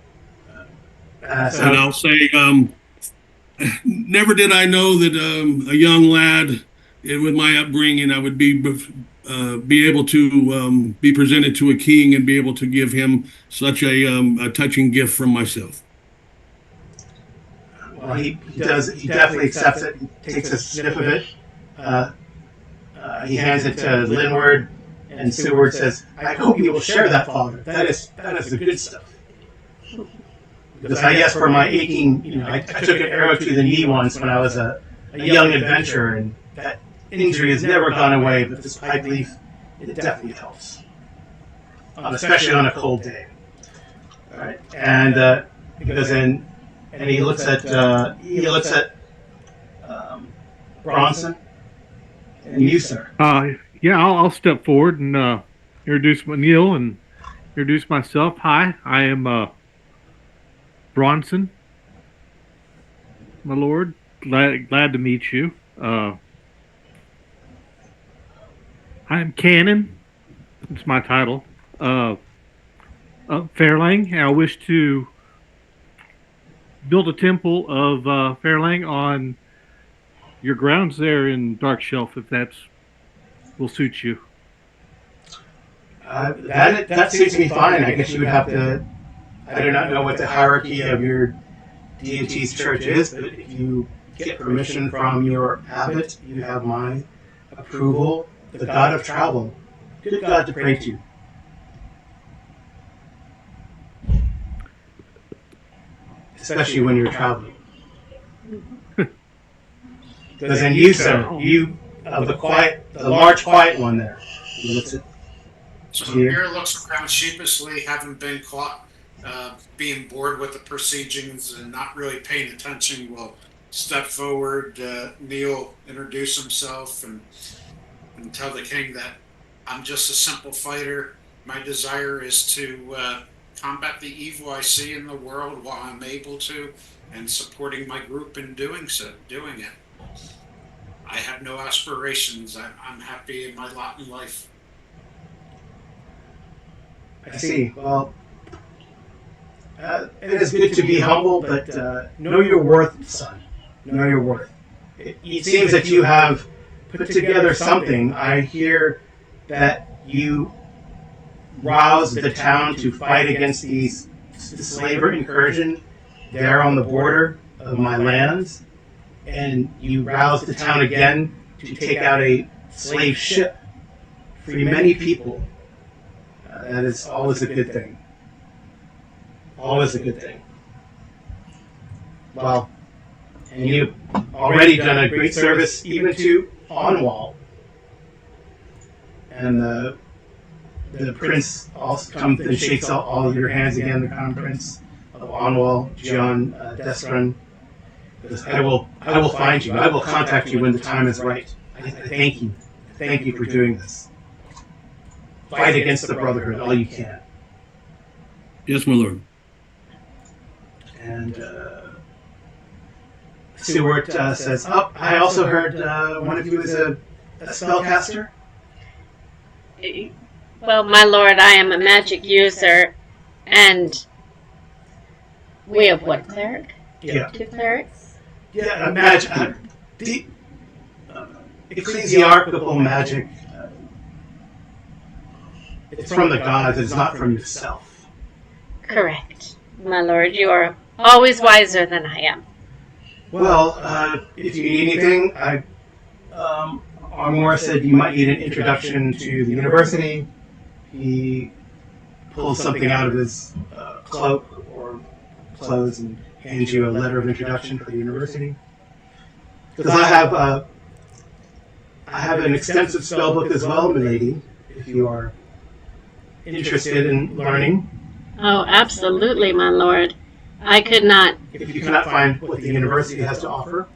And I'll say, never did I know that a young lad with my upbringing, I would be able to be presented to a king and be able to give him such a touching gift from myself. Well, he does. He definitely accepts it. He takes a sniff of it. He hands it to Linward, and Seward says, "I hope you will share that, Father. That is the good stuff." Because I guess for my aching, I took an arrow to the knee once when I was a young adventurer, and that injury has never gone away. But this pipe leaf, it definitely helps, especially on a cold day. All right, and he goes in, and he looks at Bronson, and you, sir. Yeah, I'll step forward and kneel and introduce myself. Hi, I am Bronson, my lord. Glad to meet you. I am Canon. It's my title. Fairlang, and I wish to build a temple of Fairlang on your grounds there in Darkshelf, if will suit you. That suits me fine. I guess you would have to. I do not know what the hierarchy of your deity's church is, but if you get permission from your abbot, you have my approval. The god of travel, good God to pray to. Especially when you're traveling. Because then you, sir, you of the large quiet one there. He looks at So Mira looks around sheepishly, having been caught being bored with the proceedings and not really paying attention. Will step forward, kneel, introduce himself, and tell the king that I'm just a simple fighter. My desire is to combat the evil I see in the world while I'm able to, and supporting my group in doing it. I have no aspirations. I'm happy in my lot in life. I see. Well, it is good to be humble, but know your worth, son. Know your worth. It seems that you have put together something. I hear that you roused the town to fight against the slaver incursion there on the border of my lands, and you roused the town again to take out a slave ship, free many people. That is always a good thing. Always a good thing. Well, and you've already done a great service even to Onwall. And the prince also comes and shakes all your hands again, the crown prince of Onwall, John Destron. I will find you. I will contact you when the time is right. I thank you. Thank you for doing this. Fight against the Brotherhood all you can. Yes, my lord. And Seward says, "Oh, I also heard one of you is a spellcaster." Well, my lord, I am a magic user, and we have one cleric? Yeah. 2 clerics? Yeah, magic. Ecclesiarchal magic. It's from the gods. It's not from yourself. Correct. My lord, you are always wiser than I am. Well, if you need anything, Armor said you might need an introduction to the university. He pulls something out of his cloak or clothes and hands you a letter of introduction for the university. Because I have an extensive spell book as well, milady, if you are interested in learning. Oh, absolutely, my lord. I could not. If you cannot find what the university has to offer,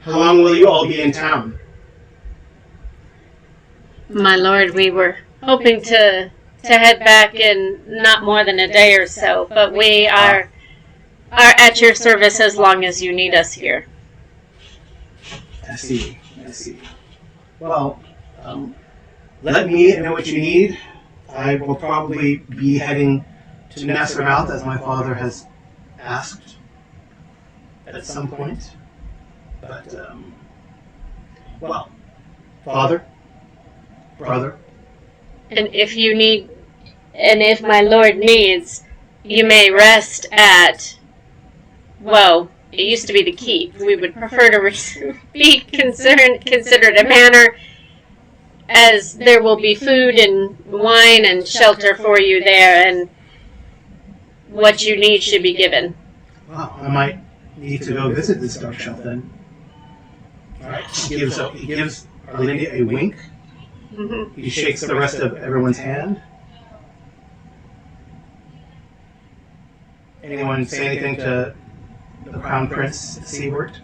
how long will you all be in town? My lord, we were hoping to head back in not more than a day or so, but we are at your service as long as you need us here. I see. Well, let me know what you need. I will probably be heading to Nassermouth, as my father has asked at some point. But, well, father, brother. And if my lord needs, you may rest at, well, it used to be the keep. We would prefer to be considered a manor, as there will be food and wine and shelter for you there, and what you need should be given. Wow, I might need to go visit this Darkshelf then. All right, he gives Arlinda a wink. Mm-hmm. He shakes the rest of everyone's hand. Anyone say anything to the Crown Prince Seward?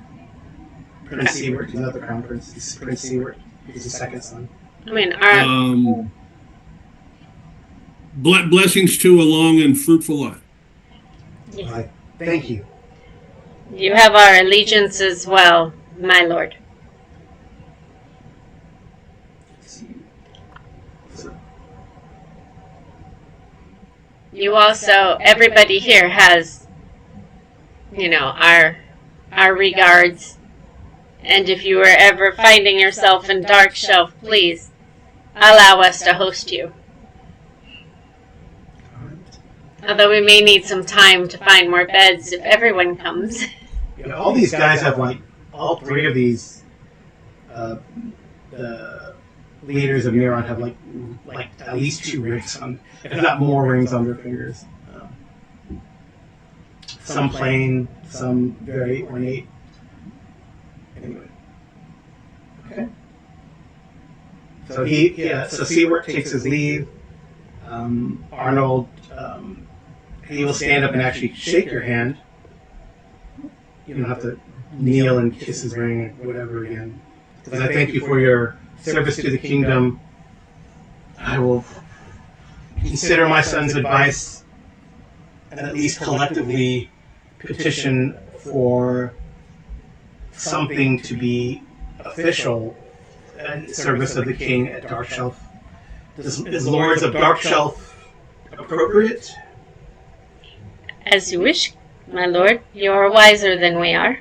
Prince Seward, he's not the Crown Prince, he's Prince Seward. He's the second son. I mean, Blessings to a long and fruitful life. yes. Thank you. You have our allegiance as well, my lord. You also, everybody here has, our regards. And if you are ever finding yourself in Darkshelf, please allow us to host you. Although we may need some time to find more beds if everyone comes. Yeah, all these guys have all 3 of these. The leaders of Miron have like at least 2 rings on, if not more rings on their fingers. Some plain, some very ornate. Anyway. Okay. So Seward takes his leave. Arnold, he will stand up and actually shake your hand. You don't have to kneel and kiss his ring or whatever again. Because I thank you for your service to the kingdom. I will consider my son's advice and at least collectively petition for something to be official service of the king at Darkshelf. Is Lords of Darkshelf appropriate? As you wish, my lord. You are wiser than we are.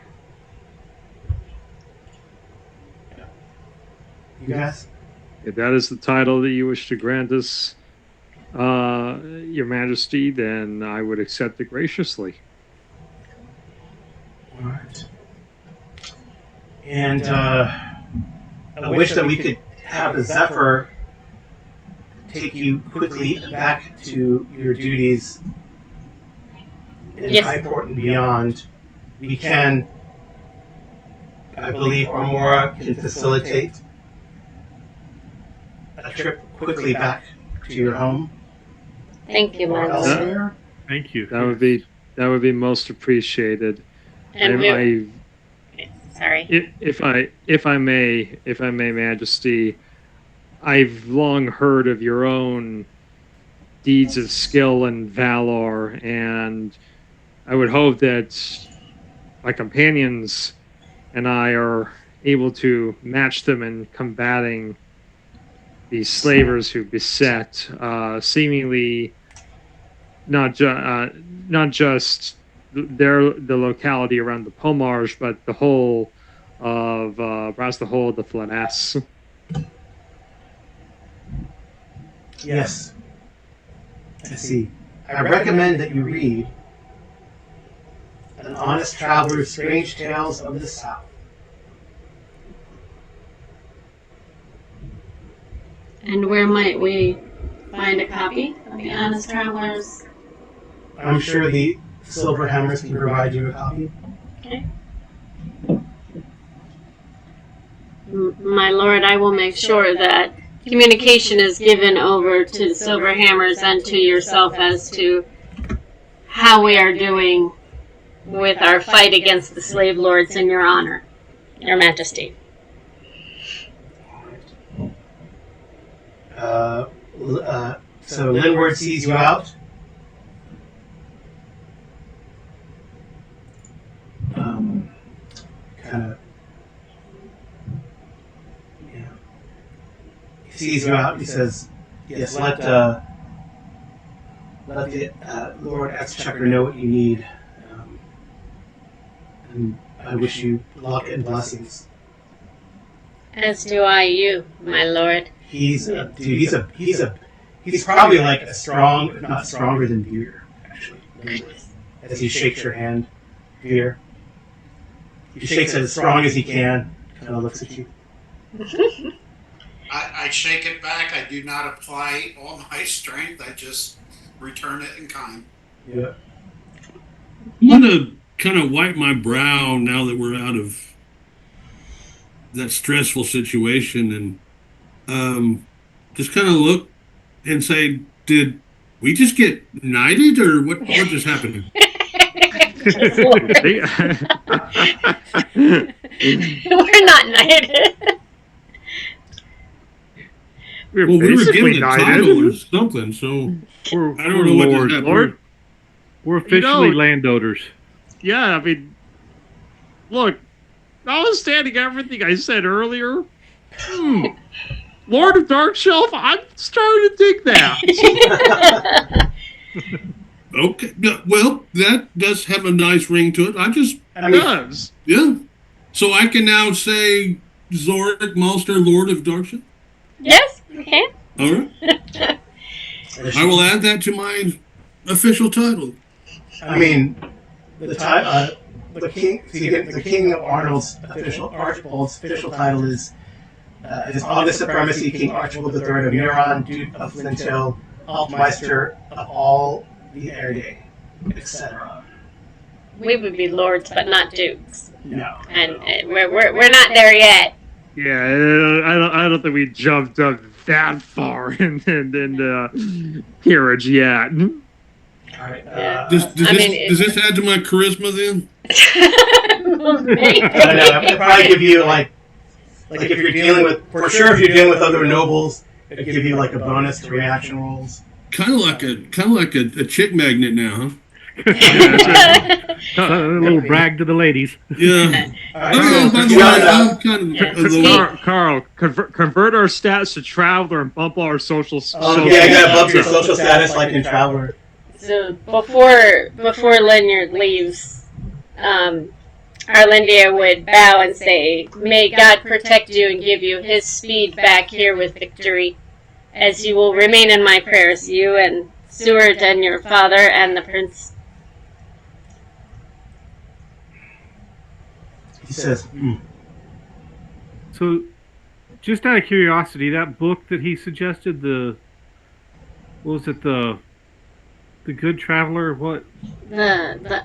You guys? If that is the title that you wish to grant us, Your Majesty, then I would accept it graciously. All right. And I wish that we could have the Zephyr take you quickly back to your duties in Yes. Highport and beyond. We can, I believe, Armora can facilitate a trip quickly back to your home. Thank you, my Or lord. elsewhere. Thank you. That would be most appreciated. And sorry. If I may, Majesty, I've long heard of your own deeds of skill and valor, and I would hope that my companions and I are able to match them in combating these slavers who beset seemingly not just the locality around the Pomarge, but the whole of perhaps the whole of the Flaness. Yes. I see. I recommend that you read An Honest Traveler's Strange Tales of the South. And where might we find a copy of The Honest Travelers? I'm sure the Silver Hammers can provide you a copy. Okay. My lord, I will make sure that communication is given over to the Silver Hammers and to yourself as to how we are doing with our fight against the slave lords in your honor, your majesty. So Linward sees you out. Kind of, yeah. He sees you out. He says, "Yes, let the Lord Exchequer know what you need, and I wish you luck and blessings." As do I you, my lord. He's probably like a strong, if not stronger than Beer, actually. As he shakes your hand, Beer. He shakes it as strong as he can, kind of looks at you. I shake it back. I do not apply all my strength. I just return it in kind. Yeah. I'm gonna kind of wipe my brow now that we're out of that stressful situation, and just kind of look and say, "Did we just get knighted, or what just happened?" We're not knighted. We're Well, we were basically given a knighted. title or something, so I don't know what just happened. Lord. We're officially You know- landowners. Yeah, I mean, look, notwithstanding everything I said earlier, Lord of Darkshelf, I'm starting to dig that. Okay, well, that does have a nice ring to it. It does. Yeah. So I can now say Zorik Malster, Lord of Darkshelf? Yes, you can. All right. I will add that to my official title. I mean, the king. So you get the King of Arnold's Archibald's official title is His August Supremacy, King Archibald III of Neuron, Duke of Flinthill, Altmeister of all the Erde, etc. We would be lords, but not dukes, No. and we're not there yet. Yeah, I don't think we jumped up that far in peerage yet. All right. Does I mean, this add to my charisma then? I don't know. It'd probably give you like if you're dealing with, for sure, if you're dealing with other nobles, it'd give you like a bonus to reaction rolls. Kind of like a chick magnet now, huh? A little brag to the ladies. Yeah. All Oh, right, by so the way, beyond that, I'm kind of the Carl, convert our stats to traveler and bump all our social. oh yeah, you gotta bump your social status like in Traveler. So before Leonard leaves, Arlindia would bow and say, "May God protect you and give you His speed back here with victory, as you will remain in my prayers, you and Seward and your father and the prince." He says, So, just out of curiosity, that book that he suggested, what was it, the Good Traveler? What? The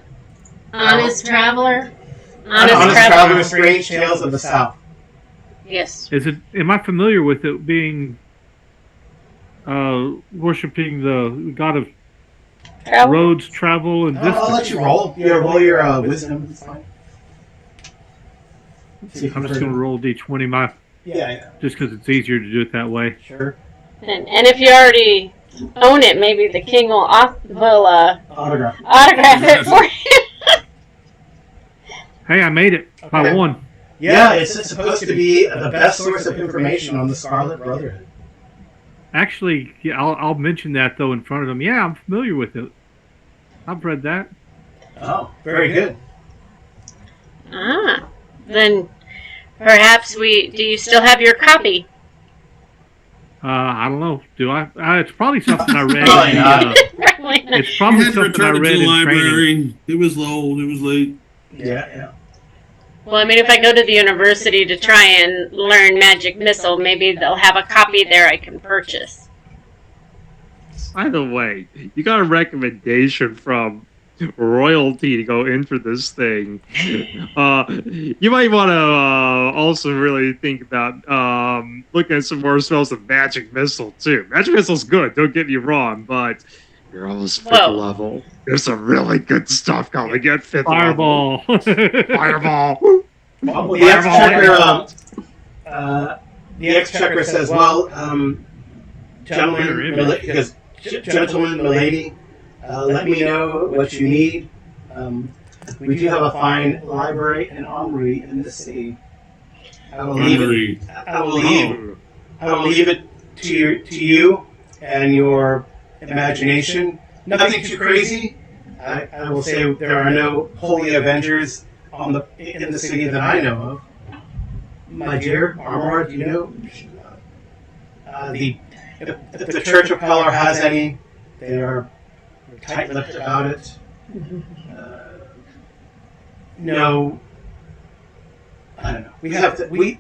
honest traveler. Honest Traveler, Strange Tales of the South. Yes. Is it? Am I familiar with it being worshiping the god of roads, travel, and distance? I'll let you roll. Roll your wisdom. It's fine. I'm just going to roll D20 Yeah. just because it's easier to do it that way. Sure. And if you already own it, maybe the king will Autograph. autograph it for you. Hey, I made it by Okay. one. Yeah, it's supposed to be the best source of information on the Scarlet Brotherhood. Actually, yeah, I'll mention that though in front of them. Yeah, I'm familiar with it. I've read that. Oh, very good. Then perhaps do you still have your copy? I don't know. Do I? It's probably something I read. Probably not. Probably not. It's You probably had to something I return it read to the in training. library. It was old. It was late. Yeah. Well, I mean, if I go to the university to try and learn magic missile, maybe they'll have a copy there I can purchase. By the way, you got a recommendation from royalty to go in for this thing. You might want to also really think about looking at some more spells of magic missile too. Magic missile's good, don't get me wrong, but you're almost fifth Whoa. level. There's some really good stuff coming. Get fifth Fireball. level. Fireball. Well, the exchequer says, well, gentlemen, because gentlemen, milady, let me know what you need. We do have a fine library and armory in the city. I will leave it to you and your imagination. Nothing too crazy. I will say there are no holy avengers in the city that I know of. My dear Armor, do you know? If the Church of Pelor has any, they are tight-lipped about it. No, I don't know.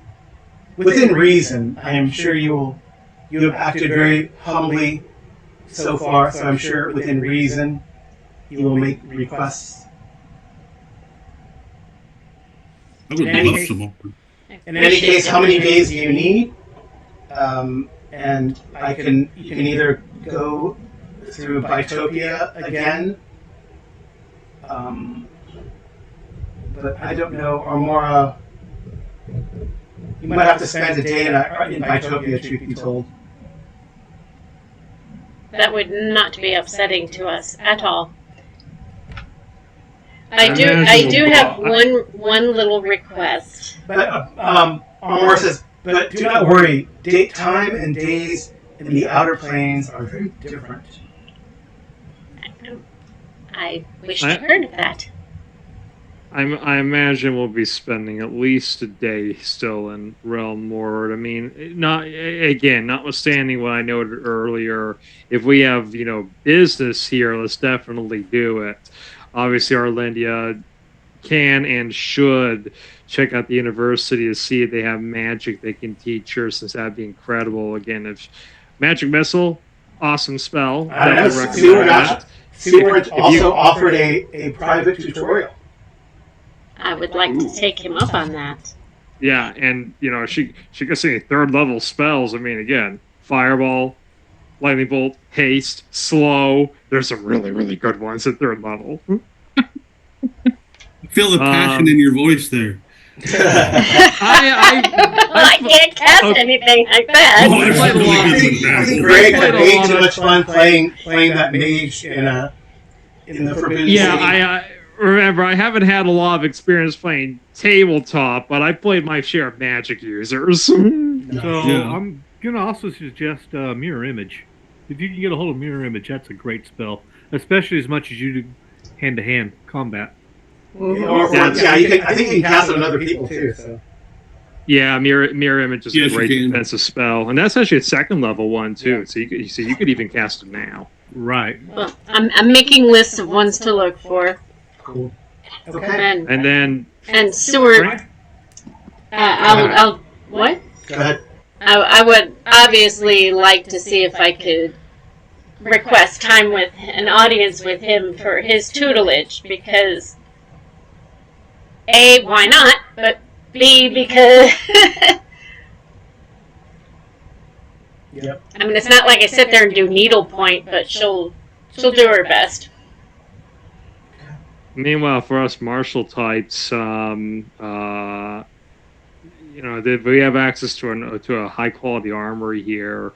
Within reason, I am sure you have acted very humbly so far, so I'm sure within reason you will make requests. I would any love case- some more. In any case, how many days do you need? And you can either go through Bitopia again, but I don't know, or more. You might have to spend a day in Bitopia, truth be told. That would not be upsetting to us at all. I do have one little request. But Armor says, but do not worry. Time and days in the outer planes are very different. I wish I heard of that. I imagine we'll be spending at least a day still in Realm Ward. I mean, notwithstanding what I noted earlier, if we have business here, let's definitely do it. Obviously, Arlindia can and should check out the university to see if they have magic they can teach her, since that'd be incredible. Again, if Magic Missile, awesome spell. Definitely recommend that. Seward also offered a private tutorial. I would like to take him up on that. Yeah, and she can see third level spells. I mean, again, Fireball, Lightning Bolt, Haste, Slow. There's some really, really good ones at third level. I feel the passion in your voice there. I can't cast anything like that. Oh, that's really good. I think Greg had way too much fun playing that mage in in the Forbidden Yeah, City. I remember I haven't had a lot of experience playing tabletop, but I played my share of magic users. So Yeah. I'm gonna also suggest mirror image. If you can get a hold of mirror image, that's a great spell, especially as much as you do hand-to-hand combat. Yeah, you can, I think you can cast it on other people too. So. Yeah, mirror image is Yes, a you great can. defensive spell, and that's actually a second level one too. Yeah. So you could even cast it now. Right. Well, I'm making lists of ones to look for. Cool. Okay. And then And Stuart, I'll what? Go ahead. I would obviously like to see if I could request time with an audience with him for his tutelage, because A, why not? But B, because Yep. I mean, it's not like I sit there and do needlepoint, but she'll do her best. meanwhile, for us martial types, we have access to a high quality armory here.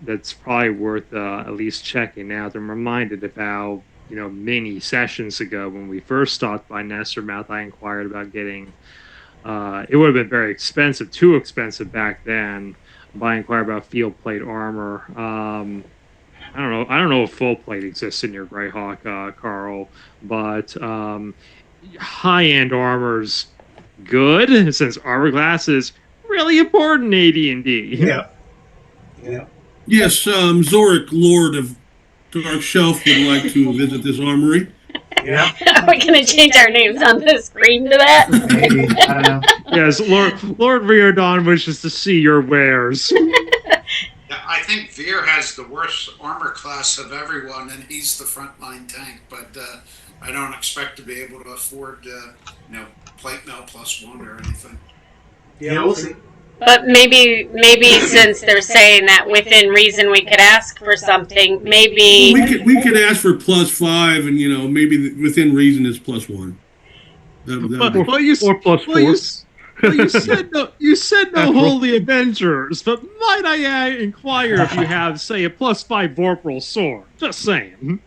That's probably worth at least checking out. I'm reminded of how, many sessions ago when we first stopped by Nestermouth, I inquired about getting. It would have been very expensive, too expensive back then. But I inquired about field plate armor. I don't know if full plate exists in your Greyhawk, Carl, but high end armor's good, since armor class is really important in AD&D. Yeah. Yeah. Yes, Zorik, Lord of Darkshelf, would like to visit this armory. Yeah. Are we going to change our names on the screen to that? Maybe. I don't know. Yes, Lord Riordan wishes to see your wares. I think Veer has the worst armor class of everyone, and he's the frontline tank. But I don't expect to be able to afford, plate mail +1 or anything. Yeah, we'll see. But maybe since they're saying that within reason we could ask for something, maybe We could ask for +5, and maybe within reason is +1. Or plus four. You said no holy avengers, but might I inquire if you have, say, a +5 vorpal sword? Just saying.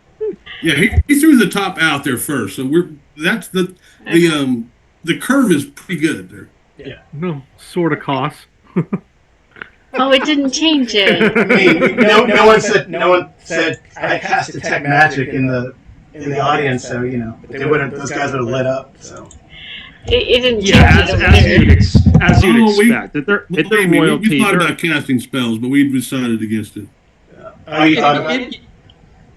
Yeah, he threw the top out there first, so that's the curve is pretty good there. No, sort of costs. oh, it didn't change it. I mean, no one said I cast detect magic in the audience, so but those guys would have lit up. So It didn't change Yeah, it over there. as you'd Oh, expect. That they're royalty. We thought about casting spells, but we decided against it. Oh, you thought about it?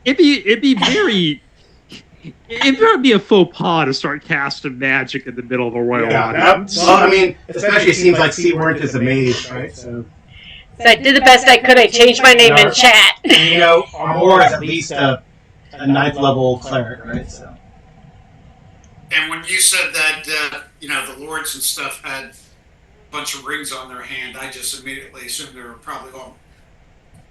It'd be very. It'd probably be a faux pas to start casting magic in the middle of a royal audience. Well, I mean, especially it seems like Seaworth is a mage, right? So So I did the best I could. I changed my name in chat. and, Armor is at least a 9th level cleric, right? So And when you said that, the lords and stuff had a bunch of rings on their hand, I just immediately assumed they were probably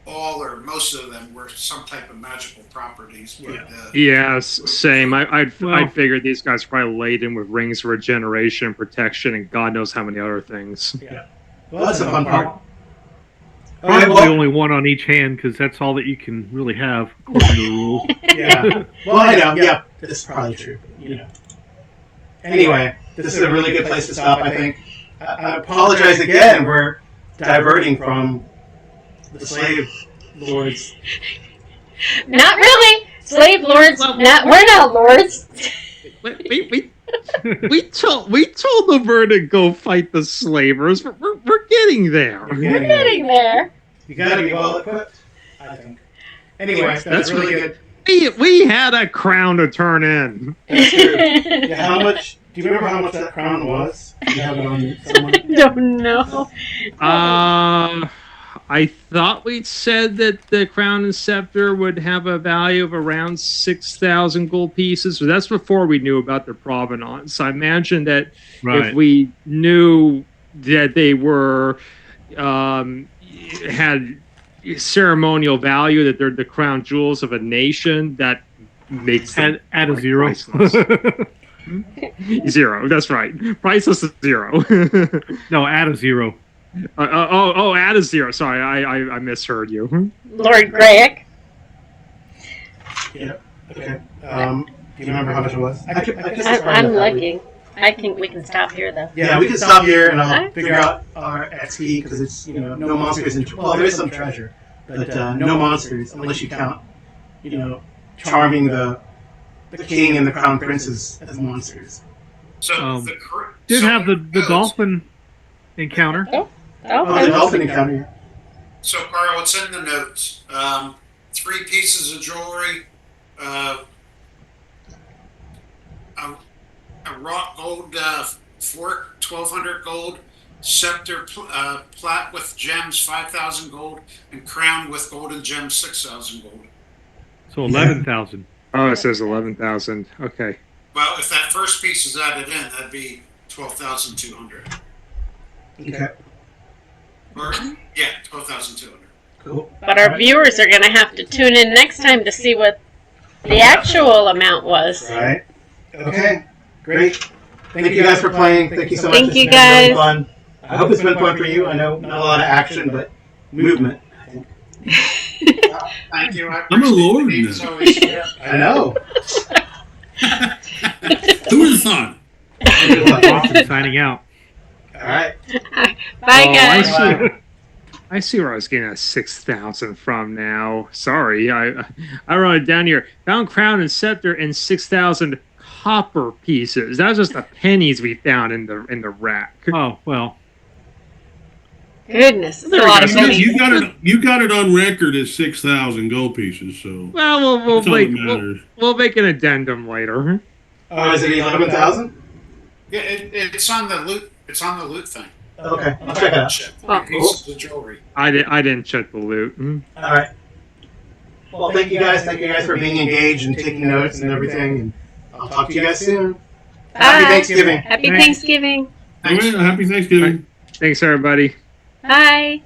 all or most of them were some type of magical properties. But, Yes, same. I Well- figured these guys are probably laden with rings of regeneration, protection, and God knows how many other things. well, that's the fun part. Probably only one on each hand, because that's all that you can really have, according to the rule. Yeah. Well, I know. Yeah, this is probably true. Anyway, this is a really good place to stop, I think. I apologize again. We're diverting from the slave lords. Not really. Slave lords. We're not lords. We told the bird to go fight the slavers. We're getting there. We're getting there. You gotta be well equipped, I think. Anyway, that's really good. We had a crown to turn in. That's true. Yeah, how much? Do you remember how much that crown was? Do you have it on someone? I don't know. I thought we'd said that the crown and scepter would have a value of around 6,000 gold pieces. So that's before we knew about their provenance. I imagine that Right. if we knew that they were had ceremonial value, that they're the crown jewels of a nation, that makes them Add a zero. priceless. Zero. That's right. Priceless is 0. No, add a zero. Add a 0. Sorry, I misheard you. Lord Greyhawk. Yeah. Okay. Do you remember how much it was? I guess it's fine I'm if that looking. I think we can stop here though. Yeah, we can stop here and I'll Alright. figure out our XP because it's no monsters and well there is some treasure, but no monsters unless you count charming the king and the crown princes as monsters. So Did so have the notes. dolphin encounter. Oh, the Okay. dolphin encounter. So Carl, it's in the notes. 3 pieces of jewelry, a wrought gold fork, 1,200 gold, scepter plat with gems, 5,000 gold, and crown with golden gems, 6,000 gold. So 11,000. Oh, it says 11,000. Okay. Well, if that first piece is added in, that'd be 12,200. Okay. Or yeah, 12,200. Cool. But our viewers are going to have to tune in next time to see what the actual amount was. Right. Okay. Great. Thank you guys for playing. Thank you so much. Thank It's you, been really guys. fun. I hope it's been fun for you. I know not a lot of action, but movement. Thank you. I'm a lord appreciate now. it. Always here. I know. Who would have thought? Bronson signing out. All right. Bye, Oh, guys. I see where I was getting a 6,000 from now. Sorry, I wrote it down here. Found crown and scepter and 6,000 copper pieces. That was just the pennies we found in the rack. Oh, well. Goodness, it's a There we lot go. of So money. You got it on record as 6,000 gold pieces. So Well, that's all that matters. we'll make an addendum later. Oh, is it 11,000? Yeah, it's on the loot. It's on the loot thing. Okay. I'll check it out. Check Oh. 3 pieces of jewelry. I didn't check the loot. All right. Well, thank you guys. Thank you guys for being engaged and taking notes and everything. And I'll talk to you guys soon. Happy Bye. Thanksgiving. Happy Thanksgiving. All right, happy Thanksgiving. Thanks, everybody. Bye.